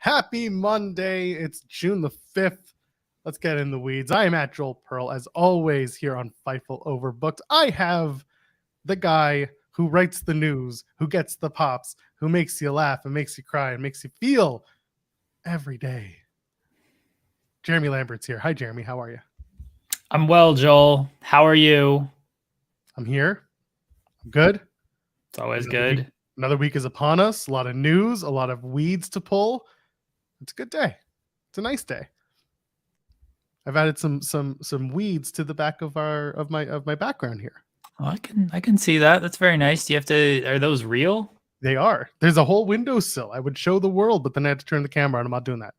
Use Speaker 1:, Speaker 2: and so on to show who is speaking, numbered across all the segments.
Speaker 1: Happy Monday. It's June the 5th. Let's get in the weeds. I am at Joel Pearl, as always, here on Fightful Overbooked. I have the guy who writes the news, who gets the pops, who makes you laugh and makes you cry and makes you feel every day. Jeremy Lambert's here. Hi, Jeremy. How are you?
Speaker 2: I'm well, Joel. How are you?
Speaker 1: I'm here. I'm good.
Speaker 2: It's always good.
Speaker 1: Another week is upon us. A lot of news, a lot of weeds to pull. It's a good day. It's a nice day. I've added some weeds to the back of my background here.
Speaker 2: Oh, I can see that. That's very nice. Do you have to? Are those real?
Speaker 1: They are. There's a whole windowsill. I would show the world, but then I had to turn the camera on. I'm not doing that.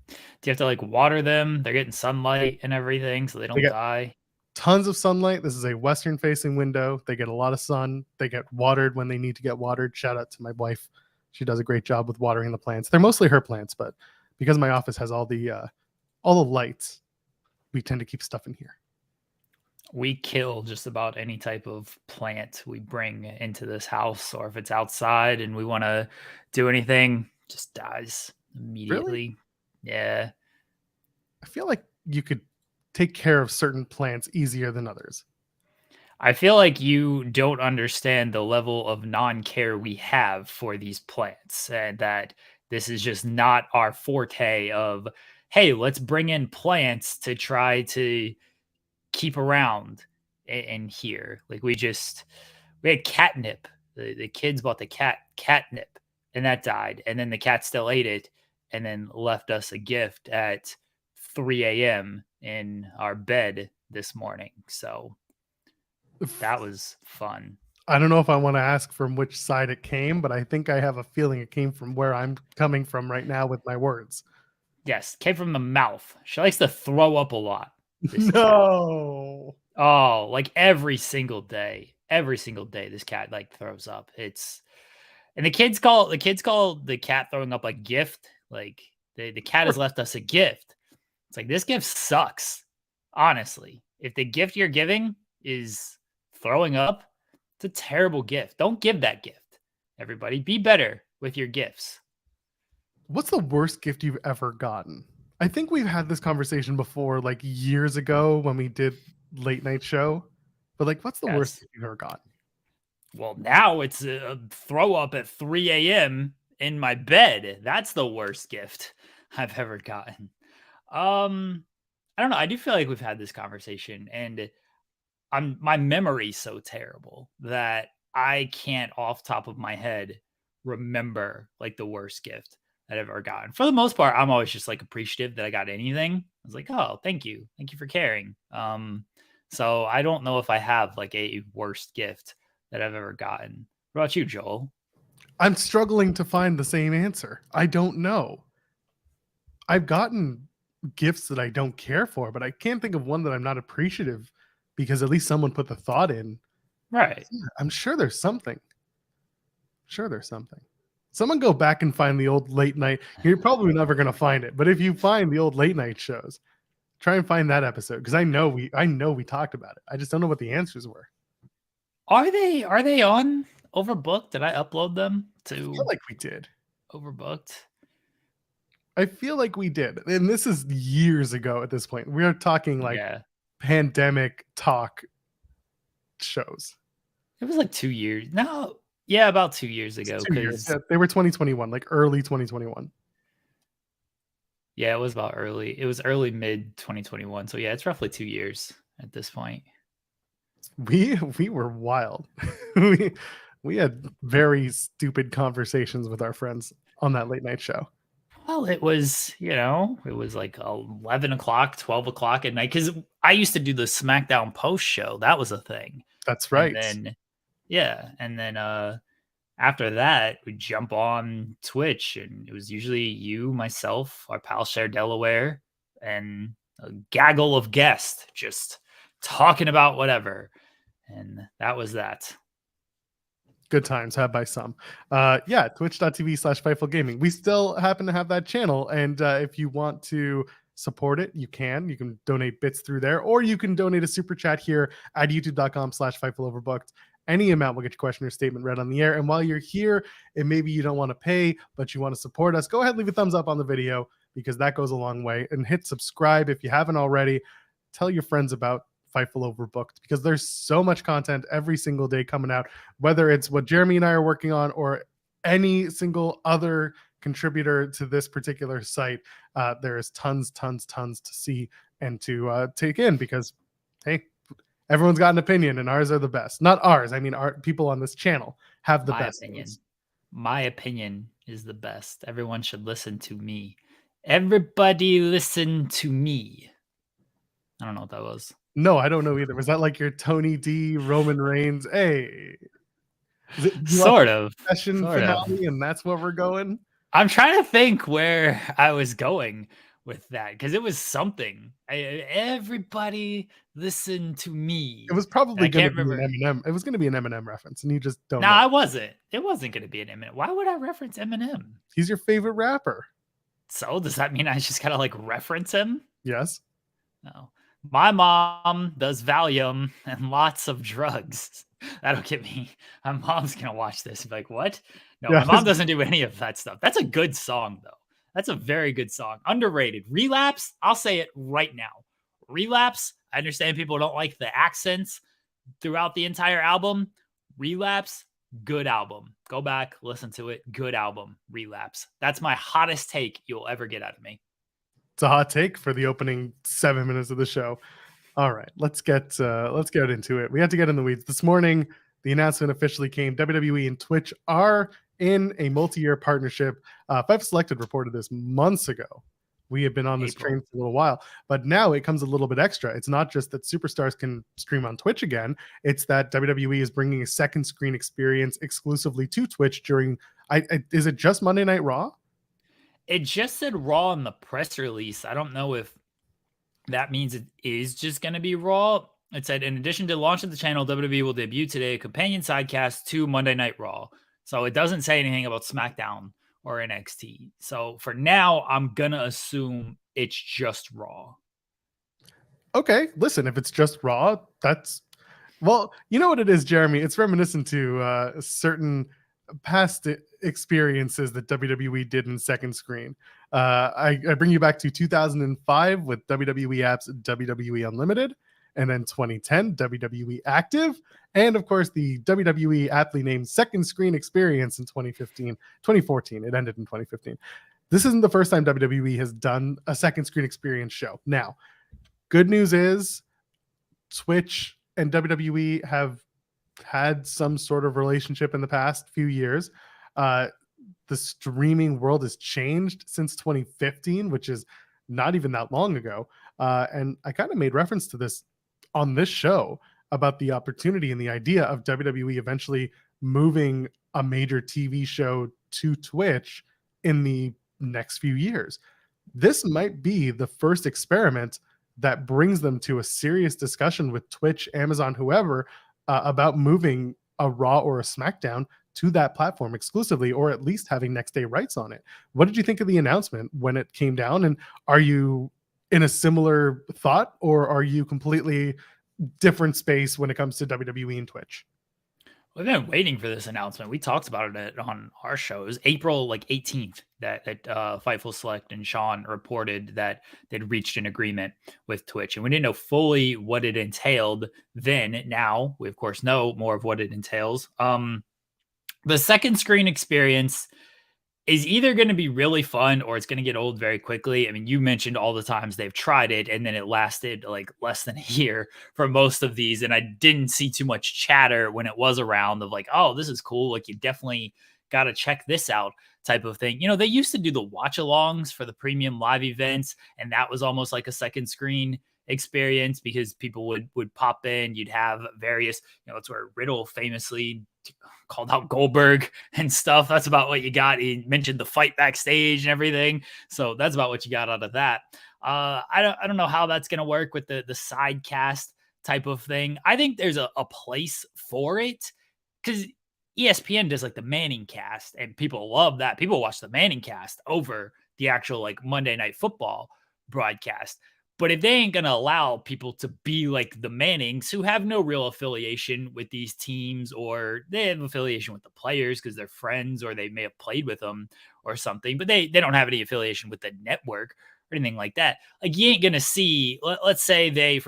Speaker 2: Do you have to like water them? They're getting sunlight and everything, so they don't die.
Speaker 1: Tons of sunlight. This is a western-facing window. They get a lot of sun. They get watered when they need to get watered. Shout out to my wife. She does a great job with watering the plants. They're mostly her plants, but because my office has all the lights, we tend to keep stuff in here.
Speaker 2: We kill just about any type of plant we bring into this house, or if it's outside and we want to do anything, just dies immediately.
Speaker 1: Really?
Speaker 2: Yeah.
Speaker 1: I feel like you could take care of certain plants easier than others.
Speaker 2: I feel like you don't understand the level of non-care we have for these plants, and that this is just not our forte of, hey, let's bring in plants to try to keep around in here. Like we had catnip. The kids bought the catnip and that died. And then the cat still ate it and then left us a gift at 3 a.m. in our bed this morning. So that was fun.
Speaker 1: I don't know if I want to ask from which side it came, but I think I have a feeling it came from where I'm coming from right now with my words.
Speaker 2: Yes, came from the mouth. She likes to throw up a lot.
Speaker 1: No.
Speaker 2: Cat. Oh, like every single day this cat like throws up. And the kids call the cat throwing up a gift. Like the cat has left us a gift. It's like, this gift sucks. Honestly, if the gift you're giving is throwing up, it's a terrible gift. Don't give that gift. Everybody, be better with your gifts.
Speaker 1: What's the worst gift you've ever gotten? I think we've had this conversation before, like years ago when we did late night show. But like, what's the worst gift you've ever gotten?
Speaker 2: Well, now it's a throw up at 3 a.m. in my bed. That's the worst gift I've ever gotten. I don't know. I do feel like we've had this conversation, and my memory's so terrible that I can't off top of my head remember like the worst gift that I've ever gotten. For the most part, I'm always just like appreciative that I got anything. I was like, oh, thank you for caring. So I don't know if I have like a worst gift that I've ever gotten. What about you, Joel?
Speaker 1: I'm struggling to find the same answer. I don't know. I've gotten gifts that I don't care for, but I can't think of one that I'm not appreciative because at least someone put the thought in.
Speaker 2: Right.
Speaker 1: I'm sure there's something. Someone go back and find the old late night. You're probably never going to find it, but if you find the old late night shows, try and find that episode, because I know we talked about it. I just don't know what the answers were.
Speaker 2: Are they on Overbooked? Did I upload them to?
Speaker 1: I feel like we did.
Speaker 2: Overbooked.
Speaker 1: I feel like we did, and this is years ago at this point. We are talking like pandemic talk shows.
Speaker 2: It was like 2 years. No. Yeah, about 2 years ago.
Speaker 1: Yeah, they were 2021, like early 2021.
Speaker 2: Yeah, it was about early. It was early mid 2021. So yeah, it's roughly 2 years at this point.
Speaker 1: We were wild. we had very stupid conversations with our friends on that late night show.
Speaker 2: Well, it was, it was like 11 o'clock, 12 o'clock at night. Because I used to do the SmackDown post show. That was a thing.
Speaker 1: That's right.
Speaker 2: And then after that, we'd jump on Twitch, and it was usually you, myself, our pal Cher Delaware, and a gaggle of guests just talking about whatever. And that was that.
Speaker 1: Good times had by some. Twitch.tv/Fightful Gaming. We still happen to have that channel, and if you want to support it, you can donate bits through there, or you can donate a super chat here at youtube.com/FightfulOverbooked. Any amount will get your question or statement read on the air. And while you're here, and maybe you don't want to pay, but you want to support us, go ahead and leave a thumbs up on the video, because that goes a long way. And hit subscribe if you haven't already. Tell your friends about Fightful Overbooked, because there's so much content every single day coming out, whether it's what Jeremy and I are working on or any single other contributor to this particular site. There is tons to see and to take in, because hey, everyone's got an opinion and ours are the best. Not ours, I mean our people on this channel have the best
Speaker 2: opinion.
Speaker 1: ones.
Speaker 2: My opinion is the best. Everyone should listen to me. Everybody listen to me. I don't know what that was.
Speaker 1: No, I don't know either. Was that like your Tony D, Roman Reigns? Hey,
Speaker 2: Sort of.
Speaker 1: Session finale, and that's where we're going.
Speaker 2: I'm trying to think where I was going with that, because it was something. Everybody listen to me.
Speaker 1: It was probably going to be an Eminem. It was going to be an Eminem reference, and you just don't.
Speaker 2: No, I wasn't. It wasn't going to be an Eminem. Why would I reference Eminem?
Speaker 1: He's your favorite rapper.
Speaker 2: So does that mean I just gotta like reference him?
Speaker 1: Yes.
Speaker 2: No. My mom does Valium and lots of drugs. That'll get me. My mom's gonna watch this and be like, what? No, my mom doesn't do any of that stuff. That's a good song, though. That's a very good song. Underrated. Relapse, I'll say it right now. Relapse, I understand people don't like the accents throughout the entire album. Relapse, good album. Go back, listen to it. Good album. Relapse. That's my hottest take you'll ever get out of me.
Speaker 1: It's a hot take for the opening 7 minutes of the show. All right, let's get into it. We had to get in the weeds this morning. The announcement officially came. WWE and Twitch are in a multi-year partnership. Five Selected reported this months ago. We have been on this train for a little while, but now it comes a little bit extra. It's not just that superstars can stream on Twitch again. It's that WWE is bringing a second screen experience exclusively to Twitch during, is it just Monday Night Raw?
Speaker 2: It just said Raw in the press release. I don't know if that means it is just going to be Raw. It said, in addition to launching the channel, WWE will debut today a companion sidecast to Monday Night Raw. So it doesn't say anything about SmackDown or NXT. So for now, I'm going to assume it's just Raw. Okay,
Speaker 1: listen, if it's just Raw, that's, well, you know what it is, Jeremy? It's reminiscent to certain past experiences that WWE did in second screen. I bring you back to 2005 with WWE App's WWE Unlimited, and then 2010 WWE Active, and of course the WWE aptly named Second Screen Experience in 2014. It ended in 2015. This isn't the first time WWE has done a Second Screen Experience show. Now, good news is Twitch and WWE have had some sort of relationship in the past few years. The streaming world has changed since 2015, which is not even that long ago. And I kind of made reference to this on this show about the opportunity and the idea of WWE eventually moving a major TV show to Twitch in the next few years. This might be the first experiment that brings them to a serious discussion with Twitch, Amazon, whoever, about moving a Raw or a SmackDown to that platform exclusively, or at least having next day rights on it. What did you think of the announcement when it came down? And are you in a similar thought, or are you completely different space when it comes to WWE and Twitch?
Speaker 2: We've been waiting for this announcement. We talked about it on our show. It was April 18th that Fightful Select and Sean reported that they'd reached an agreement with Twitch. And we didn't know fully what it entailed then. Now we, of course, know more of what it entails. The second screen experience is either going to be really fun or it's going to get old very quickly. I mean, you mentioned all the times they've tried it and then it lasted like less than a year for most of these. And I didn't see too much chatter when it was around of like, oh, this is cool. Like, you definitely got to check this out type of thing. You know, they used to do the watch alongs for the premium live events, and that was almost like a second screen experience because people would pop in. You'd have various, you know, that's where Riddle famously called out Goldberg and stuff. That's about what you got. He mentioned the fight backstage and everything. So that's about what you got out of that. I don't know how that's going to work with the side cast type of thing. I think there's a place for it because ESPN does like the Manning cast and people love that. People watch the Manning cast over the actual like Monday Night Football broadcast. But if they ain't going to allow people to be like the Mannings, who have no real affiliation with these teams, or they have affiliation with the players because they're friends or they may have played with them or something, but they don't have any affiliation with the network or anything like that. Like, you ain't going to see, let's say they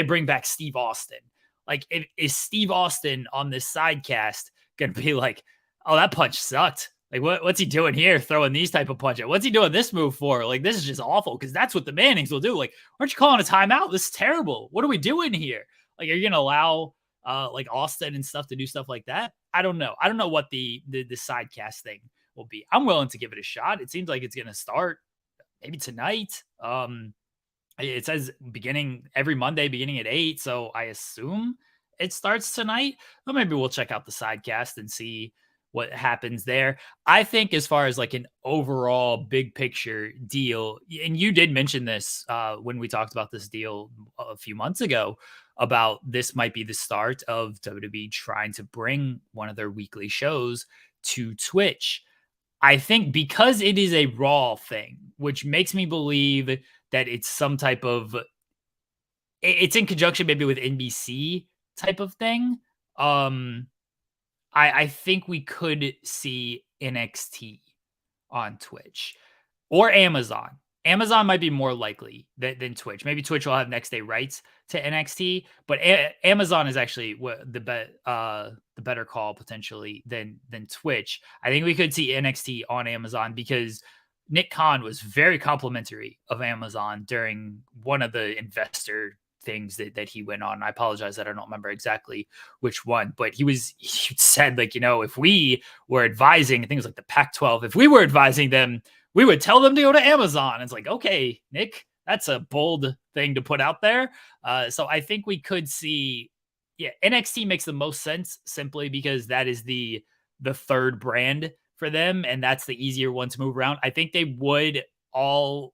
Speaker 2: bring back Steve Austin. Like, is Steve Austin on this sidecast going to be like, oh, that punch sucked? Like, what's he doing here, throwing these type of punches? What's he doing this move for? Like, this is just awful, because that's what the Mannings will do. Like, aren't you calling a timeout? This is terrible. What are we doing here? Like, are you going to allow like Austin and stuff to do stuff like that? I don't know. I don't know what the sidecast thing will be. I'm willing to give it a shot. It seems like it's going to start maybe tonight. It says beginning every Monday, beginning at 8. So I assume it starts tonight. But maybe we'll check out the sidecast and see what happens there. I think as far as like an overall big picture deal, and you did mention this when we talked about this deal a few months ago, about this might be the start of WWE trying to bring one of their weekly shows to Twitch. I think because it is a Raw thing, which makes me believe that it's some type of, it's in conjunction maybe with NBC type of thing. I think we could see NXT on Twitch or Amazon. Amazon might be more likely than Twitch. Maybe Twitch will have next day rights to NXT, but Amazon is actually the better call potentially than Twitch. I think we could see NXT on Amazon because Nick Khan was very complimentary of Amazon during one of the investor things that he went on. I apologize that I don't remember exactly which one, but he said, like, if we were advising, I think it was like the Pac-12, if we were advising them, we would tell them to go to Amazon. It's like, okay, Nick, that's a bold thing to put out there. So I think we could see, NXT makes the most sense simply because that is the third brand for them, and that's the easier one to move around. I think they would, all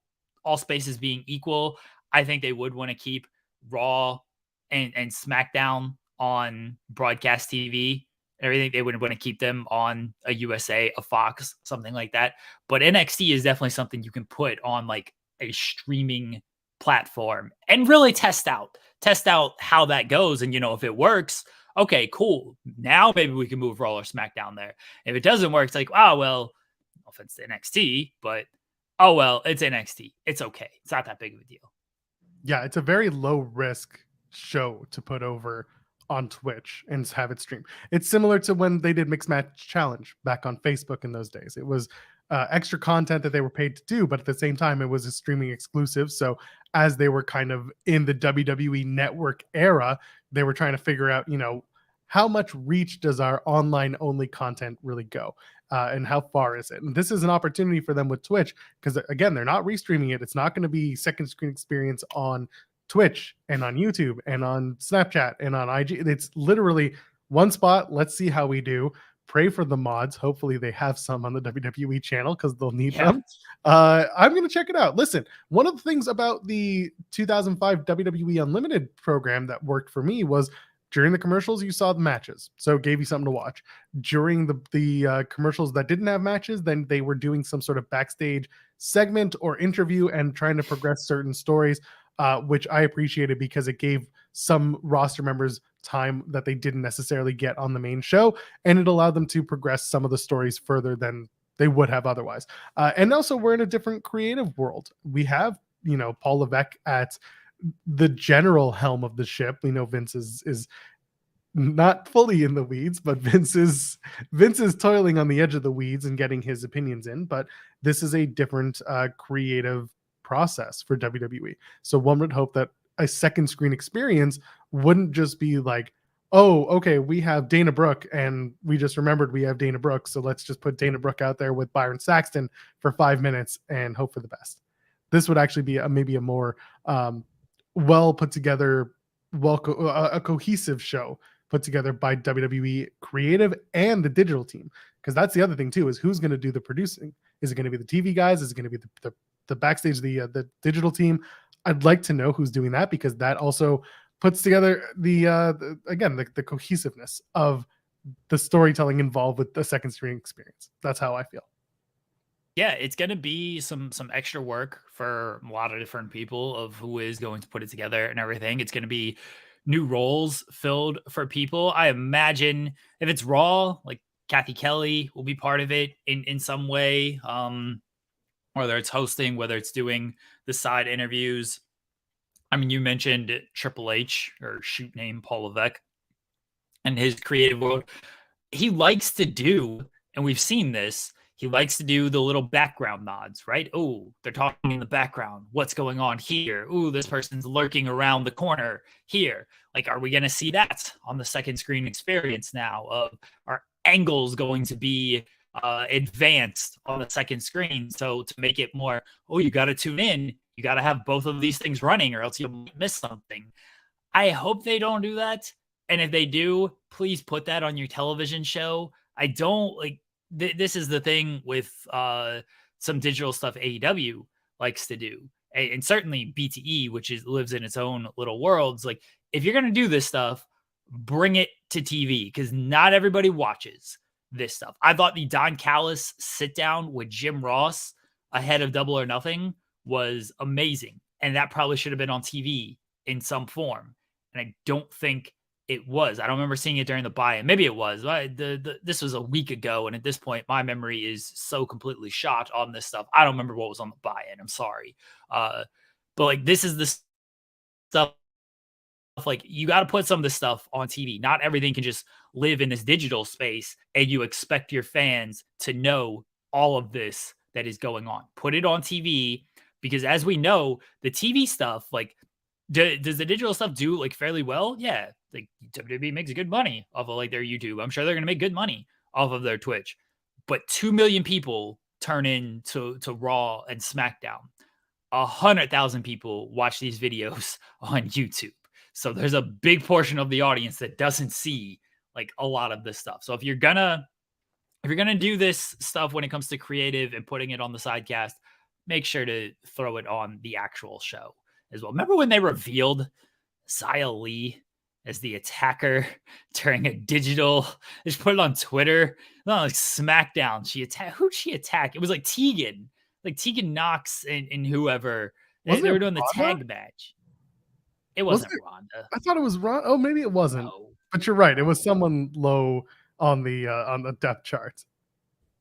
Speaker 2: spaces being equal, I think they would want to keep Raw and SmackDown on broadcast TV and everything. They wouldn't want to keep them on a USA, a Fox, something like that. But NXT is definitely something you can put on like a streaming platform and really test out how that goes. And, if it works, okay, cool. Now maybe we can move Raw or SmackDown there. If it doesn't work, it's like, oh, well, no offense to NXT, but oh, well, it's NXT. It's okay. It's not that big of a deal.
Speaker 1: Yeah, it's a very low risk show to put over on Twitch and have it stream. It's similar to when they did Mixed Match Challenge back on Facebook in those days. It was extra content that they were paid to do, but at the same time, it was a streaming exclusive. So as they were kind of in the WWE network era, they were trying to figure out, how much reach does our online only content really go? And how far is it? And this is an opportunity for them with Twitch because, again, they're not restreaming it. It's not going to be second screen experience on Twitch and on YouTube and on Snapchat and on IG. It's literally one spot. Let's see how we do. Pray for the mods. Hopefully they have some on the WWE channel because they'll need them. I'm going to check it out. Listen, one of the things about the 2005 WWE Unlimited program that worked for me was during the commercials, you saw the matches, so it gave you something to watch. During the commercials that didn't have matches, then they were doing some sort of backstage segment or interview and trying to progress certain stories, which I appreciated because it gave some roster members time that they didn't necessarily get on the main show, and it allowed them to progress some of the stories further than they would have otherwise. And also, we're in a different creative world. We have, Paul Levesque at the general helm of the ship. We know Vince is not fully in the weeds, but Vince is toiling on the edge of the weeds and getting his opinions in. But this is a different creative process for WWE. So one would hope that a second screen experience wouldn't just be like, oh, okay, we have Dana Brooke and we just remembered we have Dana Brooke, so let's just put Dana Brooke out there with Byron Saxton for 5 minutes and hope for the best. This would actually be maybe a more well put together, a cohesive show put together by WWE creative and the digital team, because that's the other thing too, is who's going to do the producing. Is it going to be the TV guys? Is it going to be the backstage, the digital team? I'd like to know who's doing that, because that also puts together the cohesiveness of the storytelling involved with the second screen experience. That's how I feel.
Speaker 2: yeah, it's going to be some extra work for a lot of different people of who is going to put it together and everything. It's going to be new roles filled for people. I imagine if it's Raw, like Kathy Kelly will be part of it in some way. Whether it's hosting, whether it's doing the side interviews. I mean, you mentioned Triple H or shoot name Paul Levesque and his creative world. He likes to do, and we've seen this, he likes to do the little background nods, right? Oh, they're talking in the background. What's going on here? Oh, this person's lurking around the corner here. Like, are we going to see that on the second screen experience now? Are angles going to be advanced on the second screen? So to make it more, oh, you got to tune in. You got to have both of these things running or else you'll miss something. I hope they don't do that. And if they do, please put that on your television show. I don't like this is the thing with some digital stuff AEW likes to do. And certainly BTE, which lives in its own little worlds. Like, if you're going to do this stuff, bring it to TV because not everybody watches this stuff. I thought the Don Callis sit down with Jim Ross ahead of Double or Nothing was amazing. And that probably should have been on TV in some form. And I don't think it was. I don't remember seeing it during the buy-in. Maybe it was. This was a week ago, and at this point, my memory is so completely shot on this stuff. I don't remember what was on the buy-in. I'm sorry. But like, this is the stuff. Like, you got to put some of this stuff on TV. Not everything can just live in this digital space, and you expect your fans to know all of this that is going on. Put it on TV because, as we know, the TV stuff, like, does the digital stuff do like fairly well? Yeah, like WWE makes good money off of like their YouTube. I'm sure they're gonna make good money off of their Twitch. But 2 million people turn in to Raw and SmackDown. 100,000 people watch these videos on YouTube. So there's a big portion of the audience that doesn't see like a lot of this stuff. So if you're gonna do this stuff when it comes to creative and putting it on the sidecast, make sure to throw it on the actual show as well. Remember when they revealed Xia Li as the attacker during a digital? They just put it on Twitter. No, like SmackDown. Who'd she attack? It was like Tegan Knox and whoever. They were doing the tag match. It wasn't Ronda.
Speaker 1: I thought it was Ronda. Oh, maybe it wasn't. No. But you're right. It was someone low on the depth chart.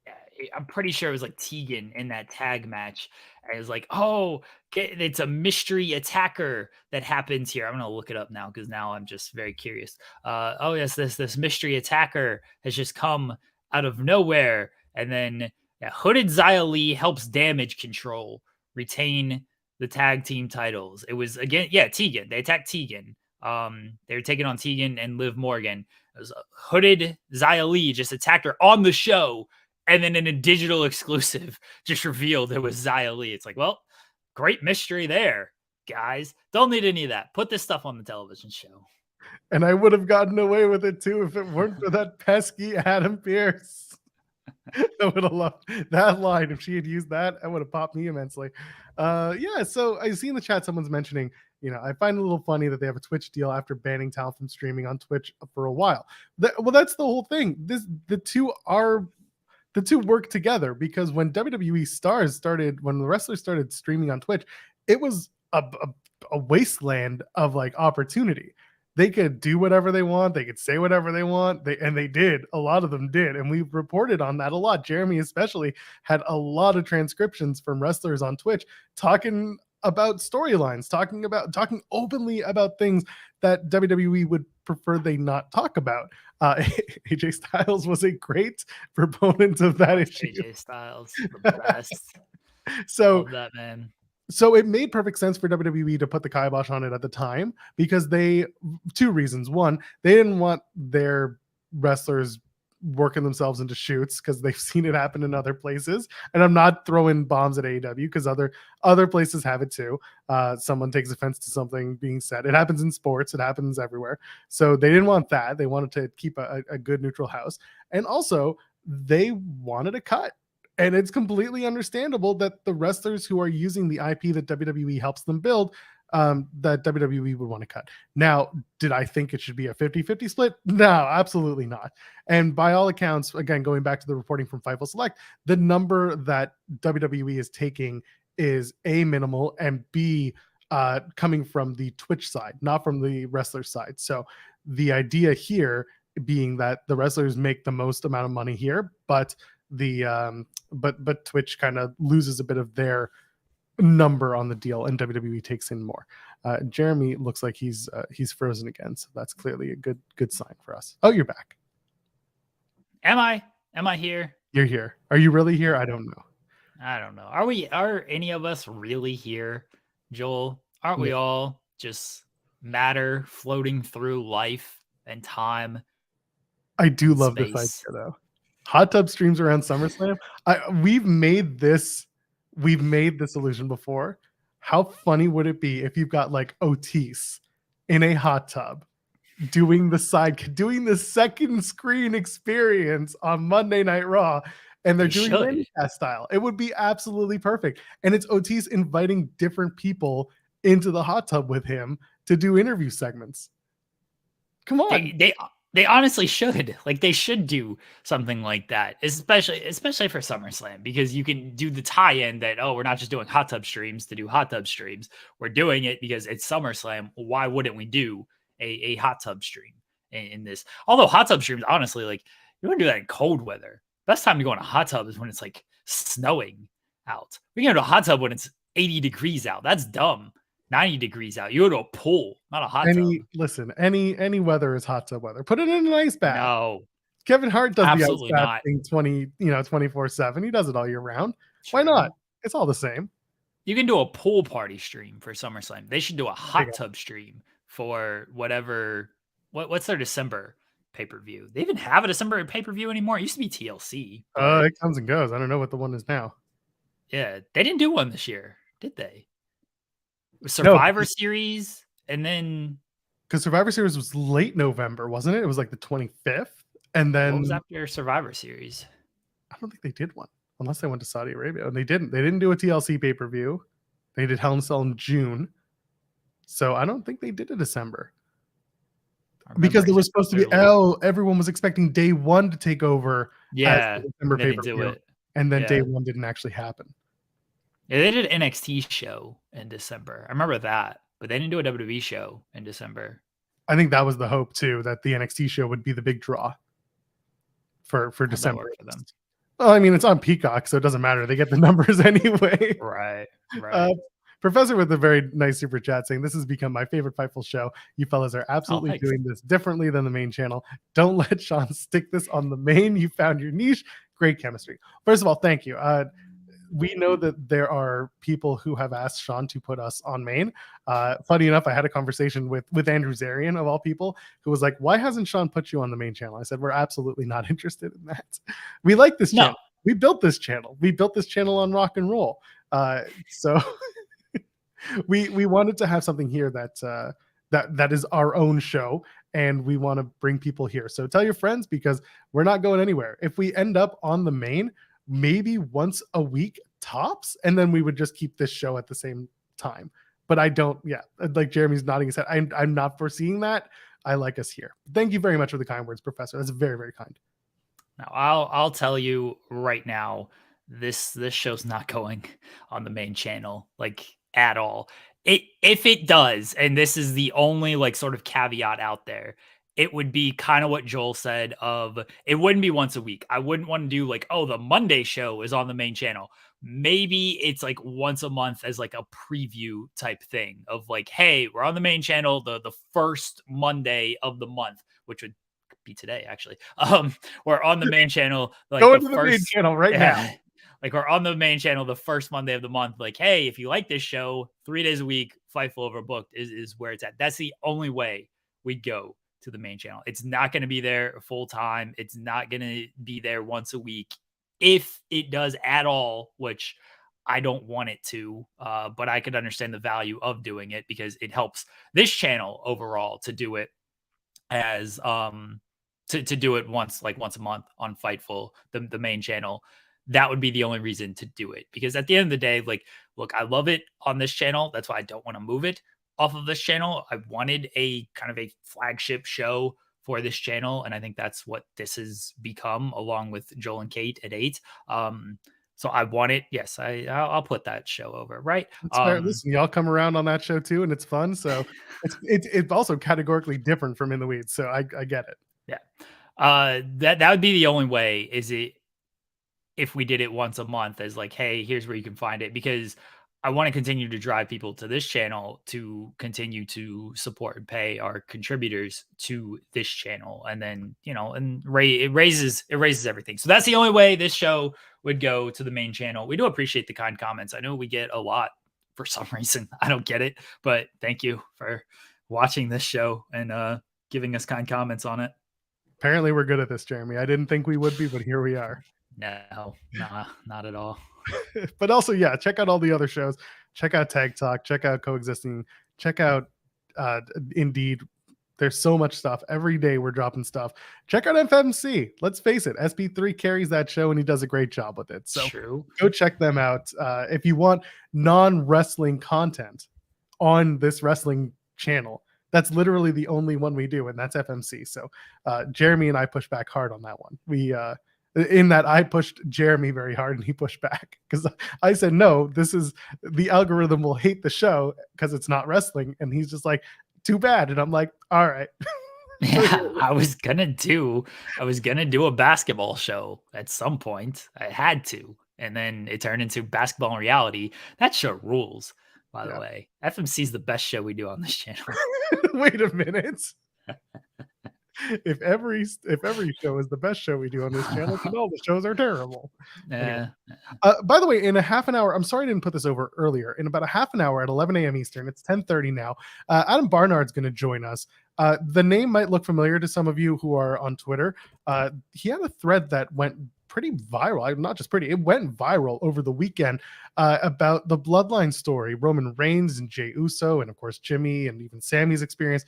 Speaker 2: Yeah, I'm pretty sure it was like Tegan in that tag match. And it was like, oh, it's a mystery attacker that happens here. I'm gonna look it up now because now I'm just very curious. Oh yes, this mystery attacker has just come out of nowhere, and then hooded Xia Li helps Damage Control retain the tag team titles. It was again, Tegan. They attacked Tegan. They were taking on Tegan and Liv Morgan. It was hooded Xia Li just attacked her on the show. And then in a digital exclusive, just revealed it was Xia Li. It's like, well, great mystery there, guys. Don't need any of that. Put this stuff on the television show.
Speaker 1: And I would have gotten away with it too if it weren't for that pesky Adam Pearce. I would have loved that line. If she had used that, that would have popped me immensely. So I see in the chat someone's mentioning, I find it a little funny that they have a Twitch deal after banning talent from streaming on Twitch for a while. That's the whole thing. The two work together because when WWE stars started, when the wrestlers started streaming on Twitch, it was a wasteland of like opportunity. They could do whatever they want. They could say whatever they want. They did. A lot of them did. And we've reported on that a lot. Jeremy especially had a lot of transcriptions from wrestlers on Twitch talking about storylines, talking openly about things that WWE would prefer they not talk about. AJ Styles was a great proponent of that issue.
Speaker 2: AJ Styles, the best.
Speaker 1: So
Speaker 2: love that, man.
Speaker 1: So it made perfect sense for WWE to put the kibosh on it at the time because two reasons. One, they didn't want their wrestlers working themselves into shoots because they've seen it happen in other places. And I'm not throwing bombs at AEW because other places have it too. Someone takes offense to something being said. It happens in sports. It happens everywhere. So they didn't want that. They wanted to keep a good neutral house. And also they wanted a cut. And it's completely understandable that the wrestlers who are using the IP that WWE helps them build that WWE would want to cut. Now, did I think it should be a 50-50 split? No, absolutely not. And by all accounts, again, going back to the reporting from Fightful Select, the number that WWE is taking is A, minimal, and B, coming from the Twitch side, not from the wrestler side. So the idea here being that the wrestlers make the most amount of money here, but the but Twitch kind of loses a bit of their number on the deal, and WWE takes in more. Jeremy looks like he's frozen again, so that's clearly a good sign for us. Oh, you're back.
Speaker 2: Am I here?
Speaker 1: You're here. Are you really here? I don't know.
Speaker 2: I don't know. Are any of us really here, Joel? Aren't we all just matter floating through life and time?
Speaker 1: I do love this idea though. Hot tub streams around SummerSlam. We've made this illusion before. How funny would it be if you've got like Otis in a hot tub doing the second screen experience on Monday Night Raw, and they're doing Landcast style? It would be absolutely perfect. And it's Otis inviting different people into the hot tub with him to do interview segments. Come on.
Speaker 2: They honestly should. Like, they should do something like that, especially for SummerSlam, because you can do the tie-in that, oh, we're not just doing hot tub streams to do hot tub streams. We're doing it because it's SummerSlam. Why wouldn't we do a hot tub stream in this? Although hot tub streams, honestly, like, you want to do that in cold weather. Best time to go in a hot tub is when it's like snowing out. We can go to a hot tub when it's 80 degrees out. That's dumb. 90 degrees out. You go to a pool, not a hot tub.
Speaker 1: Listen, any weather is hot tub weather. Put it in an ice bath.
Speaker 2: No.
Speaker 1: Kevin Hart does the ice bath thing 24/7. He does it all year round. True. Why not? It's all the same.
Speaker 2: You can do a pool party stream for SummerSlam. They should do a hot tub stream for whatever. What's their December pay-per-view? They even have a December pay-per-view anymore. It used to be TLC.
Speaker 1: It comes and goes. I don't know what the one is now.
Speaker 2: Yeah, they didn't do one this year, did they? Survivor Series, and then
Speaker 1: because Survivor Series was late November, wasn't it? It was like the 25th, and then
Speaker 2: what was after Survivor Series?
Speaker 1: I don't think they did one, unless they went to Saudi Arabia, and they didn't. They didn't do a TLC pay-per-view. They did Hell in a Cell in June, so I don't think they did a December because there was supposed to be everyone was expecting day one to take over.
Speaker 2: Yeah,
Speaker 1: December pay-per-view, and then day one didn't actually happen.
Speaker 2: Yeah, they did an NXT show in December. I remember that, but they didn't do a WWE show in December.
Speaker 1: I think that was the hope too, that the NXT show would be the big draw for December
Speaker 2: for them.
Speaker 1: Well, I mean, it's on Peacock, so it doesn't matter. They get the numbers anyway.
Speaker 2: Right.
Speaker 1: Professor with a very nice super chat saying, "This has become my favorite Fightful show. You fellas are absolutely doing this differently than the main channel. Don't let Sean stick this on the main. You found your niche. Great chemistry." First of all, thank you. We know that there are people who have asked Sean to put us on main. Funny enough, I had a conversation with Andrew Zarian, of all people, who was like, "Why hasn't Sean put you on the main channel?" I said, "We're absolutely not interested in that. We like this channel. We built this channel. We built this channel on rock and roll. So we wanted to have something here that is our own show, and we want to bring people here. So tell your friends, because we're not going anywhere. If we end up on the main, maybe once a week tops, and then we would just keep this show at the same time. But I don't, like Jeremy's nodding his head. I'm not foreseeing that. I like us here. Thank you very much for the kind words, Professor. That's very, very kind.
Speaker 2: Now, I'll tell you right now, this show's not going on the main channel, like, at all. If it does, and this is the only like sort of caveat out there, it would be kind of what Joel said of, it wouldn't be once a week. I wouldn't want to do like, oh, the Monday show is on the main channel. Maybe it's like once a month as like a preview type thing of like, hey, we're on the main channel the first Monday of the month, which would be today actually. We're on the main channel, like
Speaker 1: go into the main channel right now.
Speaker 2: Like, we're on the main channel the first Monday of the month. Like, hey, if you like this show, 3 days a week, Fightful Overbooked is where it's at. That's the only way we go to the main channel. It's not going to be there full time. It's not going to be there once a week. If it does at all, which I don't want it to, but I could understand the value of doing it because it helps this channel overall to do it as to do it once a month on Fightful, the main channel. That would be the only reason to do it, because at the end of the day, like, look, I love it on this channel. That's why I don't want to move it. off of this channel. I wanted a kind of a flagship show for this channel, and I think that's what this has become, along with Joel and Kate at 8. So I want it. Yes, I'll put that show over, right?
Speaker 1: It's fair. Listen, y'all come around on that show too, and it's fun. So it's also categorically different from In the Weeds. So I get it.
Speaker 2: Yeah. That would be the only way, is it if we did it once a month as like, hey, here's where you can find it, because I want to continue to drive people to this channel to continue to support and pay our contributors to this channel. And then, and it raises everything. So that's the only way this show would go to the main channel. We do appreciate the kind comments. I know we get a lot for some reason. I don't get it, but thank you for watching this show and giving us kind comments on it.
Speaker 1: Apparently we're good at this, Jeremy. I didn't think we would be, but here we are.
Speaker 2: No, not at all.
Speaker 1: But also, yeah, check out all the other shows. Check out Tag Talk. Check out Coexisting. Check out Indeed. There's so much stuff. Every day we're dropping stuff. Check out FMC. Let's face it, SP3 carries that show, and he does a great job with it. So go check them out. If you want non-wrestling content on this wrestling channel, that's literally the only one we do, and that's FMC. So Jeremy and I push back hard on that one. In that I pushed Jeremy very hard and he pushed back, because I said, no, this is, the algorithm will hate the show because it's not wrestling. And he's just like, too bad. And I'm like, all right.
Speaker 2: Yeah, I was gonna do a basketball show at some point. I had to, and then it turned into Basketball in Reality. That show rules, by the way. FMC is the best show we do on this channel.
Speaker 1: Wait a minute. If every show is the best show we do on this channel, then all the shows are terrible. Anyway. By the way, in a half an hour, I'm sorry I didn't put this over earlier. In about a half an hour at 11 a.m. Eastern, it's 10:30 now. Adam Barnard's going to join us. The name might look familiar to some of you who are on Twitter. He had a thread that went pretty viral. Not just pretty, it went viral over the weekend about the Bloodline story, Roman Reigns and Jey Uso, and of course Jimmy and even Sammy's experience.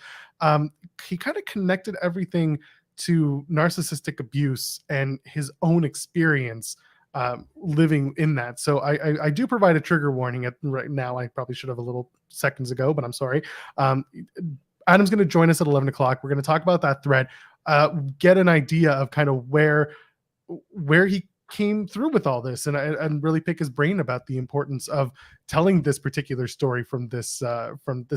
Speaker 1: He kind of connected everything to narcissistic abuse and his own experience living in that. So I do provide a trigger warning right now. I probably should have a little seconds ago, but I'm sorry. Adam's going to join us at 11 o'clock. We're going to talk about that thread, get an idea of kind of where he came through with all this, and really pick his brain about the importance of telling this particular story from this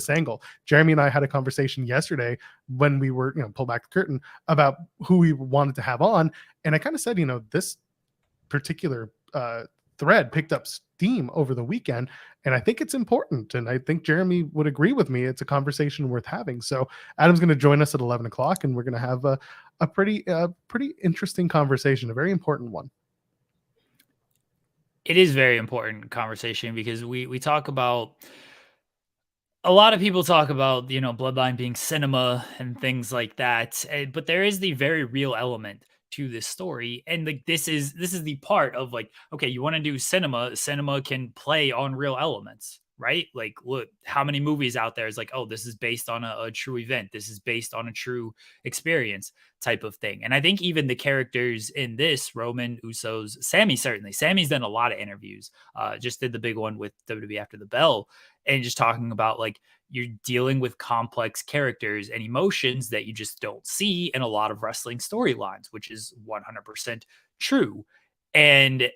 Speaker 1: angle. Jeremy and I had a conversation yesterday when we were, pull back the curtain, about who we wanted to have on, and I kind of said, this particular thread picked up steam over the weekend, and I think it's important, and I think Jeremy would agree with me. It's a conversation worth having. So Adam's going to join us at 11 o'clock, and we're going to have a pretty interesting conversation, a very important one.
Speaker 2: It is very important conversation, because we talk about, a lot of people talk about, Bloodline being cinema and things like that, but there is the very real element to this story, and like this is the part of, like, okay, you want to do cinema can play on real elements, right? Like, look how many movies out there is like, oh, this is based on a true event, this is based on a true experience type of thing. And I think even the characters in this, Roman, Usos, Sammy's done a lot of interviews, just did the big one with WWE After the Bell, and just talking about, like, you're dealing with complex characters and emotions that you just don't see in a lot of wrestling storylines, which is 100% true. And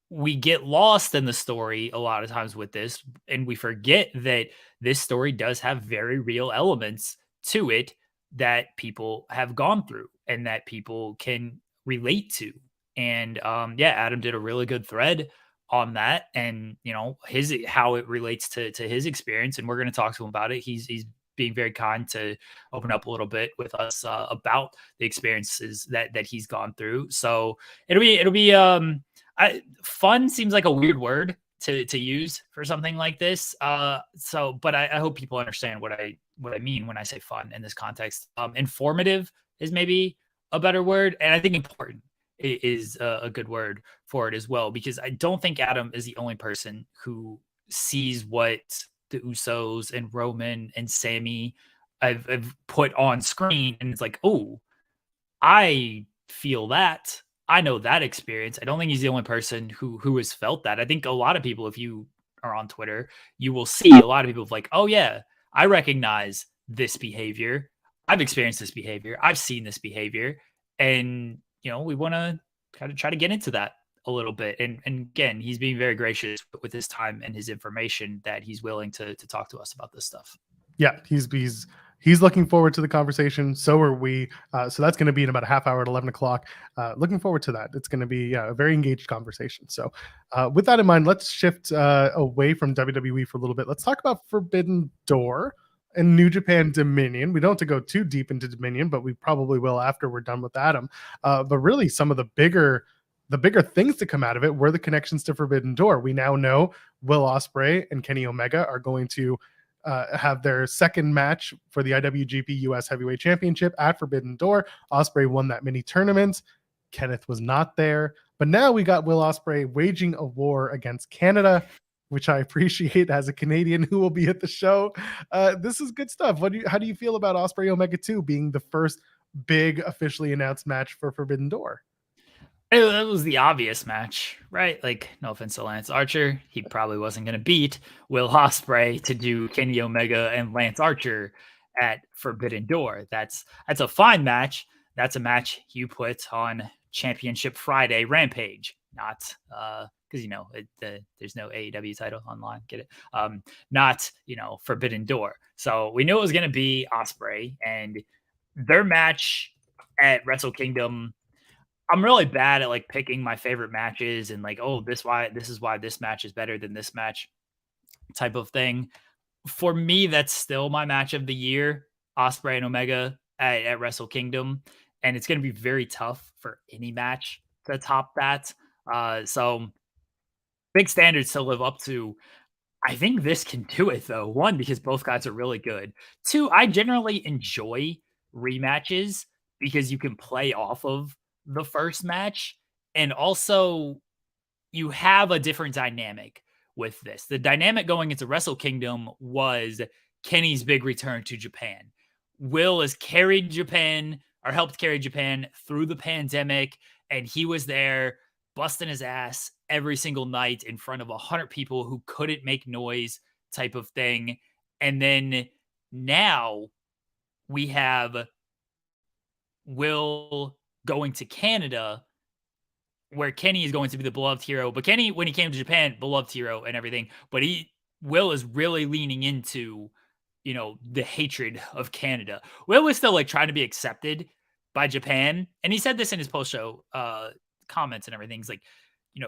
Speaker 2: we get lost in the story a lot of times with this, and we forget that this story does have very real elements to it that people have gone through and that people can relate to. And Adam did a really good thread on that, and how it relates to his experience, and we're going to talk to him about it. He's being very kind to open up a little bit with us about the experiences that he's gone through. So it'll be fun seems like a weird word to use for something like this. But I hope people understand what I mean when I say fun in this context. Informative is maybe a better word, and I think important is a good word for it as well, because I don't think Adam is the only person who sees what the Usos and Roman and Sammy I've put on screen, and it's like, oh, I feel that. I know that experience. I don't think he's the only person who has felt that. I think a lot of people, if you are on Twitter, you will see a lot of people like, oh yeah, I recognize this behavior. I've experienced this behavior. I've seen this behavior. And, we want to kind of try to get into that a little bit. And again, he's being very gracious with his time and his information that he's willing to talk to us about this stuff.
Speaker 1: Yeah, he's looking forward to the conversation. So are we. So that's going to be in about a half hour at 11 o'clock. Looking forward to that. It's going to be a very engaged conversation. So with that in mind, let's shift away from WWE for a little bit. Let's talk about Forbidden Door and New Japan Dominion. We don't have to go too deep into Dominion, but we probably will after we're done with Adam. But really, some of the bigger things to come out of it were the connections to Forbidden Door. We now know Will Ospreay and Kenny Omega are going to have their second match for the IWGP US Heavyweight Championship at Forbidden Door. Ospreay won that mini tournament. Kenneth was not there, but now we got Will Ospreay waging a war against Canada, which I appreciate as a Canadian who will be at the show. This is good stuff. How do you feel about Ospreay Omega 2 being the first big officially announced match for Forbidden Door?
Speaker 2: It was the obvious match, right? Like, no offense to Lance Archer, he probably wasn't going to beat Will Ospreay to do Kenny Omega and Lance Archer at Forbidden Door. That's a fine match. That's a match you put on Championship Friday Rampage, not because there's no AEW title online. Get it? Not Forbidden Door. So we knew it was going to be Ospreay, and their match at Wrestle Kingdom. I'm really bad at like picking my favorite matches and like, this is why this match is better than this match type of thing. For me, that's still my match of the year, Ospreay and Omega at Wrestle Kingdom. And it's going to be very tough for any match to top that. So big standards to live up to. I think this can do it though. One, because both guys are really good. Two, I generally enjoy rematches because you can play off of the first match, and also you have a different dynamic with this. The dynamic going into Wrestle Kingdom was Kenny's big return to Japan. Will has carried Japan or helped carry Japan through the pandemic, and he was there busting his ass every single night in front of 100 people who couldn't make noise type of thing. And then now we have Will going to Canada, where Kenny is going to be the beloved hero. But Kenny, when he came to Japan, beloved hero and everything. But Will is really leaning into, the hatred of Canada. Will was still like trying to be accepted by Japan. And he said this in his post-show comments and everything. He's like,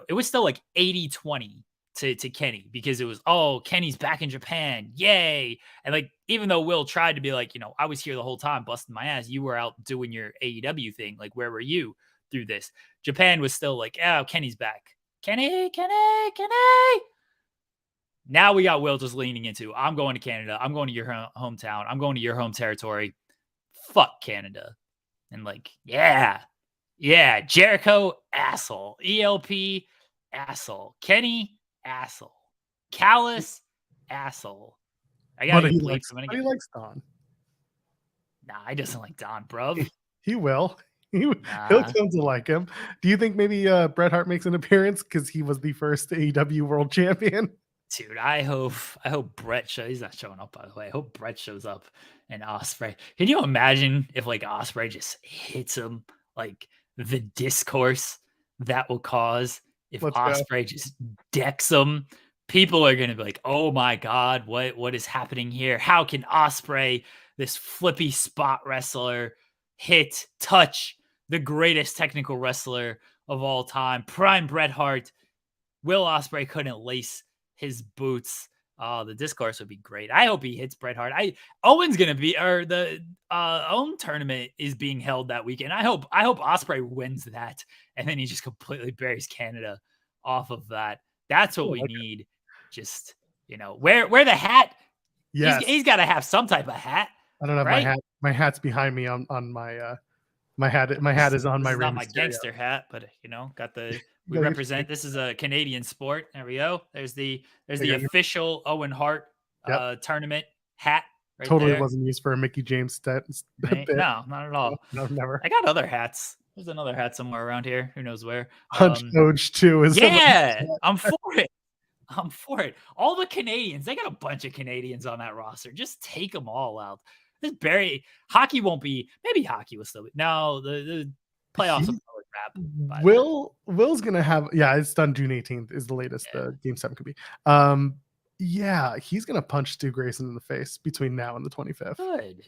Speaker 2: it was still like 80-20 to Kenny, because it was, Kenny's back in Japan. Yay. And like, even though Will tried to be like, I was here the whole time busting my ass. You were out doing your AEW thing. Like, where were you through this? Japan was still like, Kenny's back. Kenny. Now we got Will just leaning into, I'm going to Canada. I'm going to your hometown. I'm going to your home territory. Fuck Canada. And like, yeah, Jericho, asshole. ELP, asshole. Kenny, asshole. Callous, asshole. I gotta
Speaker 1: He
Speaker 2: bleep
Speaker 1: likes Don.
Speaker 2: Nah, he doesn't like Don, bro.
Speaker 1: He will. He'll come to like him. Do you think maybe Bret Hart makes an appearance because he was the first AEW World Champion?
Speaker 2: Dude, I hope Bret shows. He's not showing up, by the way. I hope Bret shows up and Ospreay. Can you imagine if like Ospreay just hits him, like the discourse that will cause if Ospreay just decks him? People are gonna be like, "Oh my god, what is happening here? How can Ospreay, this flippy spot wrestler, touch the greatest technical wrestler of all time, prime Bret Hart? Will Ospreay couldn't lace his boots." The discourse would be great. I hope he hits Bret Hart. Owen's gonna be, or the Owen tournament is being held that weekend. I hope Ospreay wins that, and then he just completely buries Canada off of that. That's what we need. Just wear the hat.
Speaker 1: Yes,
Speaker 2: he's got to have some type of hat.
Speaker 1: I don't have my hat. My hat's behind me on my my hat. My hat is on my.
Speaker 2: Not my gangster hat, but got the. We represent. This is a Canadian sport. There we go. There's the official Owen Hart tournament hat. Right
Speaker 1: totally
Speaker 2: there.
Speaker 1: Wasn't used for a Mickey James stat.
Speaker 2: No, not at all.
Speaker 1: No, never.
Speaker 2: I got other hats. There's another hat somewhere around here. Who knows where?
Speaker 1: Punch Doge too is.
Speaker 2: Yeah, I'm for it. I'm for it. All the Canadians, they got a bunch of Canadians on that roster. Just take them all out. This Barry hockey won't be. Maybe hockey will still be. No, the playoffs will probably wrap by then.
Speaker 1: Will's gonna have it's done June 18th is the latest the game 7 could be. Yeah, he's gonna punch Stu Grayson in the face between now and the 25th.
Speaker 2: Good.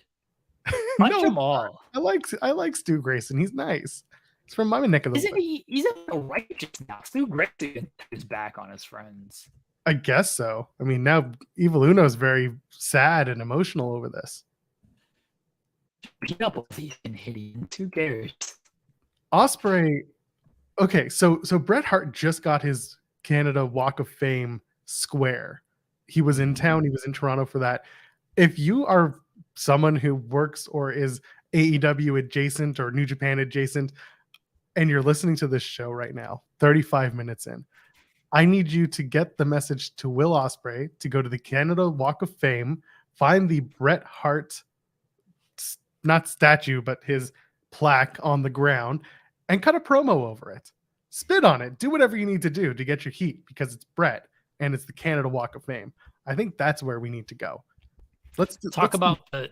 Speaker 2: Punch them all.
Speaker 1: I like Stu Grayson. He's nice. He's from my neck of the
Speaker 2: Isn't he? He's a righteous now. Stu Grayson is back on his friends.
Speaker 1: I guess so. I mean, now Evil Uno is very sad and emotional over this.
Speaker 2: Beat up with these Canadians. Who cares?
Speaker 1: Ospreay. Okay, so Bret Hart just got his Canada Walk of Fame square. He was in town. He was in Toronto for that. If you are someone who works or is AEW adjacent or New Japan adjacent, and you're listening to this show right now, 35 minutes in, I need you to get the message to Will Ospreay to go to the Canada Walk of Fame, find the Bret Hart, not statue, but his plaque on the ground, and cut a promo over it. Spit on it. Do whatever you need to do to get your heat because it's Bret and it's the Canada Walk of Fame. I think that's where we need to go. Let's
Speaker 2: talk about the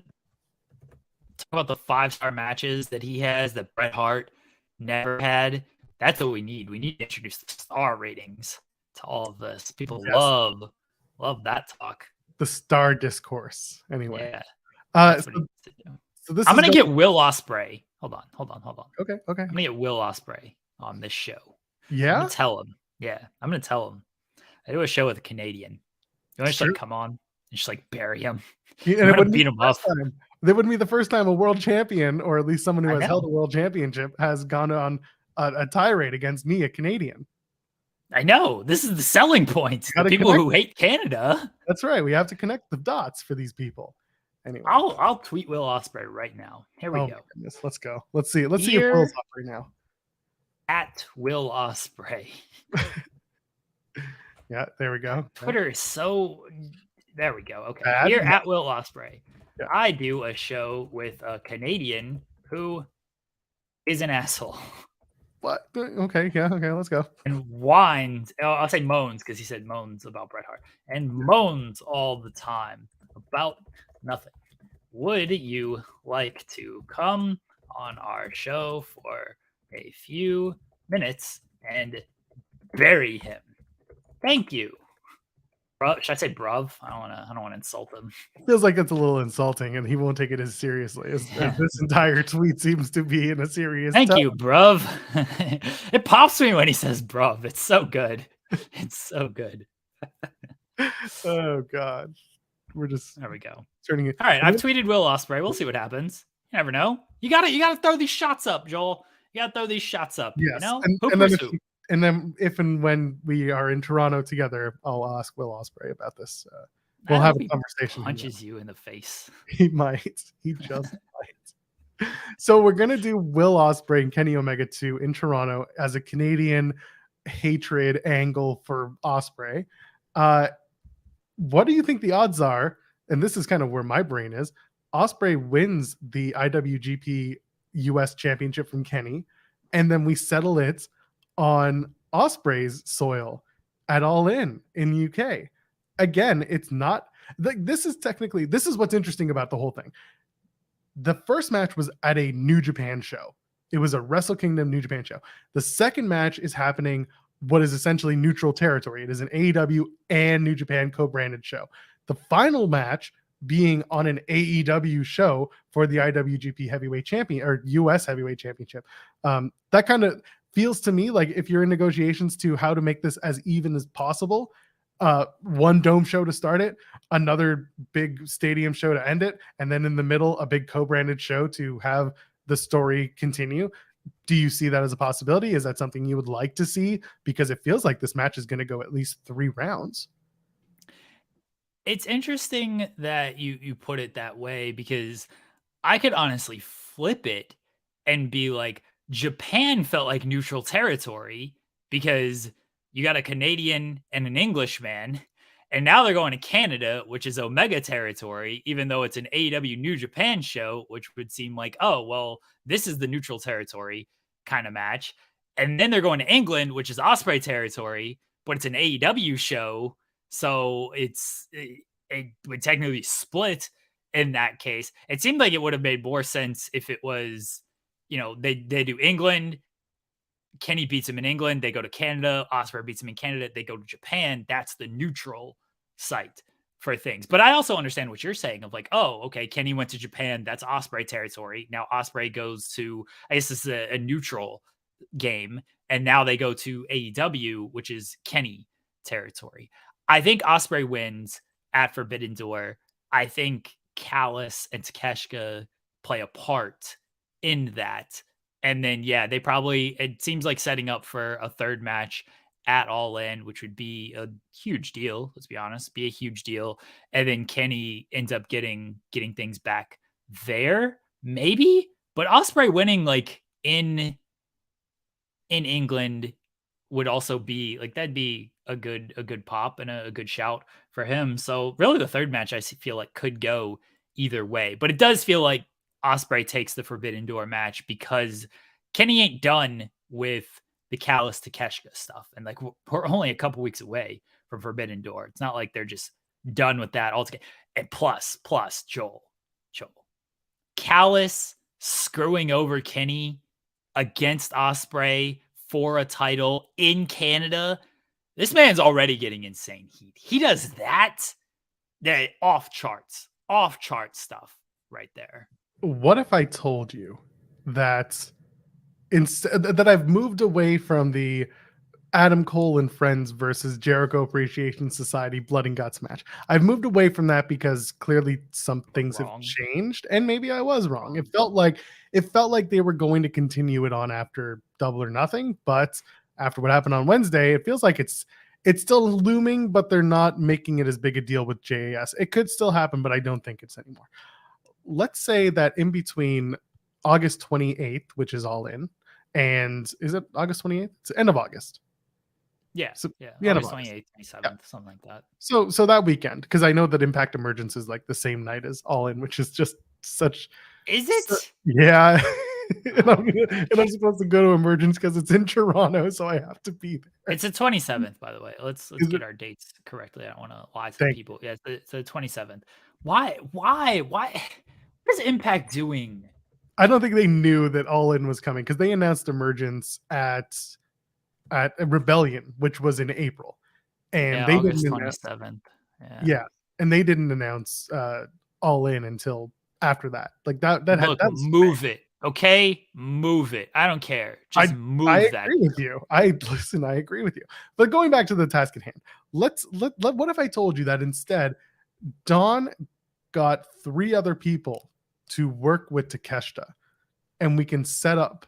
Speaker 2: 5-star matches that he has that Bret Hart never had. That's what we need. We need to introduce the star ratings to all of this. People love that talk.
Speaker 1: The star discourse. Anyway.
Speaker 2: Yeah.
Speaker 1: So this
Speaker 2: I'm gonna get Will Ospreay. Hold on.
Speaker 1: Okay.
Speaker 2: I'm gonna get Will Ospreay on this show.
Speaker 1: Yeah.
Speaker 2: I'm gonna tell him. Yeah, I'm gonna tell him. I do a show with a Canadian. You want to just come on and just bury him?
Speaker 1: And it wouldn't beat him up. That wouldn't be the first time a world champion, or at least someone who has held a world championship, has gone on a tirade against me, a Canadian.
Speaker 2: I know. This is the selling point. The people who hate Canada.
Speaker 1: That's right. We have to connect the dots for these people. Anyway,
Speaker 2: I'll tweet Will Ospreay right now. Here we go.
Speaker 1: Let's go. Let's see. Let's see if Will's Ospreay now.
Speaker 2: At Will Ospreay.
Speaker 1: Yeah, there we go.
Speaker 2: Twitter is so. There we go. Okay, here at Will Ospreay. Yeah. I do a show with a Canadian who is an asshole.
Speaker 1: What? Okay, yeah, okay, let's go.
Speaker 2: And whines. I'll say moans because he said moans about Bret Hart. And moans all the time about nothing. Would you like to come on our show for a few minutes and bury him? Thank you. Should I say bruv? I don't want to insult him.
Speaker 1: Feels like it's a little insulting, and he won't take it as seriously as this entire tweet seems to be in a serious.
Speaker 2: Thank you, bruv. It pops me when he says bruv. It's so good. It's so good.
Speaker 1: Oh God, we're just
Speaker 2: there. We go.
Speaker 1: Turning it.
Speaker 2: All right, I've tweeted Will Ospreay. We'll see what happens. You never know. You gotta throw these shots up, Joel. You gotta throw these shots up.
Speaker 1: Yes.
Speaker 2: You know.
Speaker 1: And then if and when we are in Toronto together, I'll ask Will Ospreay about this. We'll have a conversation.
Speaker 2: Punches you in the face.
Speaker 1: He might. He just might. So we're gonna do Will Ospreay and Kenny Omega 2 in Toronto as a Canadian hatred angle for Ospreay. What do you think the odds are? And this is kind of where my brain is. Ospreay wins the IWGP US Championship from Kenny, and then we settle it on Ospreay's soil at All In UK. Again, it's not this is what's interesting about the whole thing. The first match was at a New Japan show. It was a Wrestle Kingdom New Japan show. The second match is happening what is essentially neutral territory. It is an AEW and New Japan co-branded show. The final match being on an AEW show for the IWGP Heavyweight Champion or US Heavyweight Championship. That kind of feels to me like if you're in negotiations to how to make this as even as possible, one dome show to start it, another big stadium show to end it, and then in the middle, a big co-branded show to have the story continue. Do you see that as a possibility? Is that something you would like to see? Because it feels like this match is going to go at least 3 rounds.
Speaker 2: It's interesting that you put it that way, because I could honestly flip it and be like, Japan felt like neutral territory because you got a Canadian and an Englishman, and now they're going to Canada, which is Omega territory, even though it's an AEW New Japan show, which would seem like, oh, well, this is the neutral territory kind of match. And then they're going to England, which is Ospreay territory, but it's an AEW show. So it would technically be split in that case. It seemed like it would have made more sense if it was, they do England, Kenny beats him in England, they go to Canada, Ospreay beats him in Canada, they go to Japan. That's the neutral site for things. But I also understand what you're saying of like, oh, okay, Kenny went to Japan, that's Ospreay territory. Now Ospreay goes to, I guess this is a neutral game, and now they go to AEW, which is Kenny territory. I think Ospreay wins at Forbidden Door. I think Callis and Takeshita play a part in that. And then, yeah, it seems like setting up for a third match at All In, which would be a huge deal. Let's be honest, be a huge deal. And then Kenny ends up getting things back there, maybe. But Ospreay winning like in England would also be like, that'd be a good pop and a good shout for him. So really, the third match I feel like could go either way, but it does feel like Ospreay takes the Forbidden Door match because Kenny ain't done with the Callis Takeshita stuff. And like, we're only a couple weeks away from Forbidden Door. It's not like they're just done with that altogether. And plus Joel, Callis screwing over Kenny against Ospreay for a title in Canada. This man's already getting insane heat. He does that off charts stuff right there.
Speaker 1: What if I told you that that I've moved away from the Adam Cole and Friends versus Jericho Appreciation Society Blood and Guts match? I've moved away from that because clearly some things have changed, and maybe I was wrong. It felt like they were going to continue it on after Double or Nothing, but after what happened on Wednesday, it feels like it's still looming, but they're not making it as big a deal with JAS. It could still happen, but I don't think it's anymore. Let's say that in between August 28th, which is All In, and is it August 28th? It's the end of August.
Speaker 2: Yeah.
Speaker 1: So,
Speaker 2: yeah.
Speaker 1: August
Speaker 2: 28th, 27th, something like that.
Speaker 1: So that weekend, because I know that Impact Emergence is like the same night as All In, which is just such.
Speaker 2: Is it?
Speaker 1: Yeah. and I'm supposed to go to Emergence because it's in Toronto, so I have to be there.
Speaker 2: It's the 27th, by the way. Let's get our dates correctly. I don't want to lie to the people. Yeah, it's the 27th. Why? What is Impact doing?
Speaker 1: I don't think they knew that All In was coming because they announced Emergence at Rebellion, which was in April, and they
Speaker 2: August
Speaker 1: didn't
Speaker 2: 27th.
Speaker 1: Yeah, and they didn't announce All In until after that. Like that.
Speaker 2: Move it, okay? Move it. I don't care. Just move that.
Speaker 1: I agree with you. I agree with you. But going back to the task at hand, what if I told you that instead, Dawn got 3 other people to work with Takeshita, and we can set up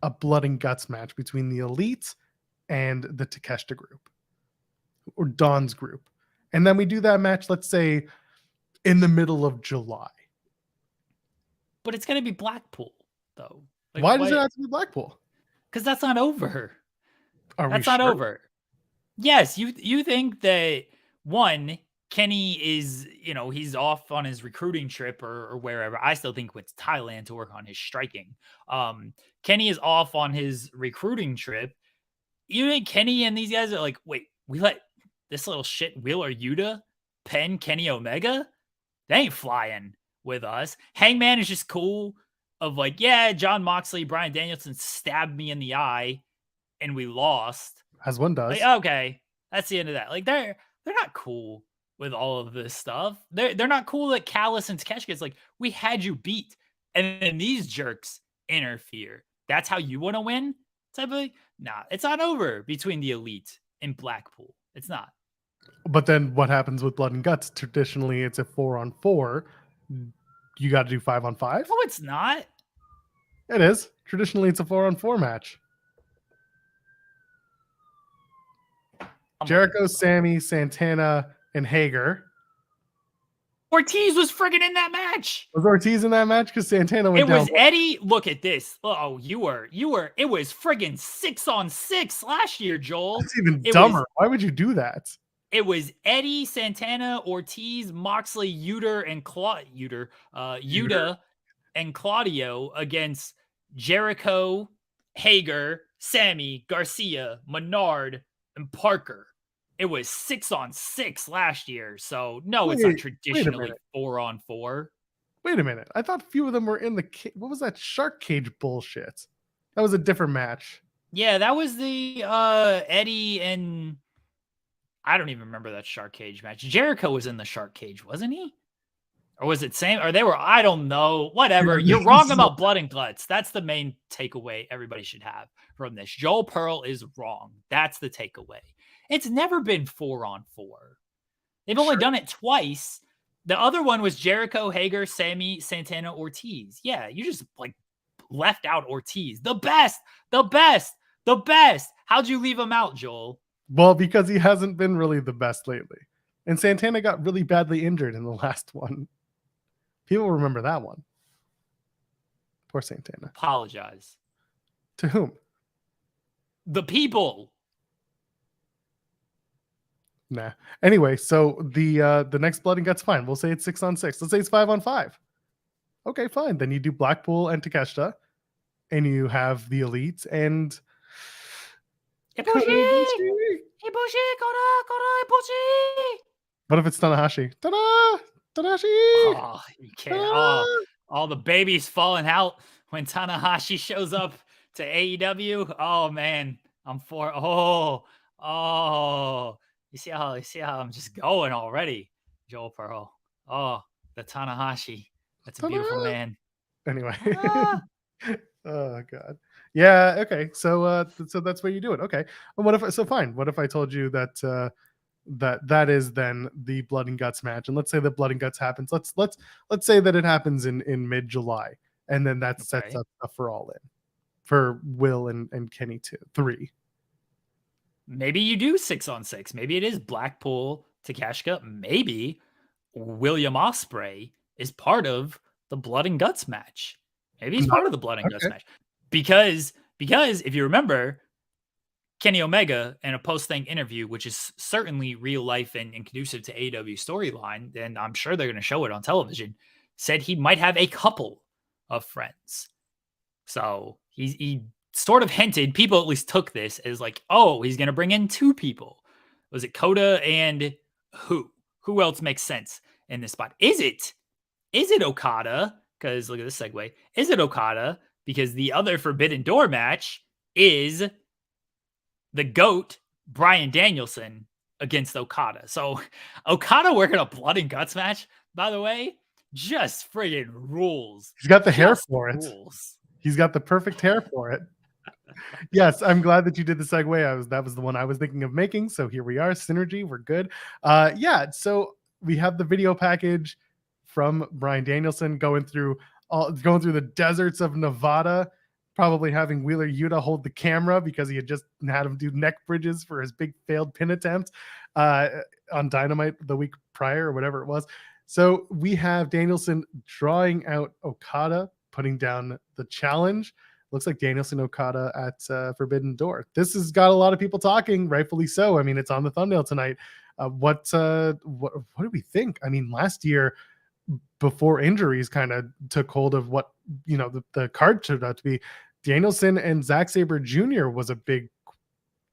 Speaker 1: a Blood and Guts match between the Elite and the Takeshita group or Dawn's group. And then we do that match, let's say, in the middle of July.
Speaker 2: But it's going to be Blackpool, though.
Speaker 1: Like, why does it have to be Blackpool?
Speaker 2: Because that's not over.
Speaker 1: That's not
Speaker 2: over. Yes, you think that, one, Kenny is, he's off on his recruiting trip or wherever. I still think it's Thailand to work on his striking. Kenny is off on his recruiting trip. You think Kenny and these guys are like, wait, we let this little shit Wheeler Yuta pen Kenny Omega? They ain't flying with us. Hangman is just cool of like, yeah, John Moxley, Bryan Danielson stabbed me in the eye and we lost.
Speaker 1: As one does.
Speaker 2: Like, okay, that's the end of that. Like, they're not cool with all of this stuff. They're not cool that Callis and Takeshita is like, we had you beat, and then these jerks interfere. That's how you want to win? Type of like, nah, it's not over between the Elite and Blackpool. It's not.
Speaker 1: But then what happens with Blood and Guts? Traditionally, it's a 4-on-4. You got to do 5-on-5?
Speaker 2: No, it's not.
Speaker 1: It is. Traditionally, it's a 4-on-4 match. Jericho, Sammy, Santana, and Hager.
Speaker 2: Ortiz was friggin' in that match.
Speaker 1: Was Ortiz in that match? Because Santana went down.
Speaker 2: It was Eddie. Look at this. Oh, you were. It was friggin' 6-on-6 last year, Joel.
Speaker 1: That's even dumber. Why would you do that?
Speaker 2: It was Eddie, Santana, Ortiz, Moxley, Yuta, and Claudio against Jericho, Hager, Sammy, Garcia, Menard, and Parker. It was 6-on-6 last year. So no, it's
Speaker 1: Wait,
Speaker 2: not traditionally 4-on-4.
Speaker 1: Wait a minute. I thought a few of them were in the what was that shark cage bullshit? That was a different match.
Speaker 2: Yeah, that was the Eddie and I don't even remember that shark cage match. Jericho was in the shark cage, wasn't he? Or was it same? Or they were, I don't know. Whatever. You're wrong about blood and guts. That's the main takeaway everybody should have from this. Joel Pearl is wrong. That's the takeaway. It's never been 4-on-4. They've only done it twice. The other one was Jericho, Hager, Sammy, Santana, Ortiz. Yeah, you just like left out Ortiz. The best. How'd you leave him out, Joel?
Speaker 1: Well, because he hasn't been really the best lately. And Santana got really badly injured in the last one. People remember that one. Poor Santana.
Speaker 2: Apologize.
Speaker 1: To whom?
Speaker 2: The people.
Speaker 1: Nah. Anyway, so the next Blood and Guts, fine. We'll say it's 6-on-6. Let's say it's 5-on-5. Okay, fine. Then you do Blackpool and Takeshita, and you have the Elites and
Speaker 2: Ibushi.
Speaker 1: What if it's Tanahashi? Tanahashi!
Speaker 2: Oh, you can't. Oh, all the babies falling out when Tanahashi shows up to AEW. Oh man, I'm for. Oh, you see how I'm just going already, Joel Pearl. Oh, the Tanahashi. That's a beautiful man.
Speaker 1: Anyway. Oh god. Yeah, okay. So that's where you do it. Okay. And what if fine. What if I told you that that is then the Blood and Guts match, and let's say the Blood and Guts happens. Let's say that it happens in mid-July, and then that sets up for All In for Will and Kenny 3.
Speaker 2: Maybe you do 6-on-6. Maybe it is Blackpool to Takeshita. Maybe William Ospreay is part of the Blood and Guts match. Maybe he's part of the Blood and Guts match. Because if you remember, Kenny Omega in a post-thing interview, which is certainly real life and conducive to AEW storyline, and I'm sure they're going to show it on television, said he might have a couple of friends. So he sort of hinted, people at least took this as like, oh, he's going to bring in 2 people. Was it Coda and who? Who else makes sense in this spot? Is it Okada? Because look at this segue. Is it Okada? Because the other Forbidden Door match is the GOAT, Bryan Danielson, against Okada. So Okada working a Blood and Guts match, by the way, just friggin' rules.
Speaker 1: He's got the hair for it. He's got the perfect hair for it. Yes, I'm glad that you did the segue. That was the one I was thinking of making. So here we are, synergy. We're good. Yeah. So we have the video package from Bryan Danielson going through the deserts of Nevada, probably having Wheeler Yuta hold the camera because he had just had him do neck bridges for his big failed pin attempt on Dynamite the week prior or whatever it was. So we have Danielson drawing out Okada, putting down the challenge. Looks like Danielson Okada at Forbidden Door. This has got a lot of people talking, rightfully so. I mean, it's on the thumbnail tonight. What do we think? I mean, last year, before injuries kind of took hold of what the card turned out to be, Danielson and Zack Sabre Jr. was a big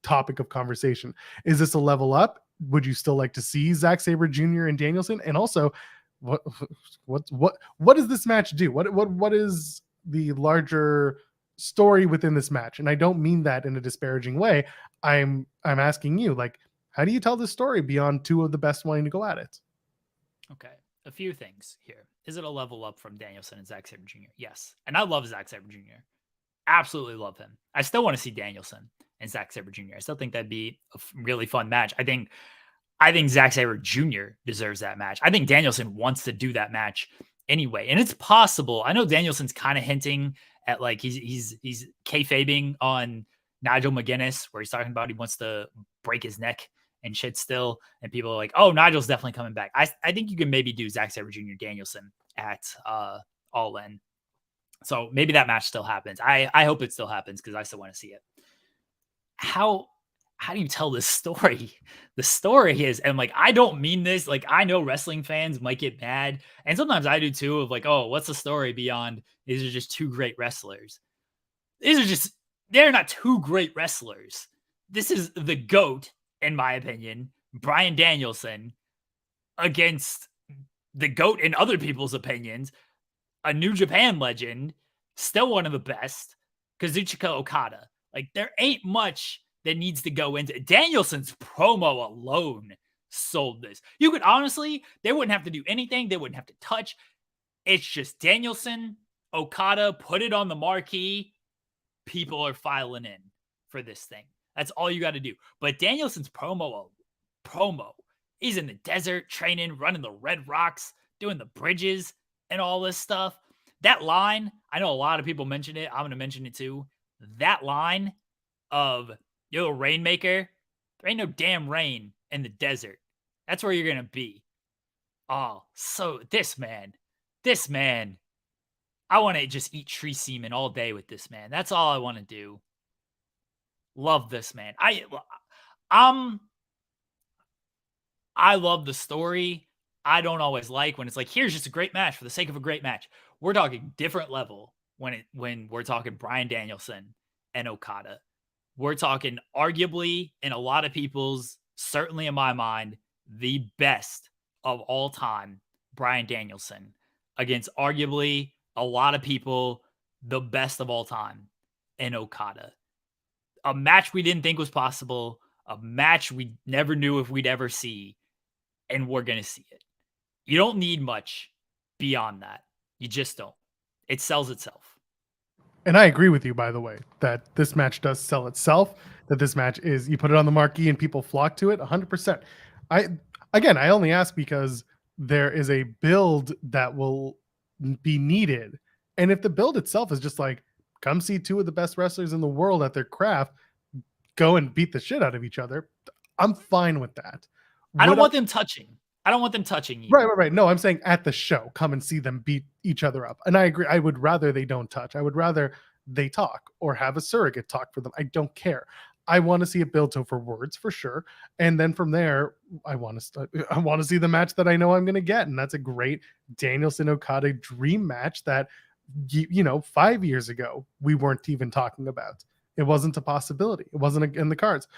Speaker 1: topic of conversation. Is this a level up? Would you still like to see Zack Sabre Jr. and Danielson? And also, what does this match do? What is the larger story within this match? And I don't mean that in a disparaging way. I'm asking you, like, how do you tell this story beyond 2 of the best wanting to go at it?
Speaker 2: Okay, a few things here. Is it a level up from Danielson and Zack Sabre Jr.? Yes, and I love Zack Sabre Jr. Absolutely love him. I still want to see Danielson and Zack Sabre Jr. I still think that'd be a really fun match. I think Zack Sabre Jr. deserves that match. I think Danielson wants to do that match anyway, and it's possible. I know Danielson's kind of hinting at like he's kayfabing on Nigel McGuinness, where he's talking about he wants to break his neck and shit still, and people are like, oh, Nigel's definitely coming back. I think you can maybe do Zack Sabre Jr. Danielson at All In. So maybe that match still happens. I hope it still happens because I still want to see it. How do you tell this story? The story is, and like, I don't mean this, like, I know wrestling fans might get mad, and sometimes I do too, of like, oh, what's the story beyond these are just 2 great wrestlers? They're not 2 great wrestlers. This is the GOAT in my opinion, Bryan Danielson against the GOAT in other people's opinions, a New Japan legend, still one of the best, Kazuchika Okada. Like, there ain't much that needs to go into Danielson's promo alone sold this. You could honestly, they wouldn't have to do anything. They wouldn't have to touch. It's just Danielson, Okada, put it on the marquee. People are filing in for this thing. That's all you got to do. But Danielson's promo, he's in the desert training, running the red rocks, doing the bridges and all this stuff. That line, I know a lot of people mention it. I'm going to mention it too. That line of, yo, Rainmaker, there ain't no damn rain in the desert. That's where you're going to be. Oh, so this man, I want to just eat tree semen all day with this man. That's all I want to do. Love this man. I love the story. I don't always like when it's like, here's just a great match for the sake of a great match. We're talking different level when we're talking Bryan Danielson and Okada. We're talking arguably, in a lot of people's, certainly in my mind, the best of all time, Bryan Danielson, against arguably a lot of people, the best of all time in Okada. A match we didn't think was possible, a match we never knew if we'd ever see, and we're going to see it. You don't need much beyond that. You just don't. It sells itself.
Speaker 1: And I agree with you, by the way, that this match does sell itself, that this match is, you put it on the marquee and people flock to it 100%. I only ask because there is a build that will be needed. And if the build itself is just like, come see two of the best wrestlers in the world at their craft, go and beat the shit out of each other, I'm fine with that.
Speaker 2: I don't want them touching. I don't want them touching you.
Speaker 1: Right. No, I'm saying at the show, come and see them beat each other up. And I agree. I would rather they don't touch. I would rather they talk or have a surrogate talk for them. I don't care. I want to see it build for words for sure. And then from there, I want to see the match that I know I'm going to get. And that's a great Danielson Okada dream match that, 5 years ago, we weren't even talking about. It wasn't a possibility. It wasn't in the cards.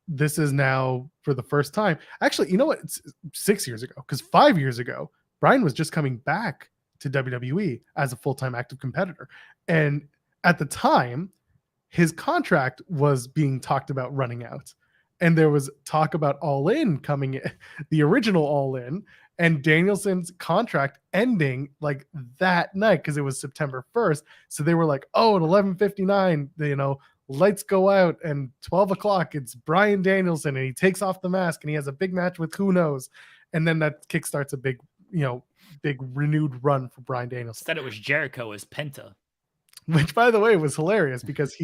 Speaker 1: This is now for the first time. Actually, you know what? It's 6 years ago, because 5 years ago, Bryan was just coming back to WWE as a full-time active competitor. And at the time, his contract was being talked about running out. And there was talk about All In coming in, the original All In, and Danielson's contract ending like that night because it was September 1st. So they were like, oh, at 11:59, lights go out and 12 o'clock, it's Bryan Danielson and he takes off the mask and he has a big match with who knows. And then that kickstarts a big renewed run for Bryan Danielson.
Speaker 2: Instead, it was Jericho as Penta.
Speaker 1: Which, by the way, was hilarious because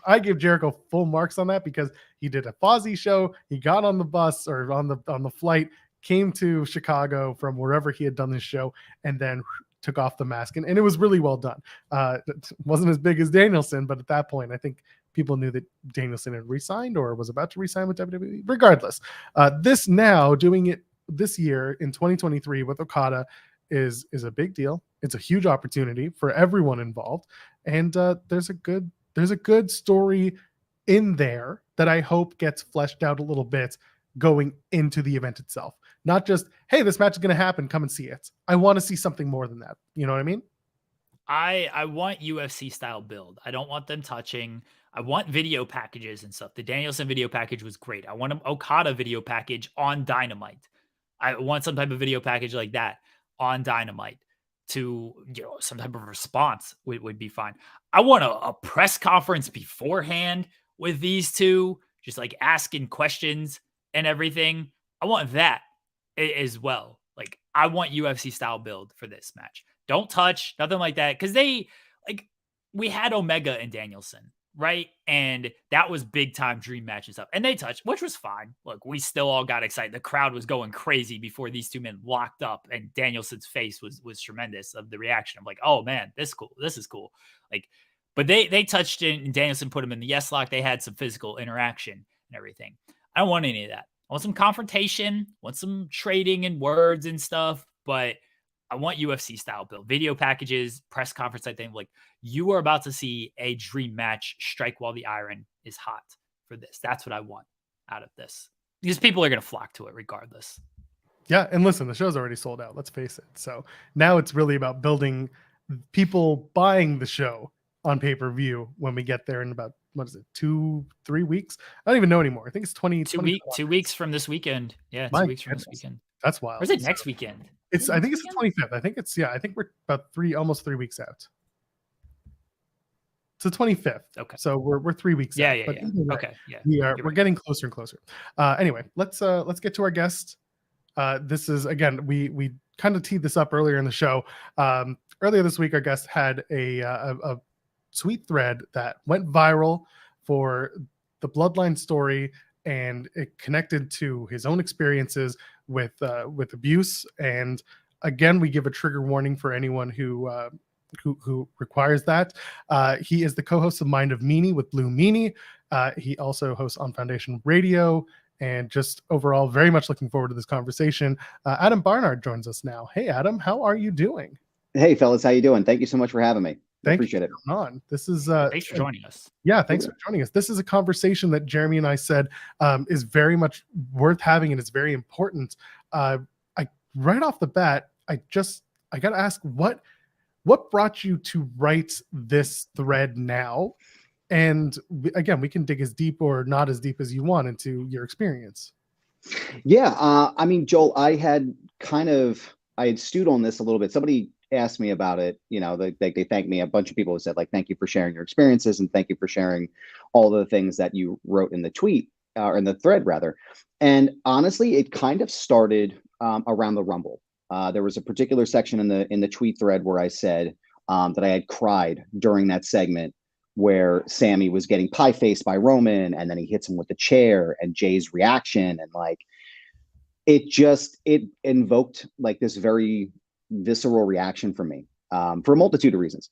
Speaker 1: I give Jericho full marks on that because he did a Fozzy show. He got on the bus or on the flight, came to Chicago from wherever he had done this show, and then took off the mask. And it was really well done. It wasn't as big as Danielson, but at that point, I think people knew that Danielson had re-signed or was about to re-sign with WWE. Regardless, this now doing it this year in 2023 with Okada is a big deal. It's a huge opportunity for everyone involved, and there's a good story in there that I hope gets fleshed out a little bit going into the event itself. Not just, hey, this match is going to happen, come and see it. I want to see something more than that. You know what I mean?
Speaker 2: I want UFC style build. I don't want them touching. I want video packages and stuff. The Danielson video package was great. I want an Okada video package on Dynamite. I want some type of video package like that on Dynamite to, some type of response would be fine. I want a press conference beforehand with these two, just like asking questions and everything. I want that as well. Like, I want UFC style build for this match. Don't touch, nothing like that. Cause we had Omega and Danielson, right? And that was big time dream match and stuff. And they touched, which was fine. Look, we still all got excited. The crowd was going crazy before these two men locked up, and Danielson's face was tremendous of the reaction. I'm like, oh man, this is cool. This is cool. But they touched it and Danielson put him in the yes lock. They had some physical interaction and everything. I don't want any of that. I want some confrontation, want some trading and words and stuff, but I want UFC style build, video packages, press conference. I think you are about to see a dream match strike while the iron is hot for this. That's what I want. out of this because people are going to flock to it regardless.
Speaker 1: Yeah, and listen, the show's already sold out. Let's face it. So now it's really about building people buying the show on pay-per-view when we get there in about, what is it, 2-3 weeks? I don't even know anymore. I think it's
Speaker 2: 2 weeks from this weekend. Yeah,
Speaker 1: My
Speaker 2: 2 weeks
Speaker 1: goodness.
Speaker 2: from this weekend.
Speaker 1: That's wild.
Speaker 2: Or is it next weekend?
Speaker 1: I think it's the 25th. I think we're about almost 3 weeks out. It's the 25th.
Speaker 2: Okay.
Speaker 1: So we're 3 weeks out.
Speaker 2: Yeah. Okay. Yeah.
Speaker 1: We're getting closer and closer. Anyway, let's get to our guest. This is, again, we kind of teed this up earlier in the show. Earlier this week, our guest had a tweet thread that went viral for the Bloodline story, and it connected to his own experiences with abuse. And again, we give a trigger warning for anyone who requires that. He is the co-host of Mind of Meanie with Blue Meanie. He also hosts on Foundation Radio, and just overall very much looking forward to this conversation. Adam Barnard joins us now. Hey, Adam, how are you doing?
Speaker 3: Hey, fellas, how you doing? Thank you so much for having me. Appreciate it.
Speaker 1: On. This is
Speaker 2: thanks for joining us.
Speaker 1: Yeah, thanks for joining us. This is a conversation that Jeremy and I said is very much worth having, and it's very important. Right off the bat, I got to ask, what brought you to write this thread now? And again, we can dig as deep or not as deep as you want into your experience.
Speaker 3: Yeah, I mean, Joel, I had stewed on this a little bit. Somebody asked me about it. You know, they thanked me. A bunch of people have said, like, thank you for sharing your experiences, and thank you for sharing all the things that you wrote in the tweet, or in the thread rather. And honestly, it kind of started around the Rumble. There was a particular section in the tweet thread where I said that I had cried during that segment where Sammy was getting pie-faced by Roman, and then he hits him with the chair, and Jay's reaction, and like it invoked like this very visceral reaction from me for a multitude of reasons.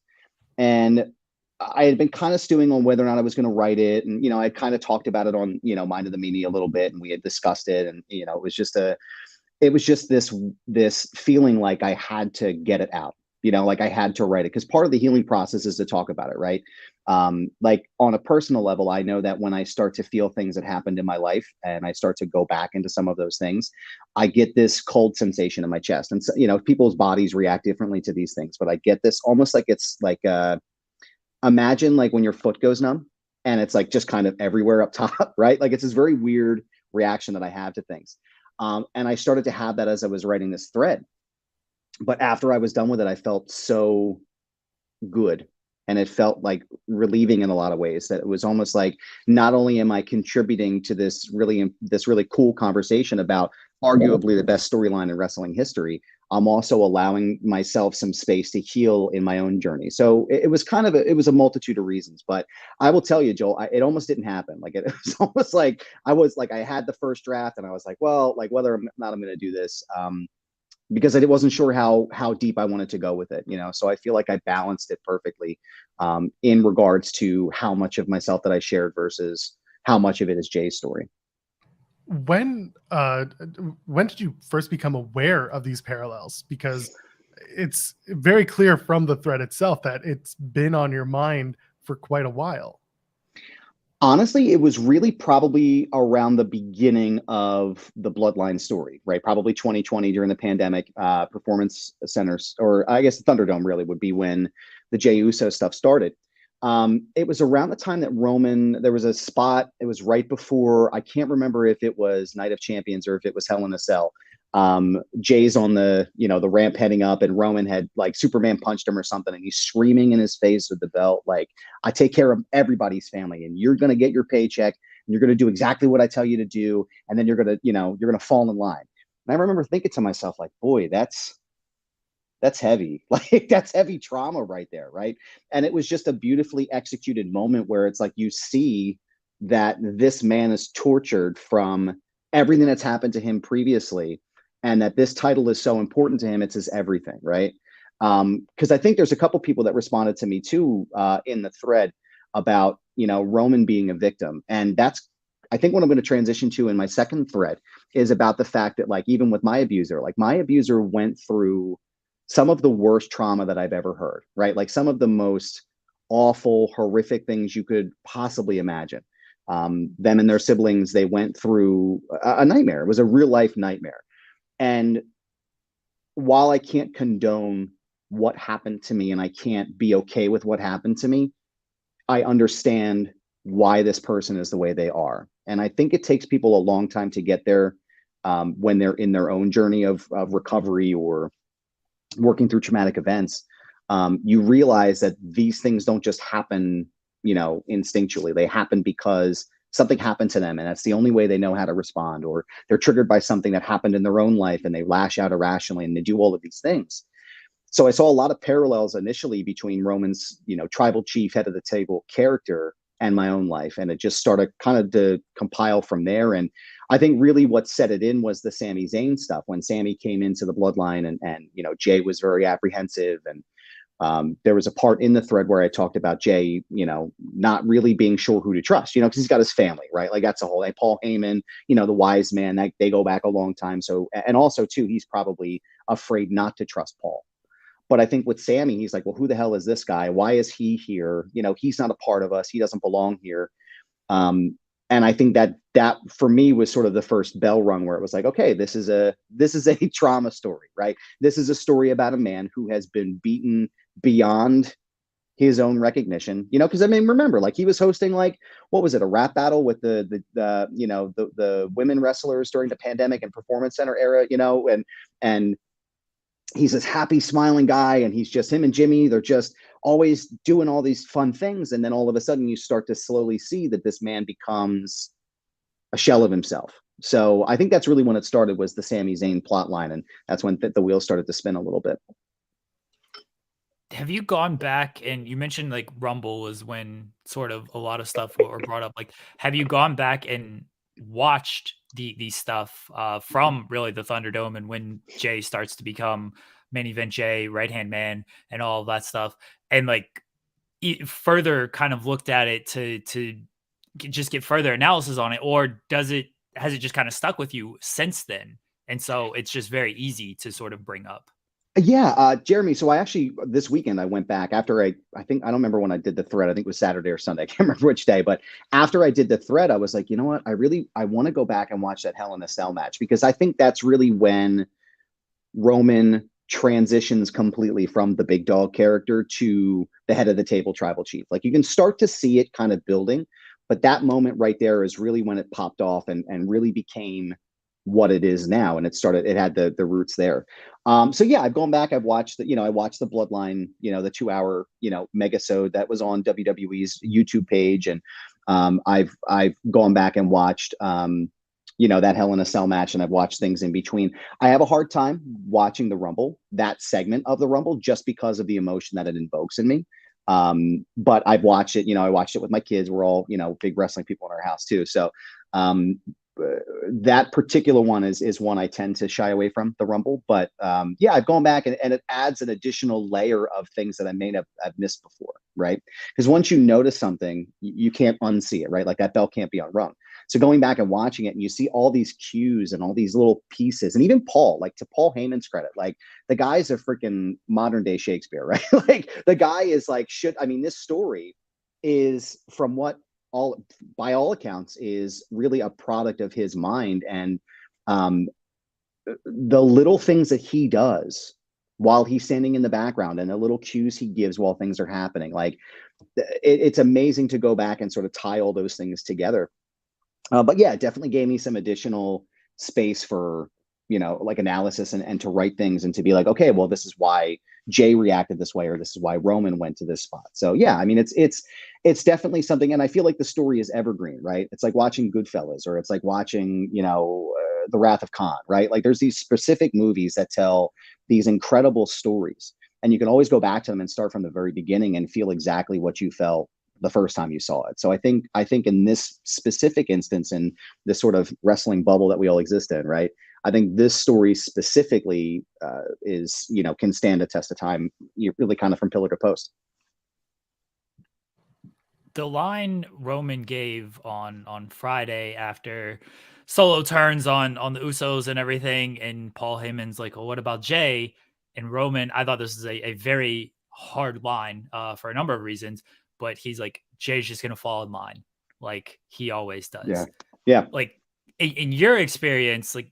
Speaker 3: And I had been kind of stewing on whether or not I was going to write it, and I kind of talked about it on Mind of the Meanie a little bit, and we had discussed it, and it was just this feeling like I had to get it out. Like I had to write it, because part of the healing process is to talk about it, right? Like on a personal level, I know that when I start to feel things that happened in my life and I start to go back into some of those things, I get this cold sensation in my chest. And so, people's bodies react differently to these things, but I get this almost like it's like, imagine like when your foot goes numb and it's like just kind of everywhere up top, right? Like it's this very weird reaction that I have to things. And I started to have that as I was writing this thread. But after I was done with it, I felt so good. And it felt like relieving in a lot of ways, that it was almost like, not only am I contributing to this really cool conversation about arguably the best storyline in wrestling history, I'm also allowing myself some space to heal in my own journey. So it was a multitude of reasons, but I will tell you, Joel, it almost didn't happen. Like it was almost like I had the first draft and I was like, well, like whether or not I'm going to do this, because I wasn't sure how deep I wanted to go with it, So I feel like I balanced it perfectly in regards to how much of myself that I shared versus how much of it is Jay's story.
Speaker 1: When did you first become aware of these parallels? Because it's very clear from the thread itself that it's been on your mind for quite a while.
Speaker 3: Honestly, it was really probably around the beginning of the Bloodline story, right? Probably 2020 during the pandemic. Performance centers, or I guess the Thunderdome really would be when the Jey Uso stuff started. It was around the time that Roman, there was a spot, it was right before, I can't remember if it was Night of Champions or if it was Hell in a Cell. Jay's on the ramp heading up, and Roman had like Superman punched him or something, and he's screaming in his face with the belt, like, I take care of everybody's family, and you're going to get your paycheck, and you're going to do exactly what I tell you to do. And then you're going to fall in line. And I remember thinking to myself, like, boy, that's heavy. Like that's heavy trauma right there. Right. And it was just a beautifully executed moment where it's like, you see that this man is tortured from everything that's happened to him previously, and that this title is so important to him. It's his everything. Right. Because I think there's a couple people that responded to me too in the thread about, Roman being a victim. And that's, I think what I'm going to transition to in my second thread is about the fact that, like, even with my abuser went through some of the worst trauma that I've ever heard, right? Like some of the most awful, horrific things you could possibly imagine. Them and their siblings, they went through a nightmare. It was a real life nightmare. And while I can't condone what happened to me and I can't be okay with what happened to me, I understand why this person is the way they are. And I think it takes people a long time to get there, when they're in their own journey of recovery or working through traumatic events. You realize that these things don't just happen, instinctually. They happen because something happened to them and that's the only way they know how to respond, or they're triggered by something that happened in their own life and they lash out irrationally and they do all of these things. So I saw a lot of parallels initially between Roman's, tribal chief, head of the table character and my own life. And it just started kind of to compile from there. And I think really what set it in was the Sami Zayn stuff. When Sami came into the Bloodline and Jay was very apprehensive. And there was a part in the thread where I talked about Jay, not really being sure who to trust, because he's got his family, right? Like that's a whole, like Paul Heyman, the wise man, that they go back a long time. So, and also too, he's probably afraid not to trust Paul. But I think with Sami, he's like, well, who the hell is this guy? Why is he here? He's not a part of us. He doesn't belong here. And I think that for me was sort of the first bell rung where it was like, okay, this is a trauma story, right? This is a story about a man who has been beaten beyond his own recognition, because remember, like he was hosting, like, what was it, a rap battle with the women wrestlers during the pandemic and Performance Center era, and he's this happy, smiling guy, and he's just him and Jimmy. They're just always doing all these fun things. And then all of a sudden you start to slowly see that this man becomes a shell of himself. So I think that's really when it started, was the Sami Zayn plot line. And that's when the wheels started to spin a little bit.
Speaker 2: Have you gone back, and you mentioned like Rumble was when sort of a lot of stuff were brought up. Like, have you gone back and watched the stuff from really the Thunderdome and when Jay starts to become main event Jay, right hand man, and all of that stuff, and like further kind of looked at it to just get further analysis on it, or has it just kind of stuck with you since then, and so it's just very easy to sort of bring up?
Speaker 3: Yeah, Jeremy. So I actually, this weekend, I went back after I think, I don't remember when I did the thread. I think it was Saturday or Sunday. I can't remember which day, but after I did the thread, I was like, you know what? I want to go back and watch that Hell in a Cell match, because I think that's really when Roman transitions completely from the big dog character to the head of the table tribal chief. Like you can start to see it kind of building, but that moment right there is really when it popped off and really became what it is now. And it had the roots there. So yeah, I've gone back, I've watched I watched the Bloodline, the 2-hour, megasode that was on WWE's YouTube page. And I've gone back and watched, that Hell in a Cell match, and I've watched things in between. I have a hard time watching the Rumble, that segment of the Rumble, just because of the emotion that it invokes in me. But I've watched it, I watched it with my kids. We're all, big wrestling people in our house too. So, that particular one is one I tend to shy away from, the Rumble. But yeah, I've gone back and it adds an additional layer of things that I may have missed before, right? Because once you notice something, you can't unsee it, right? Like that bell can't be unrung. So going back and watching it, and you see all these cues and all these little pieces, and even Paul, like, to Paul Heyman's credit, like the guy's a freaking modern day Shakespeare, right? Like the guy is like, this story is, from what by all accounts, is really a product of his mind, and the little things that he does while he's standing in the background and the little cues he gives while things are happening, like it's amazing to go back and sort of tie all those things together. But yeah, it definitely gave me some additional space for like analysis and to write things and to be like, okay, well, this is why Jay reacted this way, or this is why Roman went to this spot. So yeah, it's definitely something, and I feel like the story is evergreen, right? It's like watching Goodfellas, or it's like watching The Wrath of Khan, right? Like there's these specific movies that tell these incredible stories, and you can always go back to them and start from the very beginning and feel exactly what you felt the first time you saw it. So I think in this specific instance, in this sort of wrestling bubble that we all exist in, right, I think this story specifically is, can stand a test of time, really kind of from pillar to post.
Speaker 2: The line Roman gave on Friday after Solo turns on the Usos and everything, and Paul Heyman's like, well, what about Jay? And Roman, I thought this is a very hard line for a number of reasons, but he's like, Jay's just going to fall in line. like he always does.
Speaker 3: Yeah. Yeah.
Speaker 2: Like in your experience, like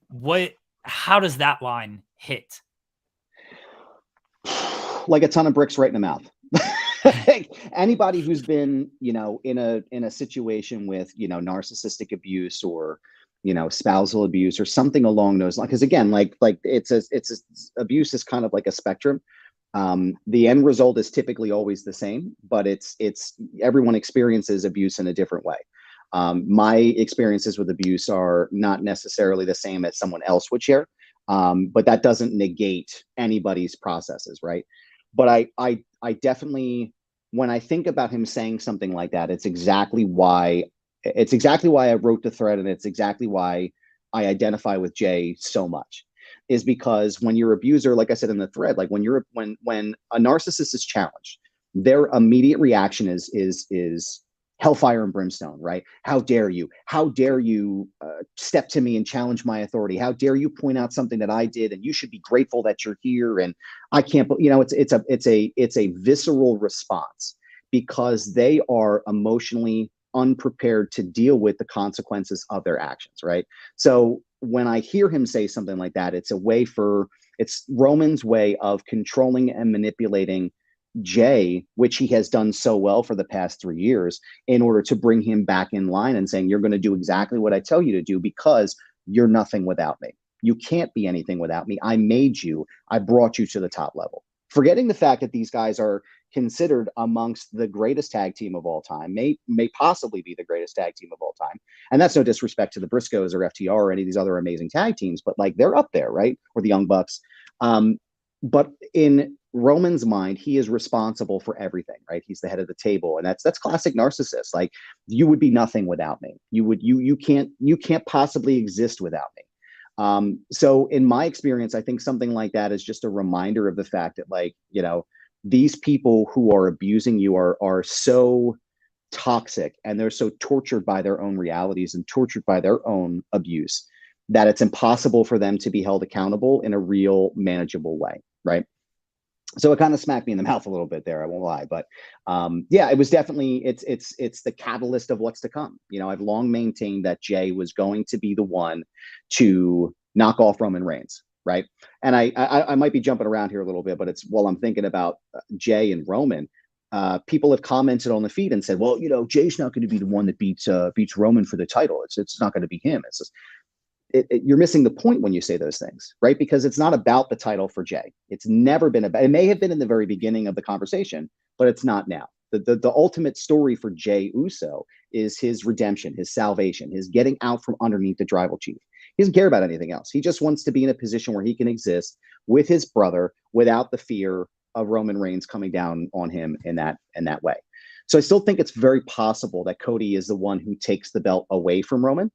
Speaker 2: how does that line hit?
Speaker 3: Like a ton of bricks right in the mouth. Anybody who's been, you know, in a situation with, you know, narcissistic abuse or, you know, spousal abuse or something along those lines. Because again, like abuse is kind of like a spectrum. The end result is typically always the same, but it's everyone experiences abuse in a different way. My experiences with abuse are not necessarily the same as someone else would share, but that doesn't negate anybody's processes, right? But I definitely, when I think about him saying something like that, it's exactly why I wrote the thread, and it's exactly why I identify with Jay so much, is because when your abuser, like I said in the thread, like when a narcissist is challenged, their immediate reaction is hellfire and brimstone, right? How dare you? How dare you step to me and challenge my authority? How dare you point out something that I did, and you should be grateful that you're here? And I can't, you know, it's a visceral response because they are emotionally unprepared to deal with the consequences of their actions, right? So when I hear him say something like that, it's Roman's way of controlling and manipulating Jay, which he has done so well for the past 3 years, in order to bring him back in line and saying, you're going to do exactly what I tell you to do because you're nothing without me. You can't be anything without me. I made you. I brought you to the top level. Forgetting the fact that these guys are considered amongst the greatest tag team of all time, may possibly be the greatest tag team of all time. And that's no disrespect to the Briscoes or FTR or any of these other amazing tag teams, but like they're up there, right? Or the Young Bucks. But in Roman's mind, he is responsible for everything, right? He's the head of the table, and that's classic narcissist. Like, you would be nothing without me. You can't possibly exist without me. So in my experience, I think something like that is just a reminder of the fact that, like, you know, these people who are abusing you are so toxic, and they're so tortured by their own realities and tortured by their own abuse, that it's impossible for them to be held accountable in a real manageable way, right? So it kind of smacked me in the mouth a little bit there, I won't lie. But yeah, it was definitely, it's the catalyst of what's to come. You know, I've long maintained that Jay was going to be the one to knock off Roman Reigns, right? And I might be jumping around here a little bit, but it's while I'm thinking about Jay and Roman, people have commented on the feed and said, well, you know, Jay's not going to be the one that beats Roman for the title. It's not going to be him. It's just, you're missing the point when you say those things, right? Because it's not about the title for Jay. It's never been about, it may have been in the very beginning of the conversation, but it's not now. The ultimate story for Jay Uso is his redemption, his salvation, his getting out from underneath the tribal chief. He doesn't care about anything else. He just wants to be in a position where he can exist with his brother without the fear of Roman Reigns coming down on him in that way. So I still think it's very possible that Cody is the one who takes the belt away from Roman.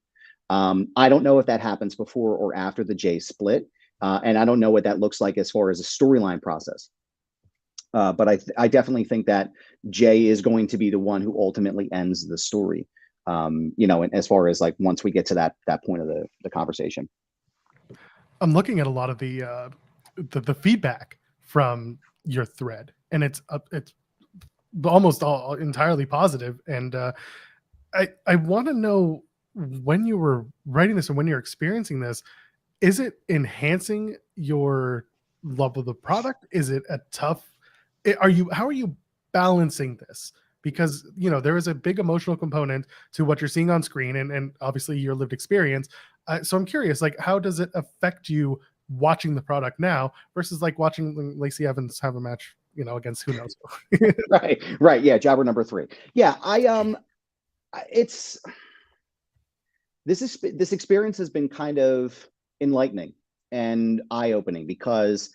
Speaker 3: I don't know if that happens before or after the Jay split, and I don't know what that looks like as far as a storyline process. But I definitely think that Jay is going to be the one who ultimately ends the story. You know, and as far as like once we get to that point of the conversation.
Speaker 1: I'm looking at a lot of the feedback from your thread, and it's almost all entirely positive. And I want to know, when you were writing this and when you're experiencing this, is it enhancing your love of the product? Is it a tough, how are you balancing this? Because, you know, there is a big emotional component to what you're seeing on screen, and obviously your lived experience. So I'm curious, like, how does it affect you watching the product now versus like watching Lacey Evans have a match, you know, against who knows?
Speaker 3: Right. Yeah. Jobber number 3. Yeah. This experience has been kind of enlightening and eye-opening, because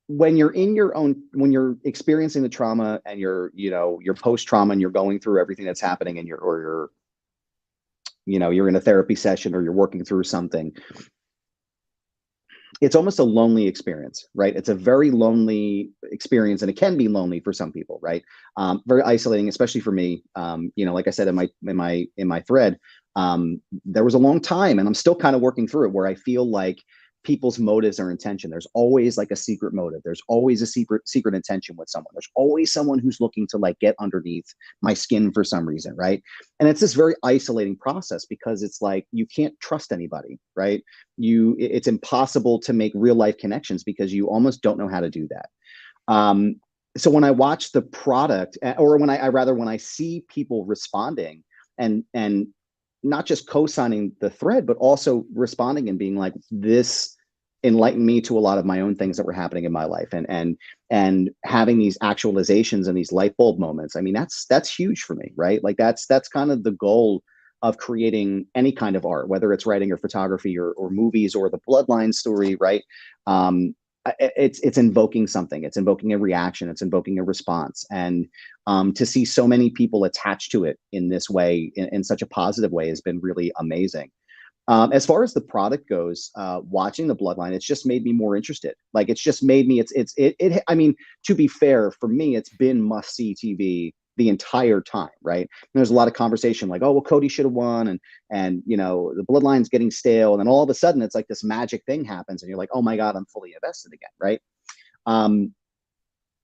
Speaker 3: when you're you're experiencing the trauma and you're post-trauma and you're going through everything that's happening, and you're in a therapy session or you're working through something, it's almost a lonely experience, right? It's a very lonely experience, and it can be lonely for some people, right? Very isolating, especially for me. You know, like I said in my thread, there was a long time, and I'm still kind of working through it, where I feel like people's motives or intention. There's always like a secret motive. There's always a secret intention with someone. There's always someone who's looking to like get underneath my skin for some reason, right? And it's this very isolating process because it's like you can't trust anybody, right? It's impossible to make real life connections because you almost don't know how to do that. So when I watch the product, or when I see people responding and not just co-signing the thread, but also responding and being like, this enlightened me to a lot of my own things that were happening in my life, and having these actualizations and these light bulb moments. I mean, that's huge for me, right? Like that's kind of the goal of creating any kind of art, whether it's writing or photography or movies or the Bloodline story, right? It's invoking something. It's invoking a reaction. It's invoking a response. And to see so many people attached to it in this way, in such a positive way, has been really amazing. As far as the product goes, watching the Bloodline, it's just made me more interested. Like it's just made me. I mean, to be fair, for me, it's been must-see TV the entire time, right? And there's a lot of conversation like, oh, well, Cody should have won, and you know, the Bloodline's getting stale, and then all of a sudden it's like this magic thing happens and you're like, oh my God, I'm fully invested again, right?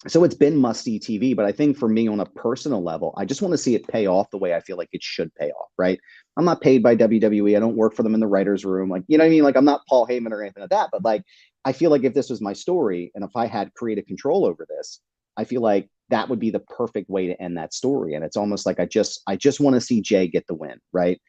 Speaker 3: So it's been must-see TV, but I think for me on a personal level, I just want to see it pay off the way I feel like it should pay off, right? I'm not paid by WWE. I don't work for them in the writer's room. Like, you know what I mean? Like I'm not Paul Heyman or anything like that, but like, I feel like if this was my story and if I had creative control over this, I feel like that would be the perfect way to end that story. And it's almost like I just want to see Jay get the win, right?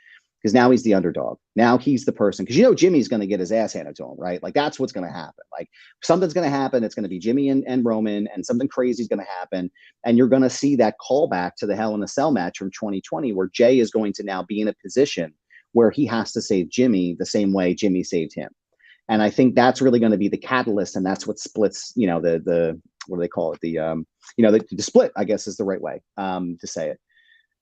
Speaker 3: Because now he's the underdog. Now he's the person, because you know Jimmy's going to get his ass handed to him, right? Like that's what's going to happen. Like something's going to happen. It's going to be Jimmy and Roman, and something crazy is going to happen. And you're going to see that callback to the Hell in a Cell match from 2020, where Jay is going to now be in a position where he has to save Jimmy the same way Jimmy saved him. And I think that's really going to be the catalyst, and that's what splits, you know, the what do they call it? The you know, the split, I guess is the right way to say it.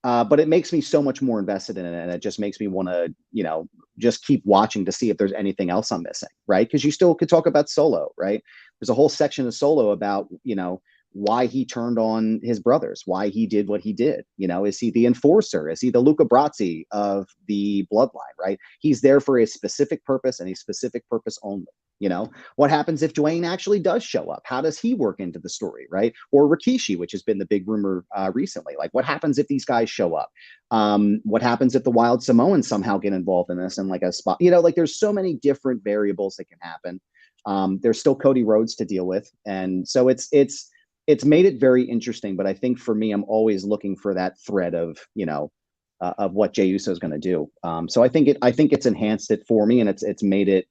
Speaker 3: But it makes me so much more invested in it, and it just makes me want to, you know, just keep watching to see if there's anything else I'm missing, right? Because you still could talk about Solo, right? There's a whole section of Solo about, you know, why he turned on his brothers, why he did what he did. You know, is he the enforcer? Is he the Luca Brasi of the Bloodline, right? He's there for a specific purpose and a specific purpose only. You know, what happens if Dwayne actually does show up? How does he work into the story, right? Or Rikishi, which has been the big rumor recently. Like, what happens if these guys show up? What happens if the Wild Samoans somehow get involved in this and like a spot? You know, like there's so many different variables that can happen. There's still Cody Rhodes to deal with, and so it's made it very interesting. But I think for me, I'm always looking for that thread of, you know, of what Jey Uso is going to do. So I think it's enhanced it for me, and it's made it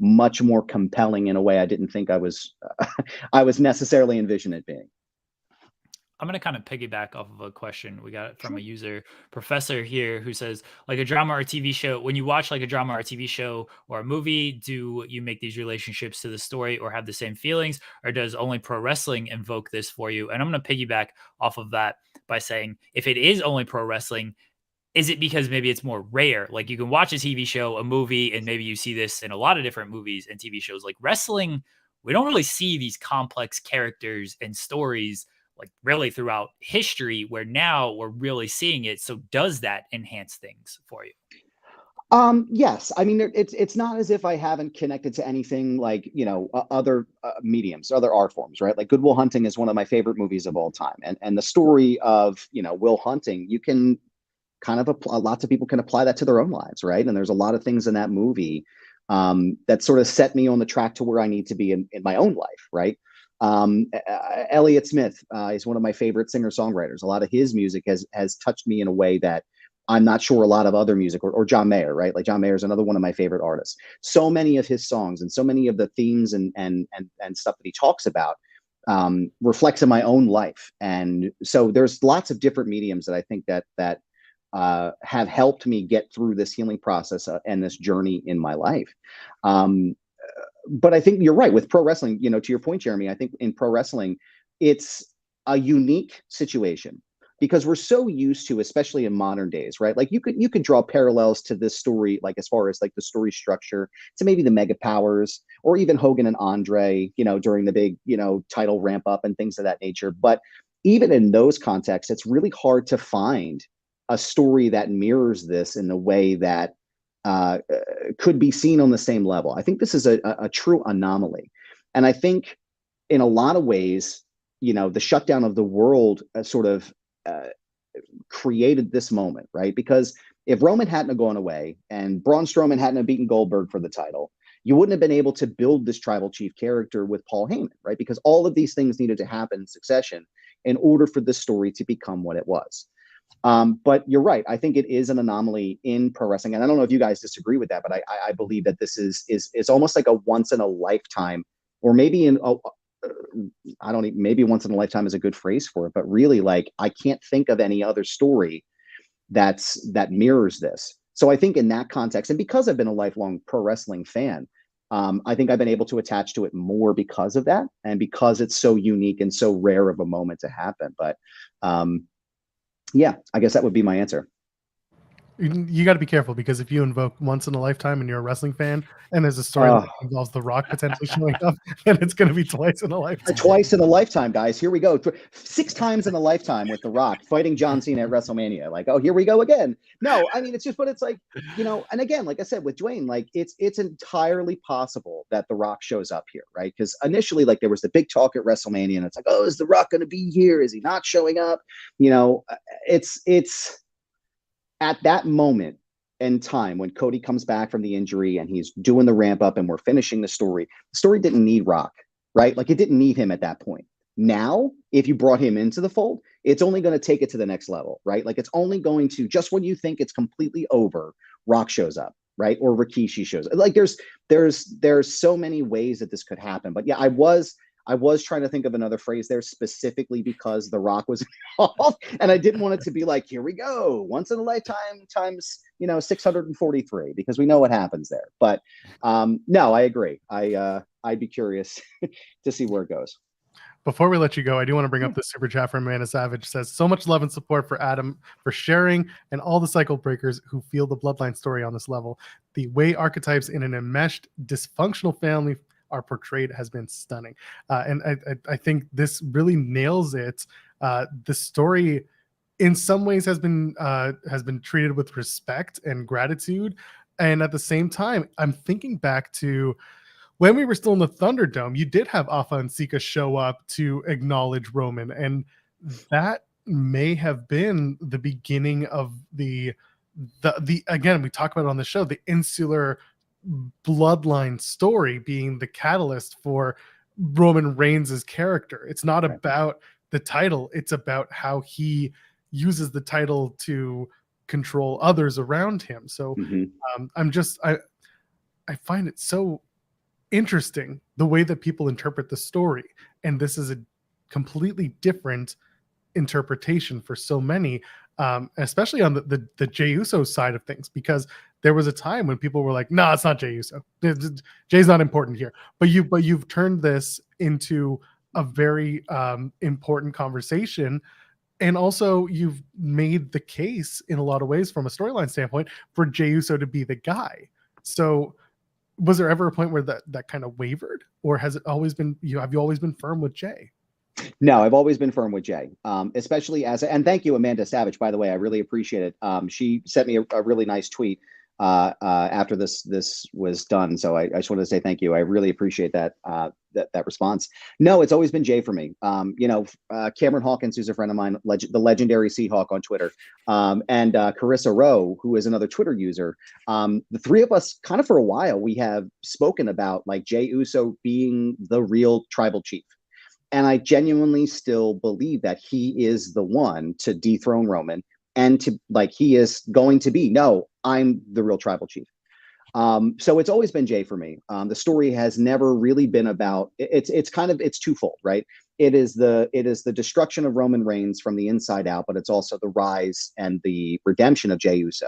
Speaker 3: much more compelling in a way I didn't think I was necessarily envisioning it being.
Speaker 2: I'm going to kind of piggyback off of a question we got from a user, Professor here, who says, like a drama or TV show, when you watch like a drama or TV show or a movie, do you make these relationships to the story or have the same feelings, or does only pro wrestling invoke this for you? And I'm going to piggyback off of that by saying, if it is only pro wrestling, is it because maybe it's more rare? Like you can watch a TV show, a movie, and maybe you see this in a lot of different movies and TV shows. Like wrestling, we don't really see these complex characters and stories like really throughout history, where now we're really seeing it. So does that enhance things for you?
Speaker 3: Yes. I mean, it's not as if I haven't connected to anything like, you know, other mediums, other art forms, right? Like Good Will Hunting is one of my favorite movies of all time. And the story of, you know, Will Hunting, you can kind of lots of people can apply that to their own lives, right? And there's a lot of things in that movie that sort of set me on the track to where I need to be in my own life, right? Elliott Smith is one of my favorite singer-songwriters. A lot of his music has touched me in a way that I'm not sure a lot of other music, or John Mayer, right? Like John Mayer is another one of my favorite artists. So many of his songs and so many of the themes and stuff that he talks about reflects in my own life. And so there's lots of different mediums that I think that have helped me get through this healing process and this journey in my life. But I think you're right with pro wrestling, you know, to your point, Jeremy, I think in pro wrestling, it's a unique situation because we're so used to, especially in modern days, right? Like you could draw parallels to this story, like as far as like the story structure to maybe the Mega Powers or even Hogan and Andre, you know, during the big, you know, title ramp up and things of that nature. But even in those contexts, it's really hard to find a story that mirrors this in the way that could be seen on the same level. I think this is a true anomaly. And I think in a lot of ways, you know, the shutdown of the world sort of created this moment, right? Because if Roman hadn't gone away and Braun Strowman hadn't beaten Goldberg for the title, you wouldn't have been able to build this tribal chief character with Paul Heyman, right? Because all of these things needed to happen in succession in order for the story to become what it was. But you're right. I think it is an anomaly in pro wrestling. And I don't know if you guys disagree with that, but I believe that this is almost like a once in a lifetime, or maybe maybe once in a lifetime is a good phrase for it, but really, like, I can't think of any other story that mirrors this. So I think in that context, and because I've been a lifelong pro wrestling fan, I think I've been able to attach to it more because of that, and because it's so unique and so rare of a moment to happen. But yeah, I guess that would be my answer.
Speaker 1: You got to be careful, because if you invoke once in a lifetime and you're a wrestling fan and there's a story that involves The Rock potentially showing up, then it's going to be twice in a lifetime.
Speaker 3: Twice in a lifetime, guys. Here we go. 6 times in a lifetime with The Rock fighting John Cena at WrestleMania. Like, oh, here we go again. No, I mean, it's just, but it's like, you know, and again, like I said, with Dwayne, like it's entirely possible that The Rock shows up here, right? Because initially, like, there was the big talk at WrestleMania, and it's like, oh, is The Rock going to be here? Is he not showing up? You know, it's at that moment in time when Cody comes back from the injury and he's doing the ramp up and we're finishing the story didn't need Rock, right? Like, it didn't need him at that point. Now, if you brought him into the fold, it's only going to take it to the next level, right? Like, it's only going to, just when you think it's completely over, Rock shows up, right? Or Rikishi shows up. Like, there's so many ways that this could happen. But yeah, I was trying to think of another phrase there, specifically because The Rock was involved, and I didn't want it to be like, here we go, once in a lifetime times, you know, 643, because we know what happens there. But no, I agree. I'd be curious to see where it goes.
Speaker 1: Before we let you go, I do want to bring up the super chat from Amanda Savage. Says, so much love and support for Adam for sharing, and all the cycle breakers who feel the Bloodline story on this level. The way archetypes in an enmeshed, dysfunctional family are portrayed has been stunning, and I think this really nails it. The story, in some ways, has been treated with respect and gratitude, and at the same time, I'm thinking back to when we were still in the Thunderdome. You did have Alpha and Sika show up to acknowledge Roman, and that may have been the beginning of the again, we talk about it on the show, the insular Bloodline story being the catalyst for Roman Reigns' character. It's not about the title, it's about how he uses the title to control others around him. So I find it so interesting the way that people interpret the story, and this is a completely different interpretation for so many, especially on the Jey Uso side of things, because there was a time when people were like, no, it's not Jey Uso, Jay's not important here, but you've turned this into a very important conversation, and also you've made the case in a lot of ways from a storyline standpoint for Jey Uso to be the guy. So was there ever a point where that kind of wavered, or has it always been, have you always been firm with Jay?
Speaker 3: No, I've always been firm with Jay, especially and thank you, Amanda Savage, by the way. I really appreciate it. She sent me a really nice tweet after this was done. So I just wanted to say thank you. I really appreciate that response. No, it's always been Jay for me. Cameron Hawkins, who's a friend of mine, the legendary Seahawk on Twitter, and Carissa Rowe, who is another Twitter user. The three of us, kind of for a while, we have spoken about like Jey Uso being the real tribal chief. And I genuinely still believe that he is the one to dethrone Roman, and to, like, he is going to be, no, I'm the real tribal chief. So it's always been Jay for me. The story has never really been about, it's twofold, right? It is the destruction of Roman Reigns from the inside out, but it's also the rise and the redemption of Jey Uso.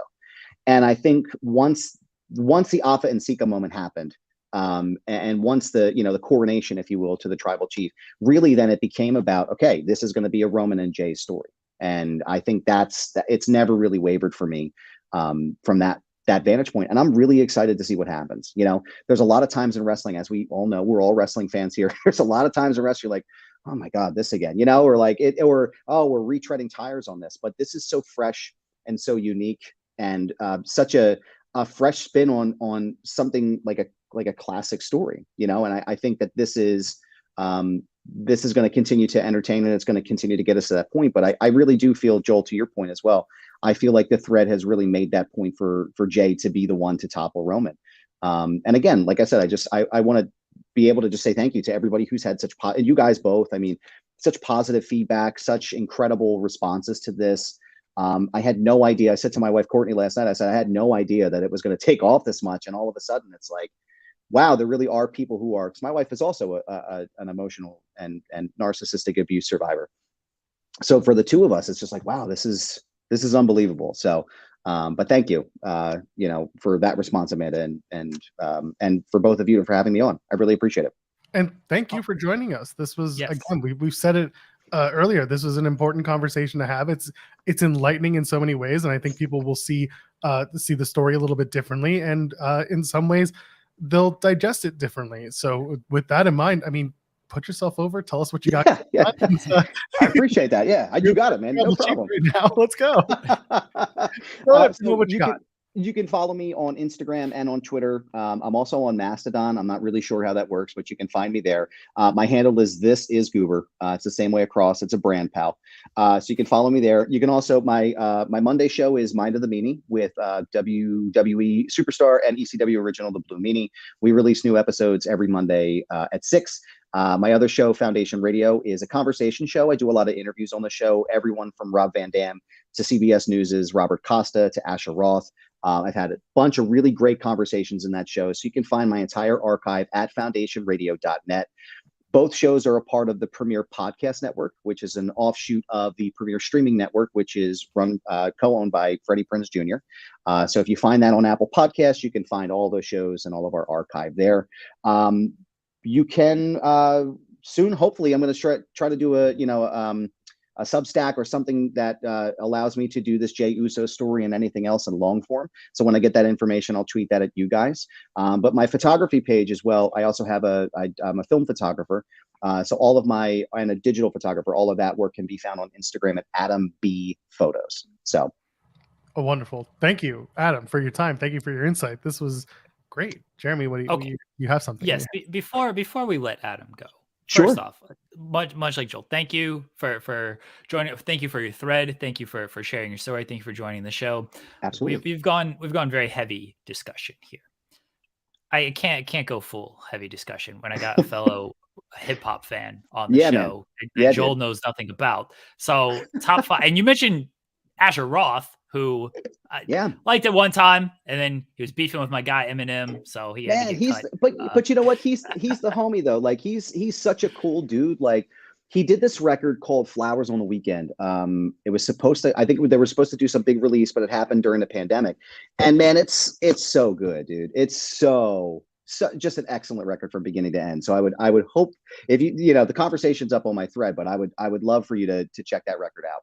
Speaker 3: And I think once the Alpha and Sika moment happened, and once the coronation, if you will, to the tribal chief, really then it became about, okay, this is going to be a Roman and Jay story. And I think it's never really wavered for me from that vantage point. And I'm really excited to see what happens. There's a lot of times in wrestling, as we all know, we're all wrestling fans here. There's a lot of times in wrestling, you're like, oh my God, this again, or like we're retreading tires on this. But this is so fresh and so unique, and such a a fresh spin on something like a classic story, you know. And I think that this is going to continue to entertain, and it's going to continue to get us to that point. But I really do feel, Joel, to your point as well, I feel like the thread has really made that point for Jay to be the one to topple Roman. And again, like I said, I want to be able to just say thank you to everybody who's had such you guys both. I mean, such positive feedback, such incredible responses to this. I had no idea. I said to my wife Courtney last night, I said I had no idea that it was going to take off this much, and all of a sudden it's like, wow, there really are people who are. Because my wife is also an emotional and narcissistic abuse survivor. So for the two of us, it's just like, wow, this is unbelievable. So, but thank you, you know, for that response, Amanda, and for both of you for having me on. I really appreciate it.
Speaker 1: And thank you for joining us. This was, again, we've said it earlier. This was an important conversation to have. It's enlightening in so many ways, and I think people will see the story a little bit differently, and in some ways, they'll digest it differently. So with that in mind, I mean, put yourself over. Tell us what you got.
Speaker 3: Yeah. I appreciate that. Yeah, you got it, man. No problem.
Speaker 1: Right now, let's go.
Speaker 3: So what you got. You can follow me on Instagram and on Twitter. I'm also on Mastodon. I'm not really sure how that works, but you can find me there. My handle is This Is Goober. It's the same way across. It's a brand, pal. So you can follow me there. You can also, my Monday show is Mind of the Meanie with WWE Superstar and ECW Original, The Blue Meanie. We release new episodes every Monday at 6. My other show, Foundation Radio, is a conversation show. I do a lot of interviews on the show. Everyone from Rob Van Dam to CBS News' Robert Costa to Asher Roth. I've had a bunch of really great conversations in that show. So you can find my entire archive at foundationradio.net. Both shows are a part of the Premier Podcast Network, which is an offshoot of the Premier Streaming Network, which is run co-owned by Freddie Prinze Jr. So if you find that on Apple Podcasts, you can find all those shows and all of our archive there. You can soon, hopefully, I'm going to try to do a Substack or something that allows me to do this Jey Uso story and anything else in long form. So when I get that information, I'll tweet that at you guys. But my photography page as well, I also have I'm a film photographer. So all of and a digital photographer, all of that work can be found on Instagram at Adam B Photos. So.
Speaker 1: Oh, wonderful. Thank you, Adam, for your time. Thank you for your insight. This was great. Jeremy, what do you have something?
Speaker 2: Yes. Before we let Adam go.
Speaker 3: Sure.
Speaker 2: First off, much like Joel, thank you for joining. Thank you for your thread. Thank you for sharing your story. Thank you for joining the show.
Speaker 3: Absolutely.
Speaker 2: We've gone very heavy discussion here. I can't go full heavy discussion when I got a fellow hip hop fan on the show that Joel knows nothing about. So top 5, and you mentioned Asher Roth, who I liked at one time, and then he was beefing with my guy Eminem, so he had to get cut.
Speaker 3: But you know what? He's the homie though. Like he's such a cool dude. Like he did this record called Flowers on the Weekend. It was supposed to, I think they were supposed to do some big release, but it happened during the pandemic. And man, it's so good, dude. It's so just an excellent record from beginning to end. So I would hope if the conversation's up on my thread, but I would love for you to check that record out.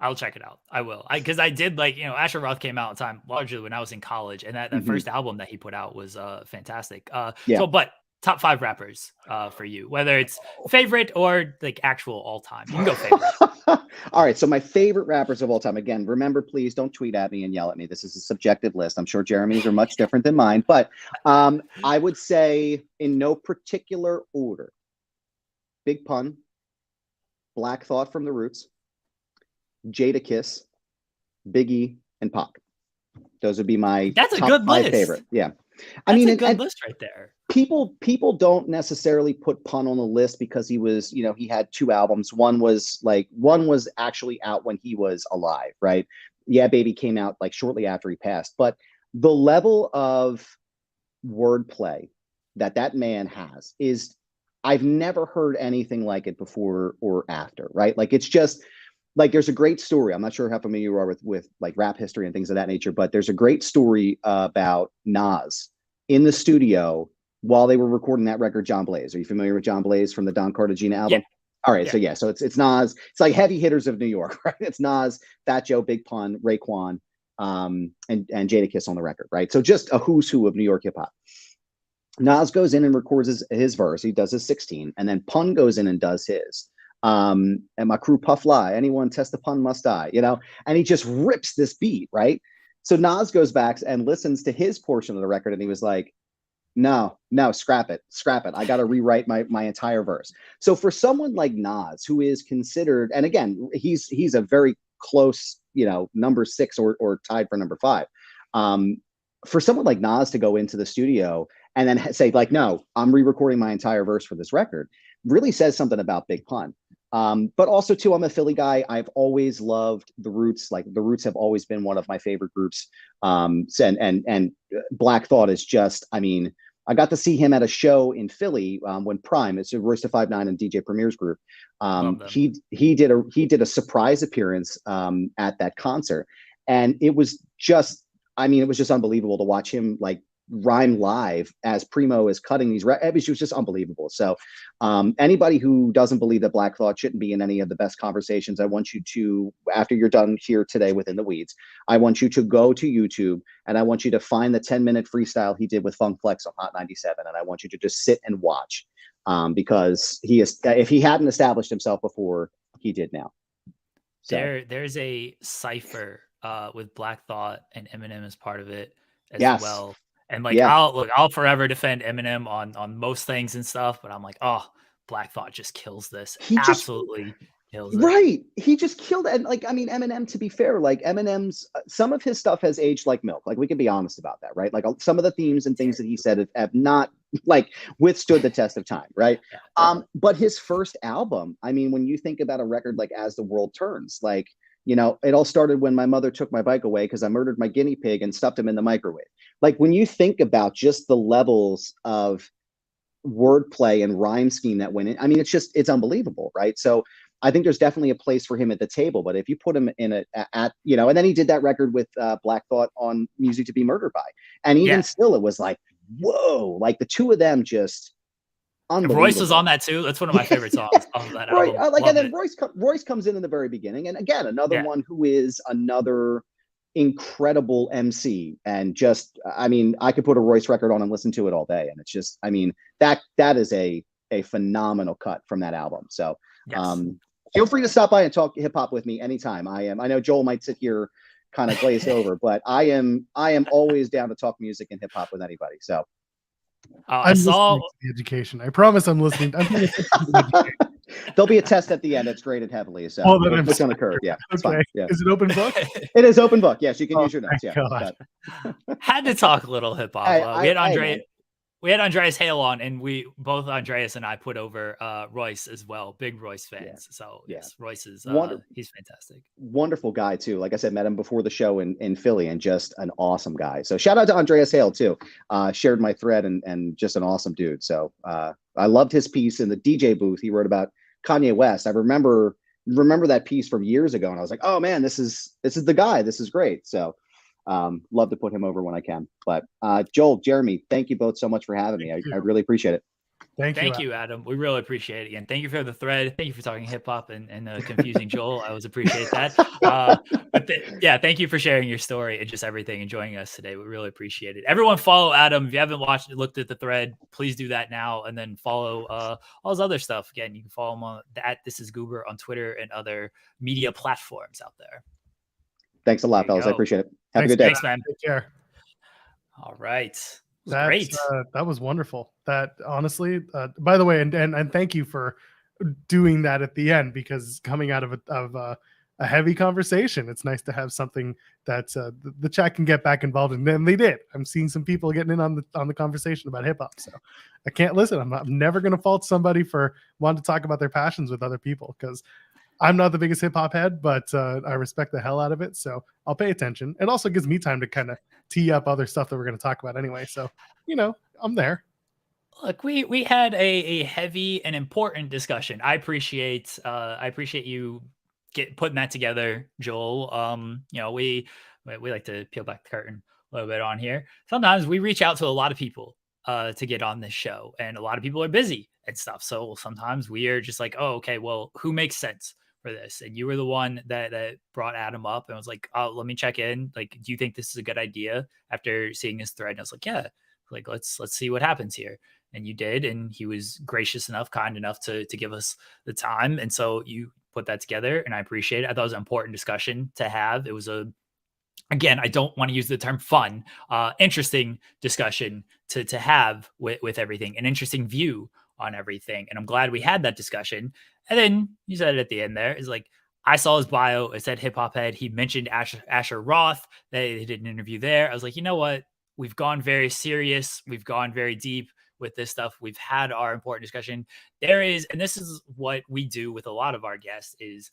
Speaker 2: I'll check it out. I will. Because I did Asher Roth came out in time largely when I was in college, and that first album that he put out was fantastic. So, but top 5 rappers for you, whether it's favorite or like actual all time. You can go favorite.
Speaker 3: All right. So my favorite rappers of all time. Again, remember, please don't tweet at me and yell at me. This is a subjective list. I'm sure Jeremy's are much different than mine, but I would say in no particular order: Big Pun, Black Thought from the Roots, Jadakiss, Biggie, and Pac. Those would be my
Speaker 2: That's a good list.
Speaker 3: Favorite. Yeah.
Speaker 2: That's a good list right there.
Speaker 3: People don't necessarily put Pun on the list because he was, he had 2 albums. One was actually out when he was alive, right? Yeah, Baby came out like shortly after he passed. But the level of wordplay that man has is, I've never heard anything like it before or after, right? Like it's just like there's a great story. I'm not sure how familiar you are with like rap history and things of that nature, but there's a great story about Nas in the studio while they were recording that record, John Blaze. Are you familiar with John Blaze from the Don Cartagena album? Yeah. All right. Yeah. So it's Nas. It's like heavy hitters of New York, right? It's Nas, Fat Joe, Big Pun, Raekwon, and Jadakiss on the record, right? So just a who's who of New York hip hop. Nas goes in and records his verse. He does his 16, and then Pun goes in and does his. And my crew puff lie. Anyone test the pun must die, and he just rips this beat, right? So Nas goes back and listens to his portion of the record, and he was like, no, scrap it. I got to rewrite my entire verse. So for someone like Nas, who is considered, and again, he's a very close, number 6 or tied for number 5. For someone like Nas to go into the studio and then say like, no, I'm re-recording my entire verse for this record, really says something about Big Pun. But also too, I'm a Philly guy. I've always loved the Roots. Like the Roots have always been one of my favorite groups. And Black Thought is just, I mean, I got to see him at a show in Philly when Prime, it's a Royce da 5'9" and DJ Premier's group. He did a surprise appearance at that concert, and it was just, it was just unbelievable to watch him like rhyme live as Primo is cutting these. It was just unbelievable. So anybody who doesn't believe that Black Thought shouldn't be in any of the best conversations, I want you to, after you're done here today within the weeds, I want you to go to YouTube and I want you to find the 10-minute freestyle he did with Funk Flex on Hot 97, and I want you to just sit and watch because he is, if he hadn't established himself before, he did now. So.
Speaker 2: There's a cipher with Black Thought and Eminem as part of it as well. And like, I'll forever defend Eminem on most things and stuff, but I'm like, oh, Black Thought just kills this. He absolutely kills it.
Speaker 3: Right. He just killed it. And like, Eminem, to be fair, like Eminem's, some of his stuff has aged like milk. Like we can be honest about that, right? Like some of the themes and things that he said have not like withstood the test of time, right? But his first album, when you think about a record like As the World Turns, like, it all started when my mother took my bike away because I murdered my guinea pig and stuffed him in the microwave. Like when you think about just the levels of wordplay and rhyme scheme that went in, it's unbelievable, right? So I think there's definitely a place for him at the table. But if you put him in and then he did that record with Black Thought on Music to Be Murdered By, and even still, it was like, whoa, like the two of them just.
Speaker 2: Royce was on that too. That's one of my favorite songs off that album.
Speaker 3: Right, and then Royce comes in the very beginning, and again, another one who is another incredible MC, and just, I could put a Royce record on and listen to it all day, and it's just, that is a phenomenal cut from that album. So, feel free to stop by and talk hip hop with me anytime. I know Joel might sit here kind of glazed over, but I am always down to talk music and hip hop with anybody. So.
Speaker 1: I saw the education. I promise I'm listening.
Speaker 3: There'll be a test at the end. It's graded heavily, so it's on the curve. Yeah, it's fine. Yeah.
Speaker 1: Is it open book?
Speaker 3: It is open book. Yes, you can use your notes. Yeah.
Speaker 2: Had to talk a little hip hop. We had Andreas Hale on, and both Andreas and I put over Royce as well. Big Royce fans. Yeah. So yes, Royce is he's fantastic.
Speaker 3: Wonderful guy too. Like I said, met him before the show in Philly, and just an awesome guy. So shout out to Andreas Hale too. Shared my thread and just an awesome dude. So I loved his piece in the DJ booth. He wrote about Kanye West. I remember that piece from years ago, and I was like, oh man, this is the guy. This is great. So. Love to put him over when I can. But Joel, Jeremy, thank you both so much for having me. I really appreciate it.
Speaker 2: Thank you, Adam. We really appreciate it. And thank you for the thread. Thank you for talking hip hop and confusing Joel. I always appreciate that. Thank you for sharing your story and just everything and joining us today. We really appreciate it. Everyone follow Adam. If you haven't looked at the thread, please do that now. And then follow all his other stuff. Again, you can follow him on This Is Goober on Twitter and other media platforms out there.
Speaker 3: Thanks a lot, fellas. I appreciate it. Have a good day.
Speaker 2: Thanks, man.
Speaker 1: Take care.
Speaker 2: All right.
Speaker 1: Great. That was wonderful. That honestly, by the way, and thank you for doing that at the end, because coming out of a heavy conversation, it's nice to have something that the chat can get back involved in. And they did. I'm seeing some people getting in on the conversation about hip hop. So I can't listen. I'm never going to fault somebody for wanting to talk about their passions with other people, because I'm not the biggest hip hop head, but I respect the hell out of it. So I'll pay attention. It also gives me time to kind of tee up other stuff that we're going to talk about anyway. So, I'm there.
Speaker 2: Look, we had a heavy and important discussion. I appreciate you putting that together, Joel. We like to peel back the curtain a little bit on here. Sometimes we reach out to a lot of people to get on this show, and a lot of people are busy and stuff. So sometimes we are just like, oh, okay, well, who makes sense for this? And you were the one that brought Adam up and was like, oh, let me check in. Like, do you think this is a good idea? After seeing his thread, and I was like, yeah, like let's see what happens here. And you did, and he was gracious enough, kind enough to give us the time. And so you put that together, and I appreciate it. I thought it was an important discussion to have. It was a again, I don't want to use the term fun, interesting discussion to have with everything, an interesting view on everything. And I'm glad we had that discussion. And then you said it at the end there is like, I saw his bio. It said hip hop head. He mentioned Asher Roth. They did an interview there. I was like, you know what? We've gone very serious. We've gone very deep with this stuff. We've had our important discussion. There is, and this is what we do with a lot of our guests is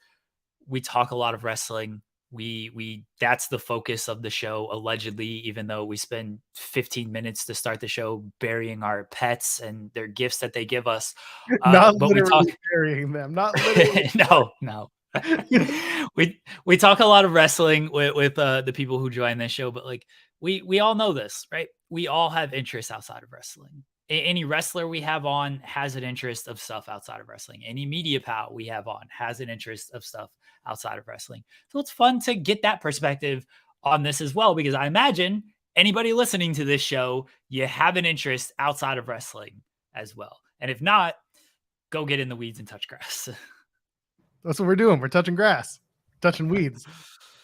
Speaker 2: we talk a lot of wrestling. We that's the focus of the show, allegedly, even though we spend 15 minutes to start the show burying our pets and their gifts that they give us.
Speaker 1: Not
Speaker 2: But
Speaker 1: literally burying them. Not literally.
Speaker 2: no. we talk a lot of wrestling with the people who join this show, but like we all know this, right? We all have interests outside of wrestling. Any wrestler we have on has an interest of stuff outside of wrestling. Any media pal we have on has an interest of stuff outside of wrestling. So it's fun to get that perspective on this as well, because I imagine anybody listening to this show, you have an interest outside of wrestling as well. And if not, go get in the weeds and touch grass.
Speaker 1: That's what we're doing. We're touching grass, touching weeds,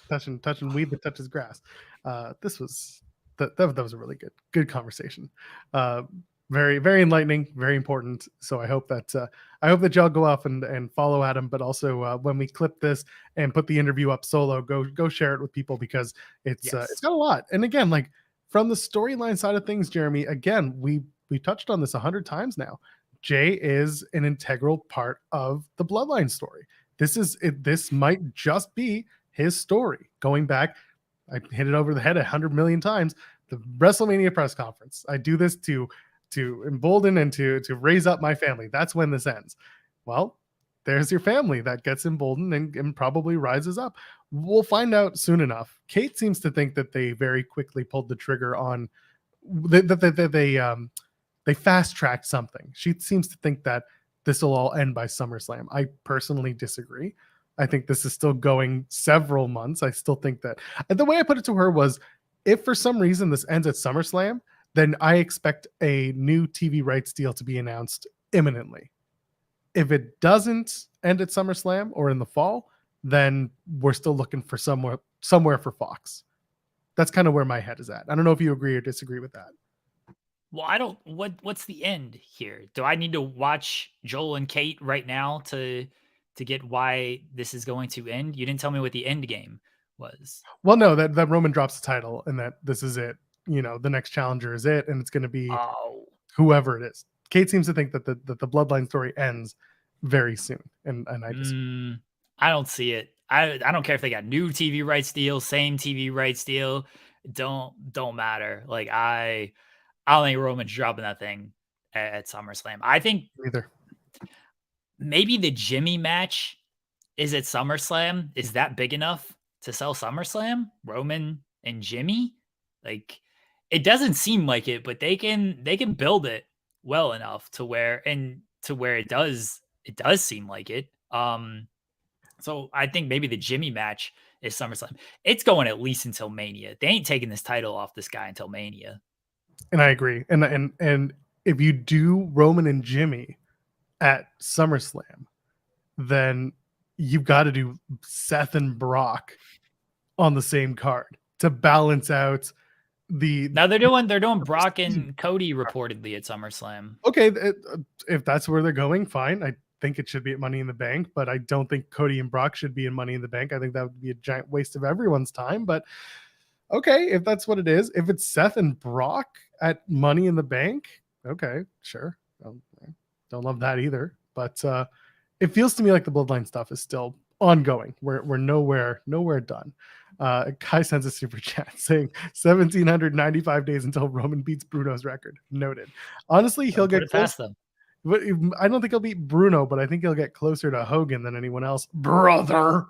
Speaker 1: touching weed that touches grass. This was that was a really good conversation. Very, very enlightening, very important. So I hope that y'all go off and follow Adam, but also when we clip this and put the interview up solo, go share it with people, because it's got a lot. And again, like from the storyline side of things, Jeremy, again, we touched on this 100 times now. Jay is an integral part of the Bloodline story. This might just be his story going back. I hit it over the head 100 million times. The WrestleMania press conference. I do this to embolden and to raise up my family. That's when this ends. Well, there's your family that gets emboldened and probably rises up. We'll find out soon enough. Kate seems to think that they very quickly pulled the trigger on they fast tracked something. She seems to think that this will all end by SummerSlam. I personally disagree. I think this is still going several months. I still think that, and the way I put it to her was, if for some reason this ends at SummerSlam, then I expect a new TV rights deal to be announced imminently. If it doesn't end at SummerSlam or in the fall, then we're still looking for somewhere for Fox. That's kind of where my head is at. I don't know if you agree or disagree with that.
Speaker 2: Well, what's the end here? Do I need to watch Joel and Kate right now to get why this is going to end? You didn't tell me what the end game was.
Speaker 1: Well, no, that Roman drops the title and that this is it. You know, the next challenger is it, and it's going to be whoever it is. Kate seems to think that the Bloodline story ends very soon, and
Speaker 2: I don't see it. I don't care if they got new TV rights deal, same TV rights deal. Don't matter. Like I don't think Roman's dropping that thing at SummerSlam. I think
Speaker 1: either.
Speaker 2: Maybe the Jimmy match is at SummerSlam. Is that big enough to sell SummerSlam? Roman and Jimmy? Like, it doesn't seem like it, but they can build it well enough to where it does seem like it. So I think maybe the Jimmy match is SummerSlam. It's going at least until Mania. They ain't taking this title off this guy until Mania.
Speaker 1: And I agree. And if you do Roman and Jimmy at SummerSlam, then you've got to do Seth and Brock on the same card to balance out the.
Speaker 2: Now they're doing Brock and Cody reportedly at SummerSlam.
Speaker 1: Okay, if that's where they're going, fine. I think it should be at Money in the Bank, but I don't think Cody and Brock should be in Money in the Bank. I think that would be a giant waste of everyone's time. But okay, if that's what it is, if it's Seth and Brock at Money in the Bank, okay, sure. Don't love that either. But it feels to me like the Bloodline stuff is still ongoing. We're nowhere done. Kai sends a super chat saying 1,795 days until Roman beats Bruno's record. Noted. Honestly, he'll get
Speaker 2: past them.
Speaker 1: But I don't think he'll beat Bruno, but I think he'll get closer to Hogan than anyone else. Brother,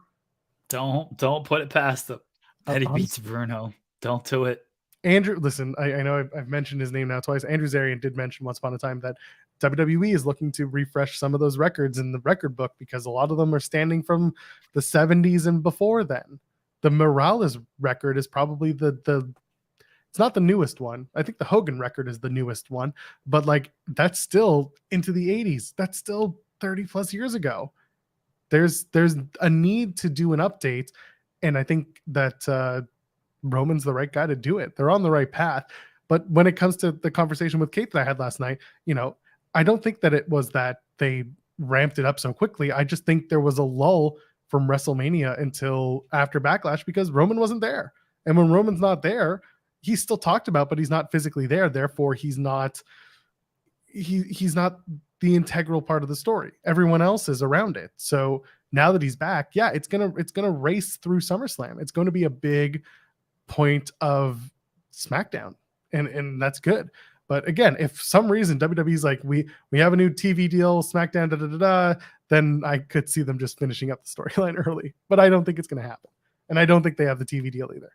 Speaker 2: don't put it past him. That he beats Bruno. Don't do it.
Speaker 1: Andrew, listen, I know I've mentioned his name now twice. Andrew Zarian did mention once upon a time that WWE is looking to refresh some of those records in the record book because a lot of them are standing from the 70s and before then. The Morales record is probably it's not the newest one. I think the Hogan record is the newest one, but like that's still into the 80s. That's still 30 plus years ago. There's a need to do an update, and I think that Roman's the right guy to do it. They're on the right path. But when it comes to the conversation with Kate that I had last night, I don't think that it was that they ramped it up so quickly. I just think there was a lull from WrestleMania until after Backlash because Roman wasn't there. And when Roman's not there, he's still talked about, but he's not physically there. Therefore, he's not the integral part of the story. Everyone else is around it. So now that he's back, yeah, it's gonna race through SummerSlam. It's going to be a big point of SmackDown, and that's good. But again, if some reason WWE's like, we have a new TV deal, SmackDown, then I could see them just finishing up the storyline early. But I don't think it's going to happen. And I don't think they have the TV deal either.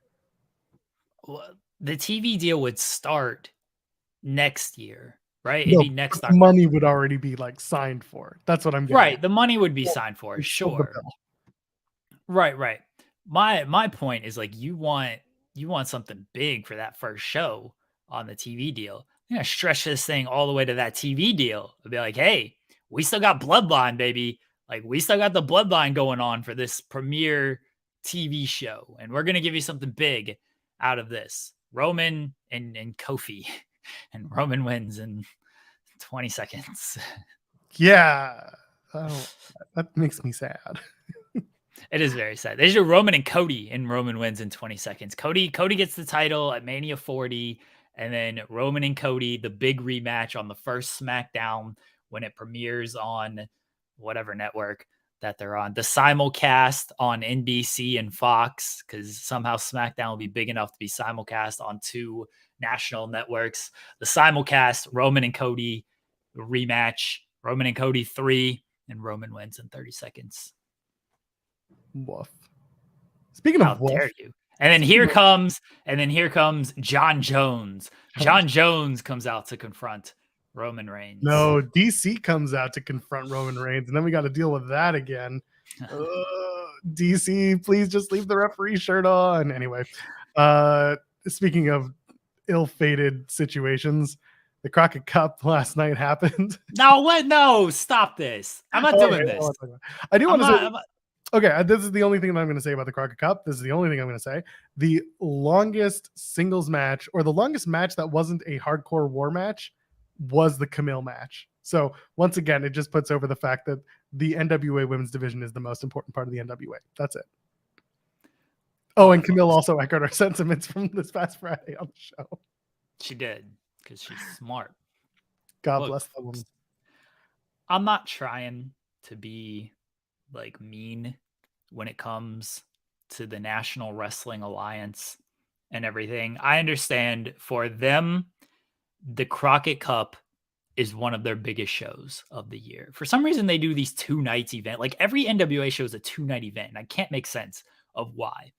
Speaker 2: Well, the TV deal would start next year, right?
Speaker 1: No,
Speaker 2: It'd be next
Speaker 1: the money would already be like signed for. That's what I'm getting
Speaker 2: right.
Speaker 1: at.
Speaker 2: The money would be signed for, sure. Right. My point is like you want something big for that first show on the TV deal. You're gonna stretch this thing all the way to that TV deal. It'll be like, hey, we still got Bloodline, baby. Like we still got the Bloodline going on for this premiere TV show, and we're gonna give you something big out of this. Roman and Kofi, and Roman wins in 20 seconds.
Speaker 1: Yeah, that makes me sad.
Speaker 2: It is very sad. They should do Roman and Cody, and Roman wins in 20 seconds. Cody gets the title at Mania 40, and then Roman and Cody, the big rematch on the first SmackDown when it premieres on whatever network that they're on. The simulcast on NBC and Fox, because somehow SmackDown will be big enough to be simulcast on 2 national networks. The simulcast, Roman and Cody rematch, Roman and Cody 3, and Roman wins in 30 seconds.
Speaker 1: Woof. Speaking of
Speaker 2: How dare you? And then here comes John Jones. John Jones comes out to confront Roman Reigns.
Speaker 1: No, DC comes out to confront Roman Reigns, and then we got to deal with that again. DC, please just leave the referee shirt on. Anyway, speaking of ill-fated situations, the Crockett Cup last night happened.
Speaker 2: No, stop this. I'm not doing this.
Speaker 1: I do want to say. Okay, this is the only thing that I'm going to say about the Crockett Cup. This is the only thing I'm going to say. The longest singles match, or the longest match that wasn't a hardcore war match, was the Camille match. So once again, it just puts over the fact that the NWA women's division is the most important part of the NWA. That's it. Oh, and Camille also echoed our sentiments from this past Friday on the show.
Speaker 2: She did, because she's smart.
Speaker 1: God bless that woman.
Speaker 2: I'm not trying to be like mean when it comes to the National Wrestling Alliance and everything. I understand for them, the Crockett Cup is one of their biggest shows of the year. For some reason, they do these 2 nights event. Like every NWA show is a 2-night event, and I can't make sense of why.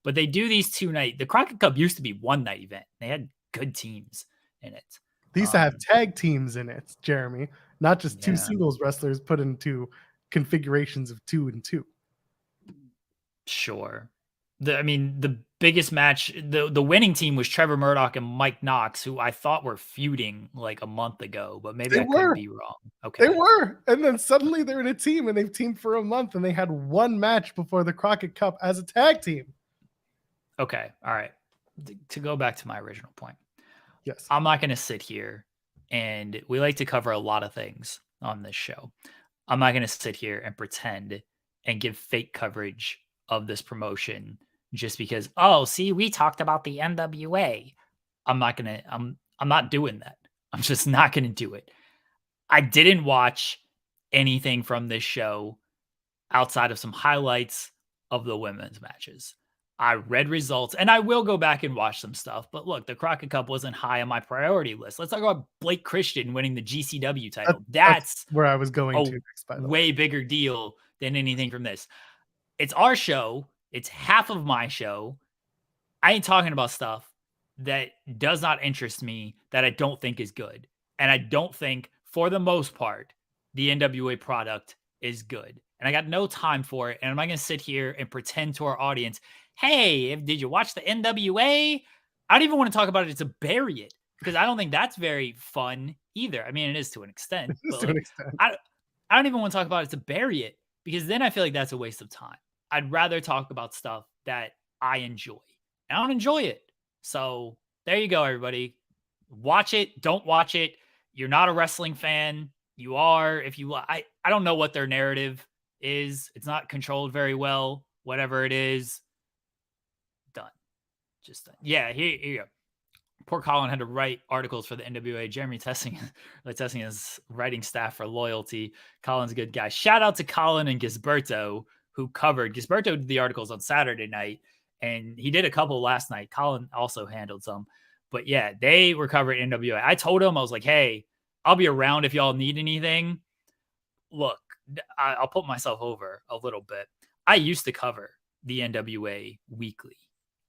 Speaker 2: But they do these 2-night. The Crockett Cup used to be 1-night event. They had good teams in it.
Speaker 1: They used to have tag teams in it, Jeremy, not just 2 singles wrestlers put into configurations of 2 and 2.
Speaker 2: Sure. The biggest match, the winning team was Trevor Murdoch and Mike Knox, who I thought were feuding like a month ago, but maybe I could be wrong. Okay.
Speaker 1: They were. And then suddenly they're in a team and they've teamed for a month and they had 1 match before the Crockett Cup as a tag team.
Speaker 2: Okay. All right. To go back to my original point.
Speaker 1: Yes.
Speaker 2: I'm not going to sit here, and we like to cover a lot of things on this show. I'm not going to sit here and pretend and give fake coverage of this promotion just because, oh, see, we talked about the NWA. I'm not doing that. I'm just not going to do it. I didn't watch anything from this show outside of some highlights of the women's matches. I read results, and I will go back and watch some stuff. But look, the Crockett Cup wasn't high on my priority list. Let's talk about Blake Christian winning the GCW title. That's
Speaker 1: where I was going to next, by the
Speaker 2: way bigger deal than anything from this. It's our show. It's half of my show. I ain't talking about stuff that does not interest me, that I don't think is good. And I don't think, for the most part, the NWA product is good. And I got no time for it. And I'm not going to sit here and pretend to our audience, hey, did you watch the NWA? I don't even want to talk about it to bury it, because I don't think that's very fun either. I mean, it is to an extent. But
Speaker 1: to an extent.
Speaker 2: I don't even want to talk about it to bury it, because then I feel like that's a waste of time. I'd rather talk about stuff that I enjoy. I don't enjoy it. So there you go, everybody. Watch it. Don't watch it. You're not a wrestling fan. You are. If you, I don't know what their narrative is. It's not controlled very well. Whatever it is, done. Just done. Yeah, here you go. Poor Colin had to write articles for the NWA. Jeremy testing his writing staff for loyalty. Colin's a good guy. Shout out to Colin and Gisberto, who covered. Gisberto did the articles on Saturday night, and he did a couple last night. Colin also handled some. But yeah, they were covering NWA. I told him, I was like, hey, I'll be around if y'all need anything. Look, I'll put myself over a little bit. I used to cover the NWA weekly.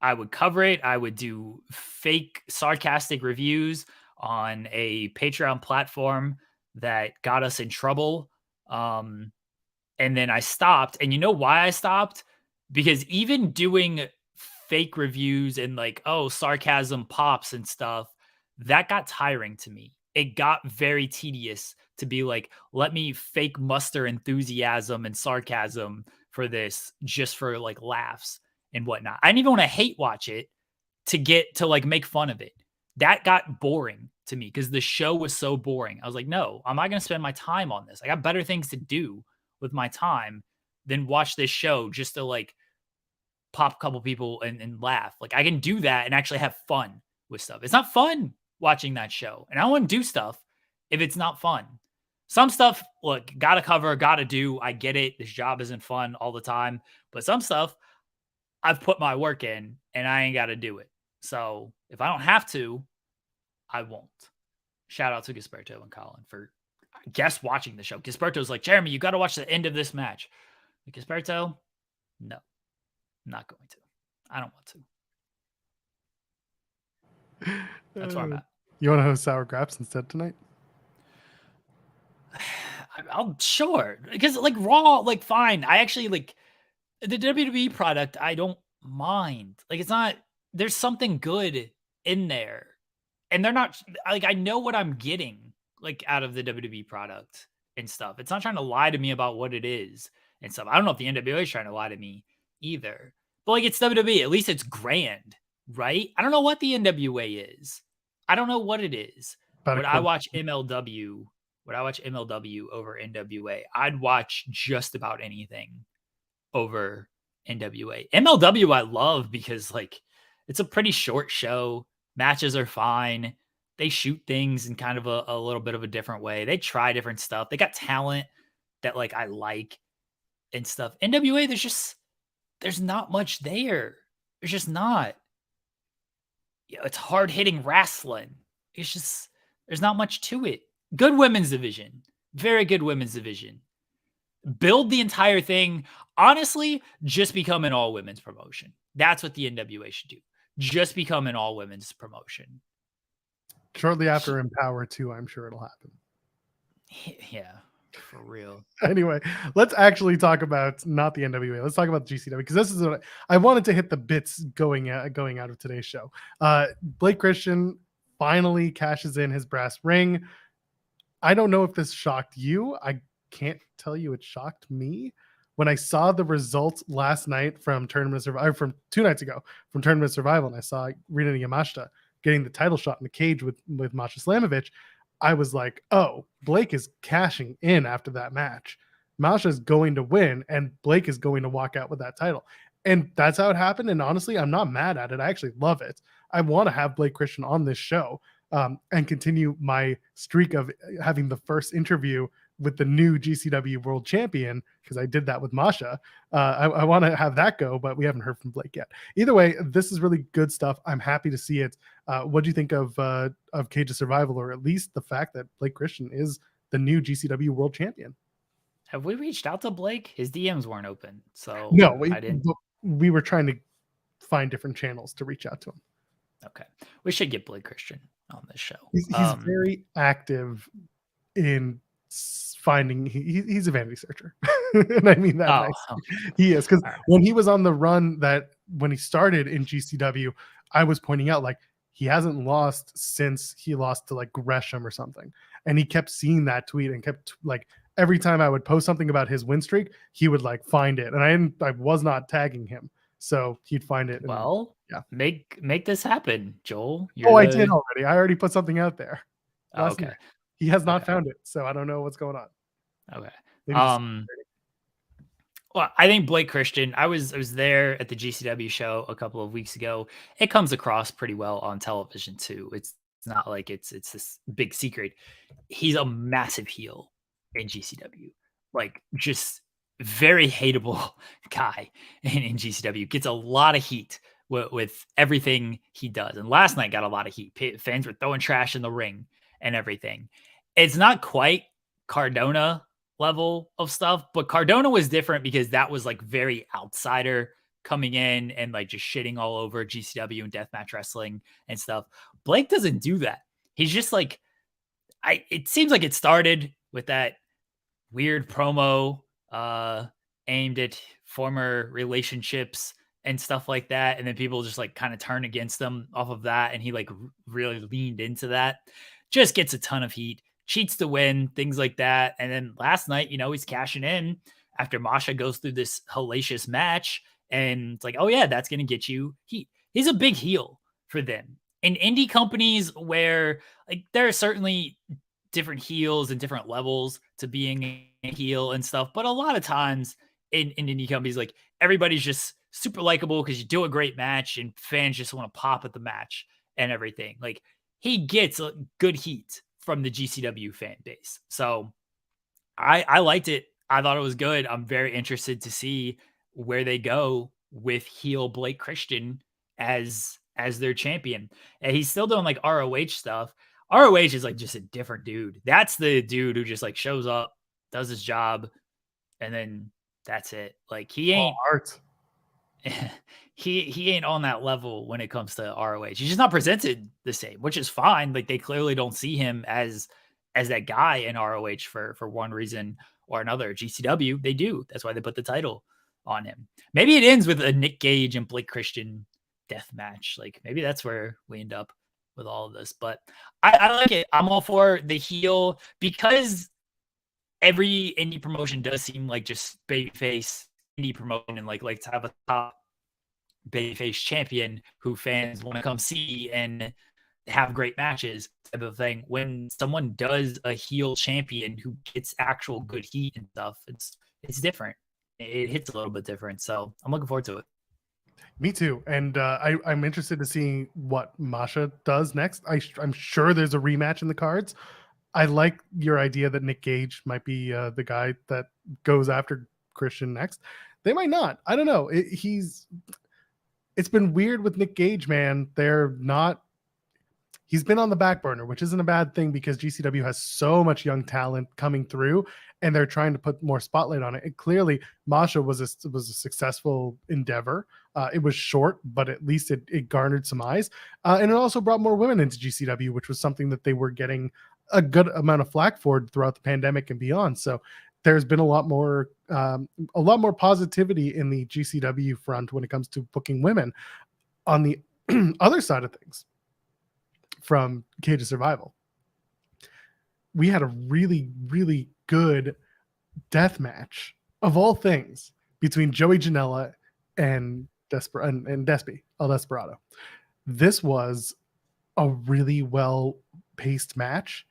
Speaker 2: I would cover it. I would do fake sarcastic reviews on a Patreon platform that got us in trouble. And then I stopped. And you know why I stopped? Because even doing fake reviews and like, oh, sarcasm pops and stuff, that got tiring to me. It got very tedious to be like, let me fake muster enthusiasm and sarcasm for this just for like laughs and whatnot. I didn't even want to hate watch it to get to like make fun of it. That got boring to me because the show was so boring. I was like, no, I'm not going to spend my time on this. I got better things to do with my time than watch this show just to like pop a couple people and laugh. Like I can do that and actually have fun with stuff. It's not fun watching that show. And I don't want to do stuff if it's not fun. Some stuff, look, gotta cover, gotta do. I get it. This job isn't fun all the time. But some stuff, I've put my work in and I ain't got to do it. So if I don't have to, I won't. Shout out to Gisberto and Colin for, I guess, watching the show. Gisberto's like, Jeremy, you got to watch the end of this match. Like, Gisberto, no, I'm not going to. I don't want to. That's where I'm at.
Speaker 1: You want to host Sour Graps instead tonight?
Speaker 2: I'll sure. Because like Raw, like fine. I actually like the WWE product, I don't mind. Like, it's not, there's something good in there. And they're not, like, I know what I'm getting, like, out of the WWE product and stuff. It's not trying to lie to me about what it is and stuff. I don't know if the NWA is trying to lie to me either. But, like, it's WWE. At least it's grand, right? I don't know what the NWA is. I don't know what it is. Would I watch MLW over NWA? I'd watch just about anything over NWA. MLW I love because like it's a pretty short show. Matches are fine. They shoot things in kind of a little bit of a different way. They try different stuff. They got talent that like I like and stuff. NWA, there's not much there. There's just not. You know, it's hard hitting wrestling. It's just there's not much to it. Good women's division. Very good women's division. Build the entire thing. Honestly, just become an all women's promotion. That's what the NWA should do. Just become an all women's promotion.
Speaker 1: Shortly after Empower 2, I'm sure it'll happen.
Speaker 2: Yeah, for real.
Speaker 1: Anyway, let's actually talk about not the NWA. Let's talk about the GCW because this is what I wanted to hit the bits going out of today's show. Blake Christian finally cashes in his brass ring. I don't know if this shocked you. I can't tell you it shocked me when I saw the results last night from Tournament of Survival, from 2 nights ago from Tournament of Survival, and I saw Rina Yamashita getting the title shot in the cage with Masha Slamovich. I was like, oh, Blake is cashing in after that match. Masha is going to win, and Blake is going to walk out with that title. And that's how it happened. And honestly, I'm not mad at it. I actually love it. I want to have Blake Christian on this show and continue my streak of having the first interview with the new GCW World Champion, because I did that with Masha. I want to have that go, but we haven't heard from Blake yet. Either way, this is really good stuff. I'm happy to see it. What do you think of Cage of Survival, or at least the fact that Blake Christian is the new GCW World Champion?
Speaker 2: Have we reached out to Blake? His DMs weren't open, so
Speaker 1: no,
Speaker 2: I didn't.
Speaker 1: We were trying to find different channels to reach out to him.
Speaker 2: Okay, we should get Blake Christian on this show.
Speaker 1: He's very active in finding. He's a vanity searcher, and I mean that.
Speaker 2: Oh,
Speaker 1: nice.
Speaker 2: okay.
Speaker 1: He is, because when he was on the run when he started in GCW, I was pointing out like he hasn't lost since he lost to like Gresham or something, and he kept seeing that tweet and kept like. Every time I would post something about his win streak, he would like find it. And I was not tagging him. so he'd find it. And,
Speaker 2: Well,
Speaker 1: yeah.
Speaker 2: make this happen, Joel.
Speaker 1: I did already. I already put something out there. Last
Speaker 2: Okay.
Speaker 1: night. He has not found it, so I don't know what's going on.
Speaker 2: Okay.
Speaker 1: Maybe
Speaker 2: Well, I think Blake Christian, I was there at the GCW show a couple of weeks ago. It comes across pretty well on television too. It's not like it's this big secret. He's a massive heel in GCW. Like, just very hateable guy in GCW. Gets a lot of heat with everything he does. And last night got a lot of heat. Fans were throwing trash in the ring and everything. It's not quite Cardona level of stuff, but Cardona was different because that was like very outsider coming in and like just shitting all over GCW and deathmatch wrestling and stuff. Blake doesn't do that. He's just like, it seems like it started with that weird promo aimed at former relationships and stuff like that, and then people just like kind of turn against him off of that, and he like really leaned into that. Just gets a ton of heat, cheats to win, things like that. And then last night, he's cashing in after Masha goes through this hellacious match, and it's like, oh yeah, that's gonna get you heat. He's a big heel for them. In indie companies where like there are certainly different heels and different levels to being a heel and stuff, but a lot of times in indie companies, like everybody's just super likable because you do a great match and fans just want to pop at the match and everything. Like, he gets a good heat from the GCW fan base. So I liked it. I thought it was good. I'm very interested to see where they go with heel Blake Christian as their champion. And he's still doing like ROH stuff. ROH is like just a different dude. That's the dude who just like shows up, does his job, and then that's it. Like, he ain't
Speaker 1: art.
Speaker 2: he ain't on that level when it comes to ROH. He's just not presented the same, which is fine. Like, they clearly don't see him as that guy in ROH for one reason or another. GCW, they do. That's why they put the title on him. Maybe it ends with a Nick Gage and Blake Christian death match. Like, maybe that's where we end up with all of this. But I like it. I'm all for the heel because every indie promotion does seem like just babyface indie promotion, and like to have a top babyface champion who fans want to come see and have great matches type of thing. When someone does a heel champion who gets actual good heat and stuff, it's different. It hits a little bit different. So I'm looking forward to it.
Speaker 1: Me too. And I'm interested to see what Masha does next. I'm sure there's a rematch in the cards. I like your idea that Nick Gage might be the guy that goes after Christian next. They might not. I don't know. It's been weird with Nick Gage, man. He's been on the back burner, which isn't a bad thing because GCW has so much young talent coming through, and they're trying to put more spotlight on it. And clearly, Masha was a successful endeavor. It was short, but at least it garnered some eyes, and it also brought more women into GCW, which was something that they were getting a good amount of flack for throughout the pandemic and beyond. So there's been a lot more positivity in the GCW front when it comes to booking women. On the other side of things, from Cage of Survival, we had a really, really good death match of all things between Joey Janela and Despy, El Desperado. This was a really well-paced match,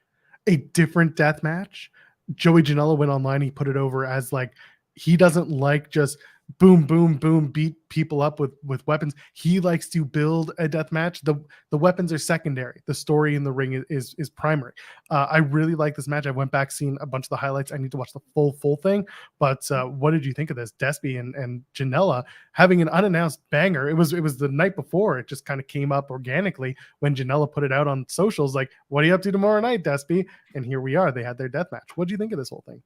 Speaker 1: a different death match. Joey Janela went online. He put it over as like, he doesn't like just boom, boom, boom, beat people up with weapons. He likes to build a death match. The weapons are secondary. The story in the ring is primary. I really like this match. I went back, seen a bunch of the highlights. I need to watch the full thing. But what did you think of this? Despy and Janela having an unannounced banger. It was the night before. It just kind of came up organically when Janela put it out on socials. Like, what are you up to tomorrow night, Despy? And here we are. They had their death match. What do you think of this whole thing?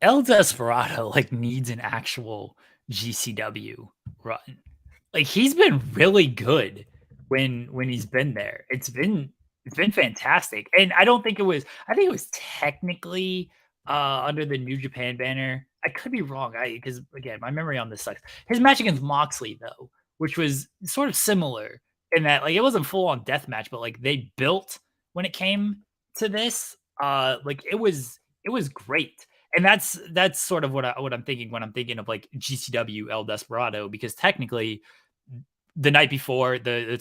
Speaker 2: El Desperado like needs an actual GCW run. Like, he's been really good when he's been there. It's been fantastic. And I think it was technically under the New Japan banner. I could be wrong. Because again, my memory on this sucks. His match against Moxley though, which was sort of similar in that like it wasn't full on death match, but like they built when it came to this. Like it was great. And that's sort of what I'm thinking when I'm thinking of like GCW El Desperado, because technically the night before the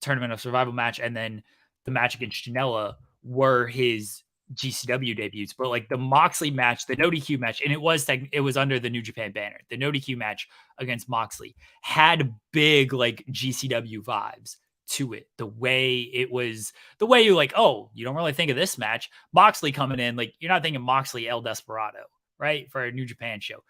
Speaker 2: tournament of survival match and then the match against Janela were his GCW debuts, but like the Moxley match, the no DQ match, and it was under the New Japan banner. The no DQ match against Moxley had big like GCW vibes to it. The way you like, oh, you don't really think of this match. Moxley coming in, like you're not thinking Moxley El Desperado, right? For a New Japan show.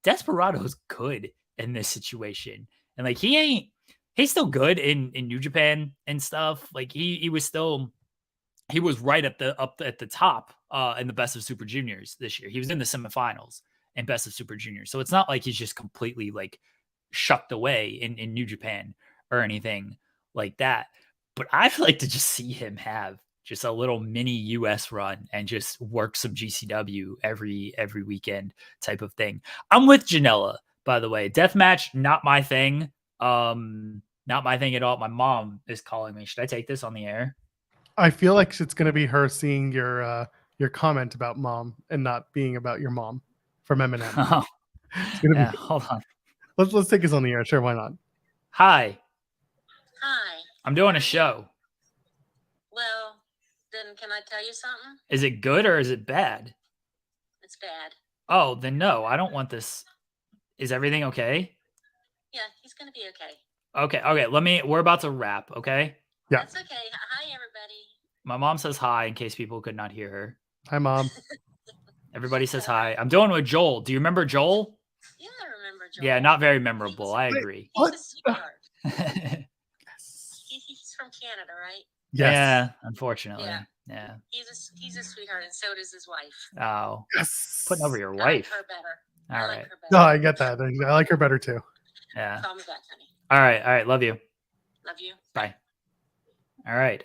Speaker 2: Desperado's good in this situation. And like he's still good in New Japan and stuff. Like he was right up at the top in the Best of Super Juniors this year. He was in the semifinals in Best of Super Juniors. So it's not like he's just completely like shucked away in New Japan or anything like that. But I'd like to just see him have just a little mini US run and just work some GCW every weekend type of thing. I'm with Janela, by the way. Deathmatch, not my thing. Not my thing at all. My mom is calling me. Should I take this on the air?
Speaker 1: I feel like it's going to be her seeing your comment about mom and not being about your mom from Eminem.
Speaker 2: Oh,
Speaker 1: it's gonna
Speaker 2: yeah,
Speaker 1: be.
Speaker 2: Hold on.
Speaker 1: Let's take this on the air. Sure, why not?
Speaker 2: Hi.
Speaker 4: Hi.
Speaker 2: I'm doing a show.
Speaker 4: Well, then can I tell you something?
Speaker 2: Is it good or is it bad?
Speaker 4: It's bad.
Speaker 2: Oh, then no, I don't want this. Is everything okay?
Speaker 4: Yeah, he's going to be okay.
Speaker 2: Okay. We're about to wrap, okay?
Speaker 1: Yeah.
Speaker 4: That's okay. Hi, everybody.
Speaker 2: My mom says hi in case people could not hear her.
Speaker 1: Hi, Mom.
Speaker 2: Everybody says hi. I'm doing with Joel. Do you remember Joel?
Speaker 4: Yeah, I remember Joel.
Speaker 2: Yeah, not very memorable. I agree.
Speaker 4: He's a sweetheart.
Speaker 1: Yes.
Speaker 4: He's from Canada, right?
Speaker 1: Yes.
Speaker 2: Yeah, unfortunately. Yeah.
Speaker 4: He's a sweetheart, and so does his wife.
Speaker 2: Oh.
Speaker 1: Yes.
Speaker 2: Putting over your
Speaker 4: I
Speaker 2: wife.
Speaker 4: like her better.
Speaker 2: All
Speaker 4: I
Speaker 2: right.
Speaker 4: like her
Speaker 1: No,
Speaker 4: better.
Speaker 1: I get that. I like her better too.
Speaker 2: Yeah.
Speaker 4: Call me back, honey.
Speaker 2: All right. Love you.
Speaker 4: Love you.
Speaker 2: Bye. All right.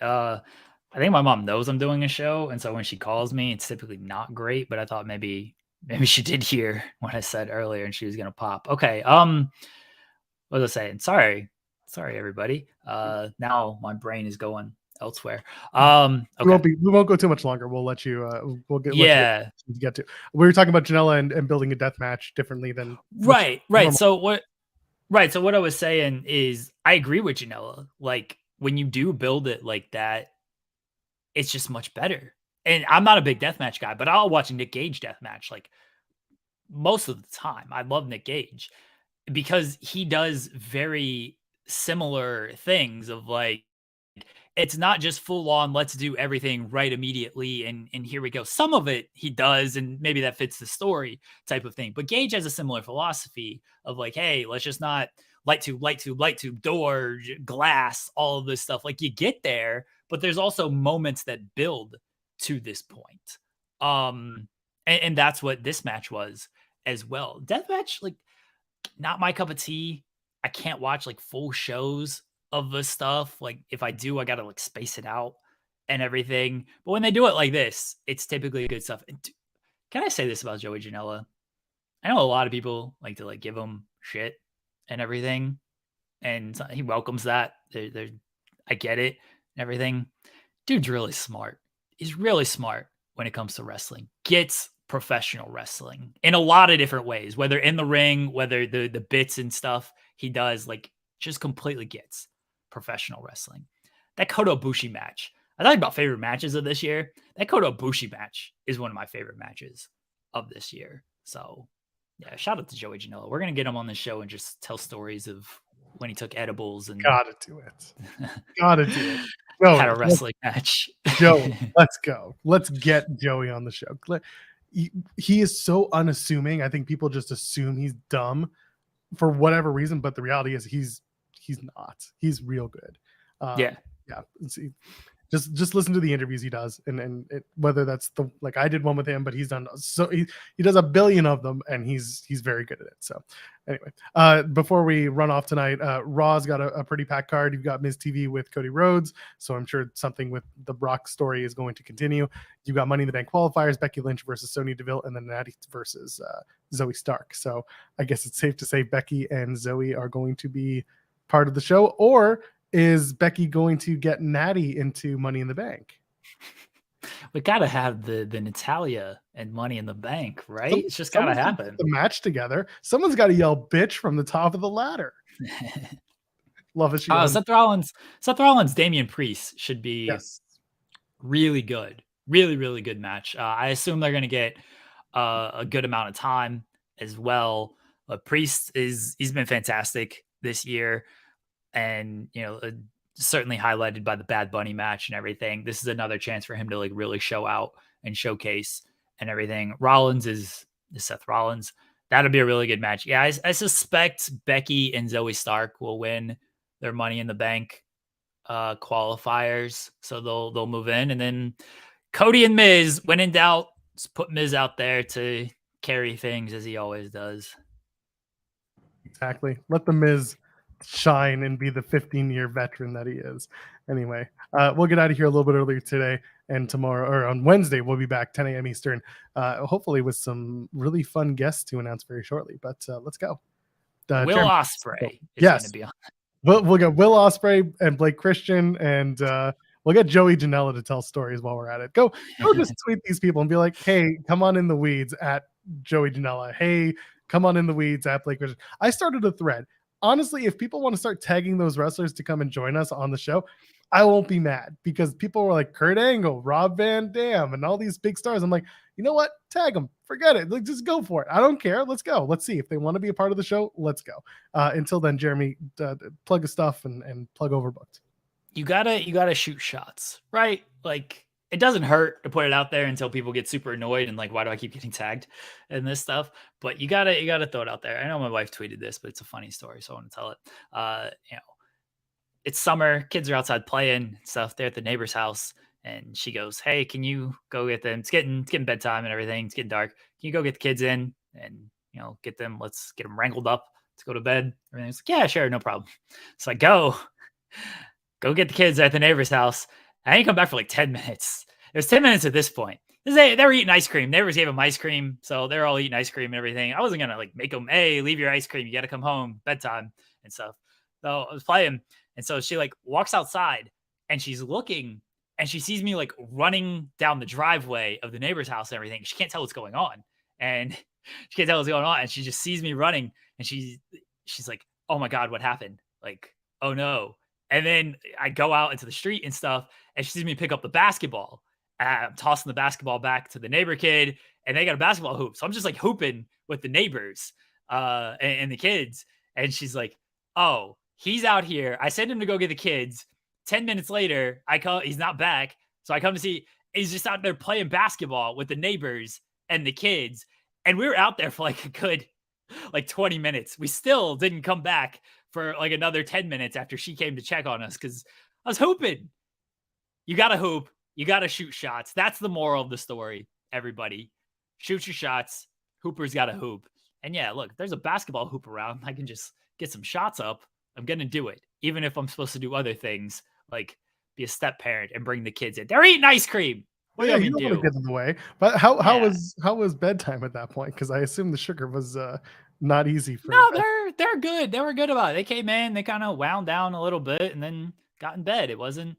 Speaker 2: I think my mom knows I'm doing a show, and so when she calls me, it's typically not great. But I thought maybe she did hear what I said earlier, and she was gonna pop. Okay. What was I saying? Sorry, everybody. Now my brain is going elsewhere. Okay.
Speaker 1: We won't go too much longer. We'll let you. We'll get.
Speaker 2: Yeah.
Speaker 1: Let you get to. We were talking about Janela and building a death match differently than.
Speaker 2: Right.
Speaker 1: normal.
Speaker 2: So what I was saying is I agree with Janela. Like when you do build it like that, it's just much better. And I'm not a big deathmatch guy, but I'll watch a Nick Gage deathmatch like most of the time. I love Nick Gage because he does very similar things of like, it's not just full on, let's do everything right immediately. And here we go. Some of it he does, and maybe that fits the story type of thing. But Gage has a similar philosophy of like, hey, let's just not light to door, glass, all of this stuff. Like you get there, but there's also moments that build to this point. And that's what this match was as well. Deathmatch, like, not my cup of tea. I can't watch like full shows of this stuff. Like if I do, I gotta like space it out and everything. But when they do it like this, it's typically good stuff. And can I say this about Joey Janela? I know a lot of people like to like give him shit and everything, and he welcomes that. I get it and everything. Dude's really smart. He's really smart when it comes to wrestling. Gets professional wrestling in a lot of different ways, whether in the ring, whether the bits and stuff he does, like just completely gets professional wrestling. That Kota Ibushi match, I talked about favorite matches of this year. That Kota Ibushi match is one of my favorite matches of this year. So yeah, shout out to Joey Janela. We're going to get him on the show and just tell stories of when he took edibles and
Speaker 1: Gotta do it. No,
Speaker 2: had a wrestling match.
Speaker 1: Joey, let's go. Let's get Joey on the show. He is so unassuming. I think people just assume he's dumb for whatever reason, but the reality is he's not. He's real good. Yeah. See, just listen to the interviews he does, and whether that's the, like I did one with him, but he's done so he does a billion of them, and he's very good at it. So anyway, before we run off tonight, Raw's got a pretty packed card. You've got Miz TV with Cody Rhodes, so I'm sure something with the Brock story is going to continue. You've got Money in the Bank qualifiers, Becky Lynch versus Sonya Deville, and then Natty versus Zoe Stark. So I guess it's safe to say Becky and Zoe are going to be part of the show, or is Becky going to get Natty into Money in the Bank?
Speaker 2: We gotta have the Natalia and Money in the Bank, right? It's just gotta
Speaker 1: Someone's
Speaker 2: happen.
Speaker 1: put the match together. Someone's got to yell "bitch" from the top of the ladder. Love it.
Speaker 2: Seth Rollins, Damian Priest should be
Speaker 1: Yes.
Speaker 2: really good, really good match. I assume they're gonna get a good amount of time as well. Priest he's been fantastic this year, and certainly highlighted by the Bad Bunny match and everything. This is another chance for him to like really show out and showcase and everything. Rollins is Seth Rollins. That'll be a really good match. Yeah, I suspect Becky and Zoe Stark will win their Money in the Bank qualifiers, so they'll move in, and then Cody and Miz, when in doubt, just put Miz out there to carry things as he always does.
Speaker 1: Exactly. Let the Miz shine and be the 15-year veteran that he is. Anyway, we'll get out of here a little bit earlier today, and tomorrow or on Wednesday we'll be back 10 a.m. Eastern, hopefully with some really fun guests to announce very shortly. But let's go.
Speaker 2: Will Ospreay is
Speaker 1: yes,
Speaker 2: going to be on.
Speaker 1: We'll get Will Ospreay and Blake Christian, and we'll get Joey Janela to tell stories while we're at it. Go just tweet these people and be like, hey, come on in the weeds at Joey Janela. Hey, come on in the weeds at Blake Christian. I started a thread. Honestly, if people want to start tagging those wrestlers to come and join us on the show, I won't be mad, because people were like Kurt Angle, Rob Van Dam, and all these big stars. I'm like, you know what? Tag them. Forget it. Like, just go for it. I don't care. Let's go. Let's see if they want to be a part of the show. Let's go. Until then, Jeremy, plug the stuff and plug Overbooked.
Speaker 2: You gotta shoot shots, right? Like, it doesn't hurt to put it out there until people get super annoyed and like, why do I keep getting tagged in this stuff? But you gotta throw it out there. I know my wife tweeted this, but it's a funny story, so I want to tell it. It's summer, kids are outside playing stuff. They're at the neighbor's house, and she goes, "Hey, can you go get them? It's getting bedtime and everything. It's getting dark. Can you go get the kids in and get them? Let's get them wrangled up to go to bed." Everything's like, "Yeah, sure, no problem." So I go get the kids at the neighbor's house. I didn't come back for like 10 minutes. It was 10 minutes at this point. They were eating ice cream. Neighbors gave them ice cream, so they're all eating ice cream and everything. I wasn't gonna like make them, "Hey, leave your ice cream. You got to come home, bedtime and stuff." So I was playing, and so she like walks outside, and she's looking, and she sees me like running down the driveway of the neighbor's house and everything. She can't tell what's going on, and she just sees me running, and she's like, "Oh my God, what happened?" Like, "Oh no." And then I go out into the street and stuff, and she sees me pick up the basketball. I'm tossing the basketball back to the neighbor kid, and they got a basketball hoop. So I'm just like hooping with the neighbors and the kids. And she's like, "Oh, he's out here." I send him to go get the kids. 10 minutes later, he's not back. So I come to see he's just out there playing basketball with the neighbors and the kids. And we were out there for like a good 20 minutes. We still didn't come back for like another 10 minutes after she came to check on us, because I was hooping. You got to hoop. You got to shoot shots. That's the moral of the story, everybody. Shoot your shots. Hoopers got to hoop. And yeah, look, there's a basketball hoop around. I can just get some shots up. I'm going to do it, even if I'm supposed to do other things, like be a step parent and bring the kids in. They're eating ice cream. What do
Speaker 1: you don't want to get in the way. But how was bedtime at that point? Because I assume the sugar was not easy for.
Speaker 2: No, they're good. They were good about it. They came in, they kind of wound down a little bit, and then got in bed. It wasn't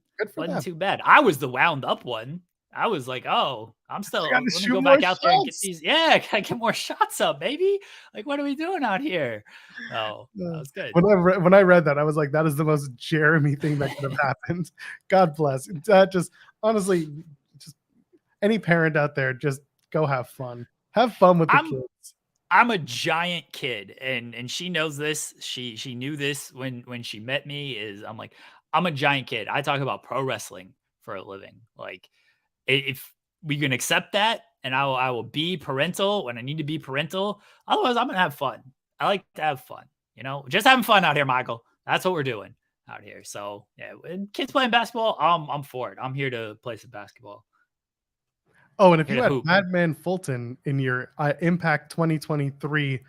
Speaker 2: too bad. I was the wound up one. I was like, "Oh, I'm still let me go back out there and get these. Yeah, gotta get more shots up, baby. Like, what are we doing out here?" Oh, that was good.
Speaker 1: When I read that, I was like, that is the most Jeremy thing that could have happened. God bless. That just honestly, just any parent out there, just go have fun. Have fun with the kids.
Speaker 2: I'm a giant kid, and she knows this. She knew this when she met me. I'm a giant kid. I talk about pro wrestling for a living. Like, if we can accept that, and I will be parental when I need to be parental. Otherwise, I'm gonna have fun. I like to have fun. Just having fun out here, Michael. That's what we're doing out here. So yeah, when kids playing basketball, I'm for it. I'm here to play some basketball.
Speaker 1: Oh, and if you had Madman Fulton in your Impact 2023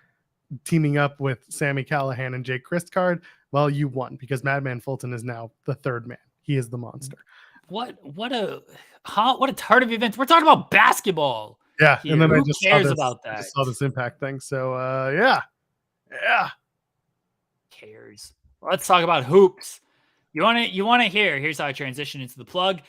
Speaker 1: teaming up with Sami Callihan and Jake Christ card, well, you won, because Madman Fulton is now the third man. He is the monster.
Speaker 2: What a turn of events. We're talking about basketball.
Speaker 1: Yeah,
Speaker 2: here.
Speaker 1: And then
Speaker 2: Who cares about that?
Speaker 1: I just saw this Impact thing. So yeah.
Speaker 2: Cares. Let's talk about hoops. You want to hear? Here's how I transition into the plug.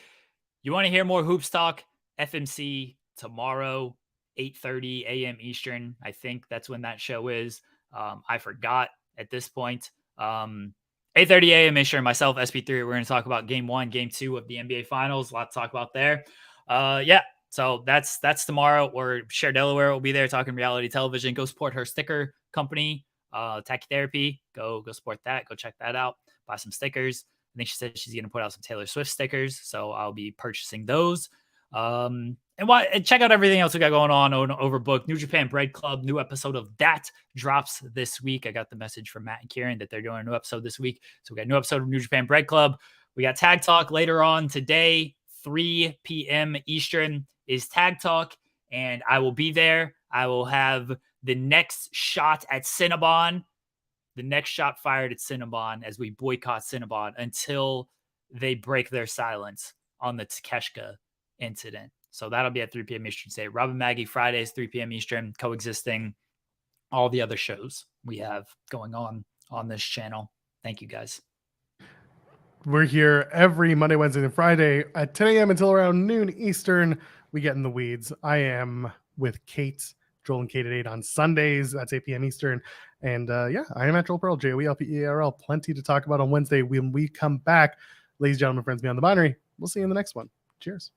Speaker 2: You want to hear more hoops talk? FMC tomorrow, 8:30 a.m. Eastern. I think that's when that show is. I forgot at this point. 8:30 a.m. Eastern, myself, SP3, we're going to talk about game 1, game 2 of the NBA Finals. A lot to talk about there. Yeah, so that's tomorrow. Or Cher Delaware will be there talking reality television. Go support her sticker company, Tachytherapy. Go support that. Go check that out. Buy some stickers. I think she said she's going to put out some Taylor Swift stickers, so I'll be purchasing those. And check out everything else we got going on Overbooked. New Japan Bread Club, new episode of that drops this week. I got the message from Matt and Kieran that they're doing a new episode this week. So we got a new episode of New Japan Bread Club. We got Tag Talk later on today, 3 p.m. Eastern is Tag Talk, and I will be there. I will have the next shot at Cinnabon, the next shot fired at Cinnabon as we boycott Cinnabon until they break their silence on the Takeshita incident. So that'll be at 3 p.m. Eastern today. Robin Maggie Fridays, 3 p.m. Eastern, coexisting all the other shows we have going on this channel. Thank you, guys.
Speaker 1: We're here every Monday, Wednesday, and Friday at 10 a.m. until around noon Eastern. We get in the weeds. I am with Kate, Joel and Kate at 8 on Sundays. That's 8 p.m. Eastern. And I am at Joel Pearl, JOELPERL. Plenty to talk about on Wednesday when we come back. Ladies and gentlemen, friends beyond the binary, we'll see you in the next one. Cheers.